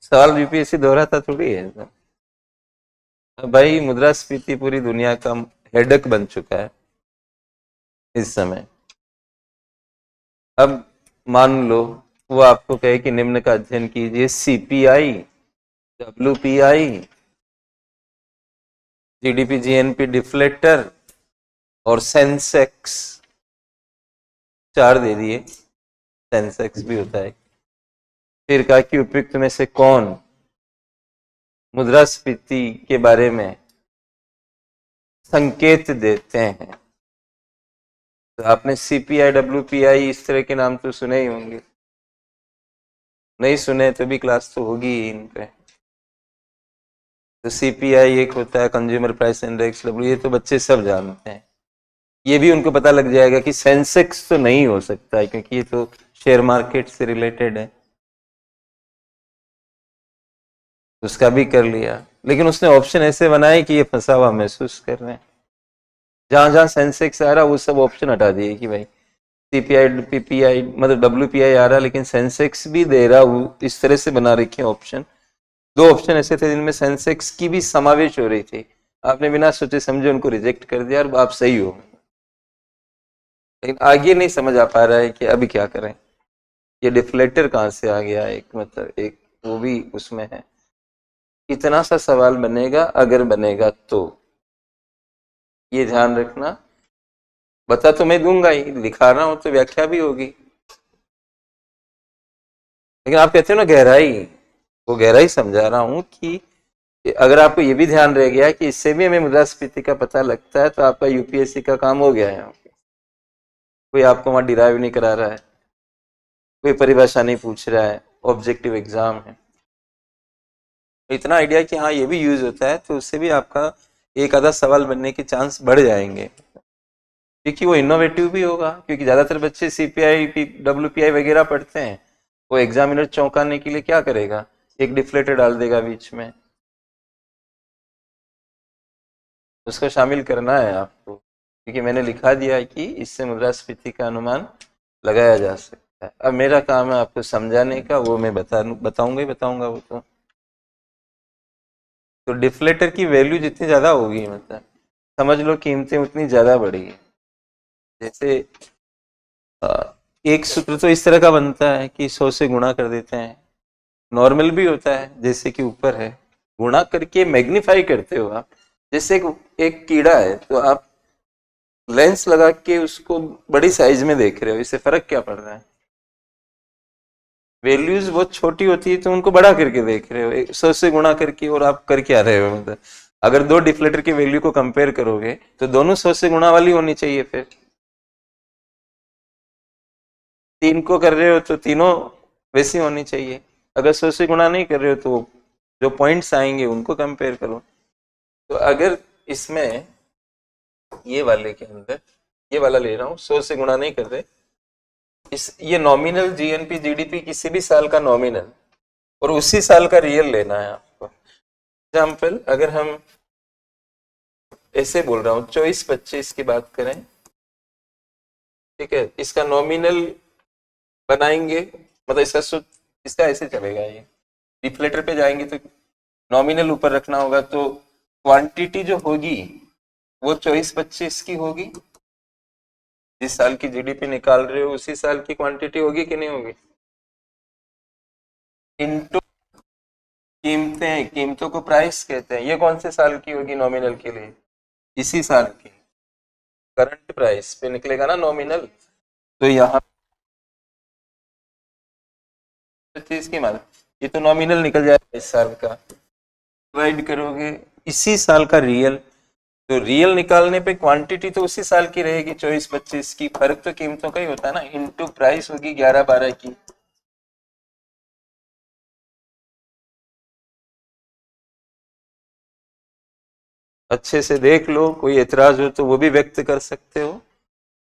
Speaker 1: सवाल यूपीएससी दोहराता थोड़ी है। भाई मुद्रास्फीति पूरी दुनिया का हेडक बन चुका है इस समय। अब मान लो वो आपको कहे कि निम्न का अध्ययन कीजिए, CPI, WPI, GDP, GNP, deflector और सेंसेक्स, चार दे दिए, सेंसेक्स भी होता है। फिर कहा कि उपयुक्त में से कौन मुद्रास्फीति के बारे में संकेत देते हैं। तो आपने सीपीआई, डब्ल्यूपीआई इस तरह के नाम तो सुने ही होंगे, नहीं सुने तो भी क्लास तो होगी ही इन पे। तो सीपीआई एक होता है, कंज्यूमर प्राइस इंडेक्स, डब्ल्यू, ये तो बच्चे सब जानते हैं। ये भी उनको पता लग जाएगा कि सेंसेक्स तो नहीं हो सकता है क्योंकि ये तो शेयर मार्केट से रिलेटेड है। उसका भी कर लिया, लेकिन उसने ऑप्शन ऐसे बनाए कि ये फंसा हुआ महसूस कर रहे हैं। जहां जहां सेंसेक्स आ रहा वो सब ऑप्शन हटा दिए कि भाई सीपीआई, पीपीआई, मतलब डब्ल्यूपीआई आ रहा लेकिन सेंसेक्स भी दे रहा, वो इस तरह से बना रखे ऑप्शन। दो ऑप्शन ऐसे थे जिनमें सेंसेक्स की भी समावेश हो रही थी, आपने बिना सोचे समझे उनको रिजेक्ट कर दिया और आप सही हो। लेकिन आगे नहीं समझ आ पा रहा है कि अभी क्या करें। ये डिफ्लेक्टर कहाँ से आ गया, एक मतलब एक वो भी उसमें है। इतना सा सवाल बनेगा, अगर बनेगा तो ये ध्यान रखना। बता तो मैं दूंगा ही, लिखा रहा हूं तो व्याख्या भी होगी, लेकिन आप कहते हो ना गहराई, वो गहराई समझा रहा हूं कि अगर आपको ये भी ध्यान रह गया कि इससे भी हमें मुद्रास्फीति का पता लगता है तो आपका यूपीएससी का काम हो गया है। कोई आपको वहां डिराइव नहीं करा रहा है, कोई परिभाषा नहीं पूछ रहा है, ऑब्जेक्टिव एग्जाम है। इतना आइडिया कि हाँ ये भी यूज होता है तो उससे भी आपका एक आधा सवाल बनने के चांस बढ़ जाएंगे, क्योंकि वो इनोवेटिव भी होगा। क्योंकि ज्यादातर बच्चे सीपीआई, डब्ल्यूपीआई वगैरह पढ़ते हैं, वो एग्जामिनर चौंकाने के लिए क्या करेगा, एक डिफ्लेटर डाल देगा बीच में। उसको शामिल करना है आपको, क्योंकि मैंने लिखा दिया है कि इससे मुद्रास्फीति का अनुमान लगाया जा सकता है। अब मेरा काम है आपको समझाने का, वो मैं बताऊंगा ही बताऊंगा वो तो डिफ्लेटर की वैल्यू जितनी ज्यादा होगी, मतलब समझ लो कीमतें उतनी ज्यादा बढ़ी। जैसे एक सूत्र तो इस तरह का बनता है कि 100 से गुणा कर देते हैं, नॉर्मल भी होता है जैसे कि ऊपर है, गुणा करके मैग्नीफाई करते हो आप। जैसे एक कीड़ा है तो आप लेंस लगा के उसको बड़ी साइज में देख रहे हो, इससे फर्क क्या पड़ रहा है। वैल्यूज बहुत छोटी होती है तो उनको बड़ा करके देख रहे हो, 100 से गुणा करके, और आप कर क्या रहे हो, मतलब अगर दो डिफ्लेटर की वैल्यू को कंपेयर करोगे तो दोनों 100 से गुणा वाली होनी चाहिए। फिर 3 को कर रहे हो तो तीनों वैसी होनी चाहिए। अगर 100 से गुणा नहीं कर रहे हो तो जो पॉइंट्स आएंगे उनको कंपेयर करो। तो अगर इसमें ये वाले के अंदर ये वाला ले रहा हूँ, 100 से गुणा नहीं कर रहे, इस ये नॉमिनल जीएनपी, जीडीपी किसी भी साल का नॉमिनल और उसी साल का रियल लेना है आपको। एग्जाम्पल अगर हम ऐसे बोल रहा हूँ 24-25 की बात करें, ठीक है, इसका नॉमिनल बनाएंगे, मतलब इसका ऐसे चलेगा। ये डिफ्लेटर पे जाएंगे तो नॉमिनल ऊपर रखना होगा, तो क्वांटिटी जो होगी वो 24-25 की होगी। जिस साल की जीडीपी निकाल रहे हो उसी साल की क्वांटिटी होगी कि नहीं होगी, इनटू कीमतें, कीमतों को प्राइस कहते हैं। ये कौन से साल की होगी नॉमिनल के लिए, इसी साल की करंट प्राइस पे निकलेगा ना नॉमिनल। तो यहाँ 25 की मान, ये तो नॉमिनल निकल जाएगा इस साल का, डिवाइड करोगे इसी साल का रियल, तो रियल निकालने पे क्वांटिटी तो उसी साल की रहेगी 24-25 की, फर्क तो कीमतों का ही होता है ना, इनटू प्राइस होगी 11-12 की। अच्छे से देख लो, कोई एतराज हो तो वो भी व्यक्त कर सकते हो,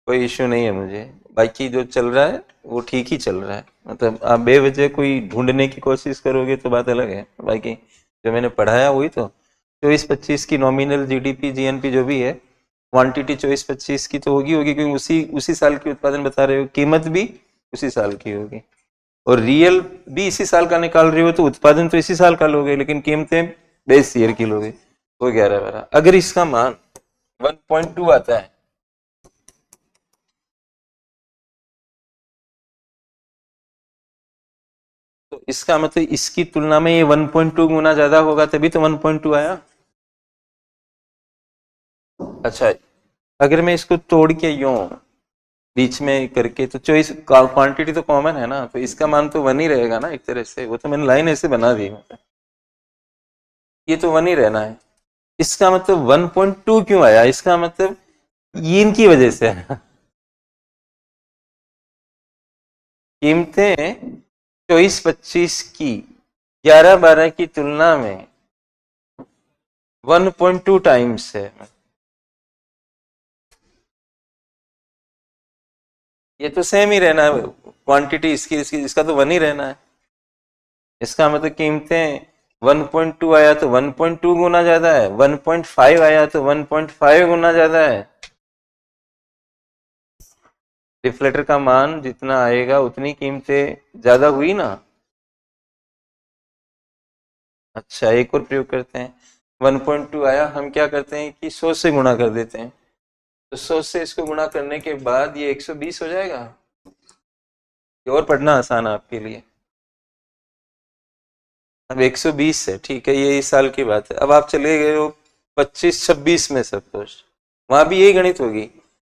Speaker 1: कोई इश्यू नहीं है मुझे, बाकी जो चल रहा है वो ठीक ही चल रहा है। मतलब आप बेवजह कोई ढूंढने की कोशिश करोगे तो बात अलग है, बाकी जो मैंने पढ़ाया वही तो। 24-25 की नॉमिनल जीडीपी जीएनपी जो भी है, क्वांटिटी 24-25 की तो होगी होगी, क्योंकि उसी उसी साल की उत्पादन बता रहे हो, कीमत भी उसी साल की होगी, और रियल भी इसी साल का निकाल रहे हो तो उत्पादन तो इसी साल का लोगे, लेकिन कीमतें बेस ईयर की लोगे, वो 11-12। अगर इसका मान 1.2 आता है तो इसका मतलब इसकी तुलना में ये 1.2 गुना ज्यादा होगा, तभी तो 1.2 आया। अच्छा, अगर मैं इसको तोड़ के यूं बीच में करके, तो चॉइस क्वांटिटी तो कॉमन है ना, तो इसका मान तो वन ही रहेगा ना एक तरह से, वो तो मैंने लाइन ऐसे बना दी, मतलब ये तो वन ही रहना है। इसका मतलब 1.2 क्यों आया, इसका मतलब ये इनकी वजह से है। कीमतें 24-25 की 11-12 की तुलना में 1.2 टाइम्स है। ये तो सेम ही रहना है, क्वांटिटी इसकी इसकी इसका तो वन ही रहना है। इसका मतलब कीमतें 1.2 आया तो 1.2 गुना ज्यादा है, 1.5 आया तो 1.5 गुना ज्यादा है। डिफ्लेटर का मान जितना आएगा उतनी कीमतें ज्यादा हुई ना। अच्छा, एक और प्रयोग करते हैं। 1.2 आया, हम क्या करते हैं कि 100 से गुणा कर देते हैं, तो 100 से इसको गुणा करने के बाद ये 120 हो जाएगा। ये और पढ़ना आसान है आपके लिए। अब 120 है, ठीक है, ये इस साल की बात है। अब आप चले गए हो 25-26 में, सपोज वहां भी यही गणित होगी।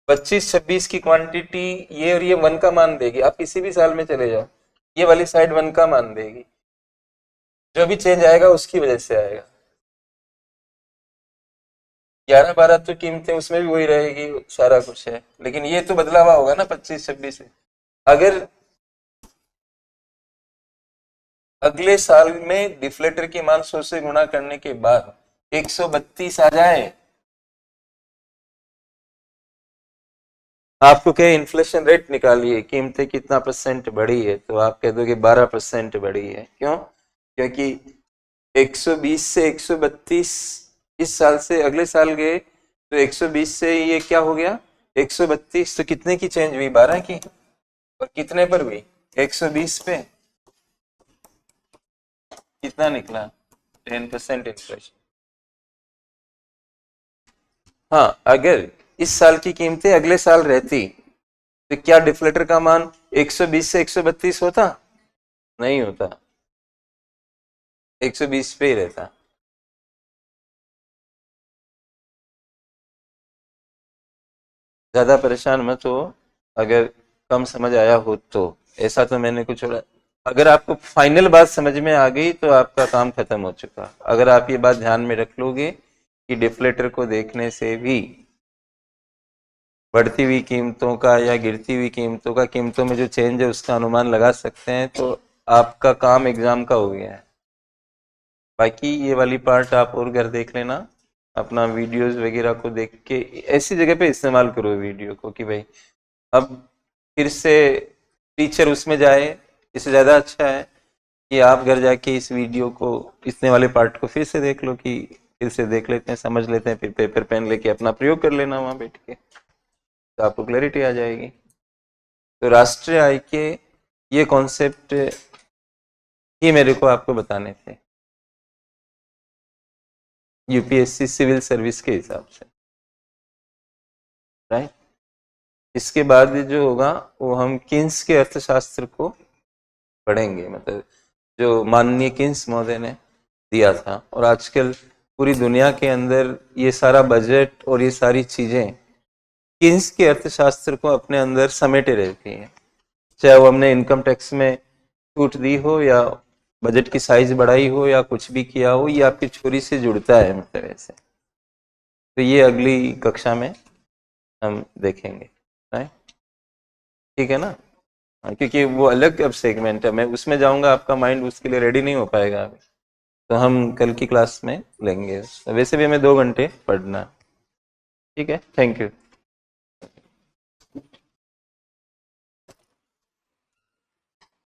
Speaker 1: 25-26 की क्वांटिटी ये, और ये वन का मान देगी। आप किसी भी साल में चले जाओ, ये वाली साइड वन का मान देगी, जो भी चेंज आएगा उसकी वजह से आएगा। 11-12 तो कीमतें उसमें भी वही रहेगी, सारा कुछ है, लेकिन ये तो बदला हुआ होगा ना 25-26 में। अगर अगले साल में डिफ्लेटर की मान 100 से गुणा करने के बाद 132 आ जाए, आपको क्या इन्फ्लेशन रेट निकालिए, कीमतें कितना परसेंट बढ़ी है, तो आप कह दोगे 12% बढ़ी है। क्यों? क्योंकि 120 से 132 इस साल से अगले साल गए, तो 120 से ये क्या हो गया 132, तो कितने की चेंज हुई, 12 की। और कितने पर हुई, 120 पे कितना निकला, 10% इन्फ्लेशन। हाँ, अगर इस साल की कीमतें अगले साल रहती तो क्या डिफ्लेटर का मान 120 से 132 होता? नहीं होता, 120 पे ही रहता। ज्यादा परेशान मत हो, अगर कम समझ आया हो तो। ऐसा तो मैंने कुछ और, अगर आपको फाइनल बात समझ में आ गई तो आपका काम खत्म हो चुका। अगर आप ये बात ध्यान में रख लोगे कि डिफ्लेटर को देखने से भी बढ़ती हुई कीमतों का या गिरती हुई कीमतों का, कीमतों में जो चेंज है उसका अनुमान लगा सकते हैं, तो आपका काम एग्जाम का हो गया है। बाकी ये वाली पार्ट आप और घर देख लेना, अपना वीडियोस वगैरह को देख के ऐसी जगह पे इस्तेमाल करो वीडियो को कि भाई अब फिर से टीचर उसमें जाए, इससे ज़्यादा अच्छा है कि आप घर जाके इस वीडियो को, इतने वाले पार्ट को फिर से देख लो, कि फिर से देख लेते हैं, समझ लेते हैं, फिर पेपर पेन लेके अपना प्रयोग कर लेना वहाँ बैठ के, तो आपको क्लैरिटी आ जाएगी। तो राष्ट्रीय आय के ये कॉन्सेप्ट ही मेरे को आपको बताने थे, यूपीएससी सिविल सर्विस के हिसाब से, राइट। इसके बाद जो होगा वो हम किन्स के अर्थशास्त्र को पढ़ेंगे, मतलब जो माननीय किन्स महोदय ने दिया था। और आजकल पूरी दुनिया के अंदर ये सारा बजट और ये सारी चीजें किन्स के अर्थशास्त्र को अपने अंदर समेटे रहती हैं, चाहे वो हमने इनकम टैक्स में छूट दी हो, या बजट की साइज बढ़ाई हो, या कुछ भी किया हो, ये आपकी छोरी से जुड़ता है, मतलब ऐसे। तो ये अगली कक्षा में हम देखेंगे, राइट, ठीक है ना। हाँ, क्योंकि वो अलग अब सेगमेंट है, मैं उसमें जाऊंगा आपका माइंड उसके लिए रेडी नहीं हो पाएगा अभी, तो हम कल की क्लास में लेंगे। वैसे भी हमें 2 घंटे पढ़ना, ठीक है, थैंक यू।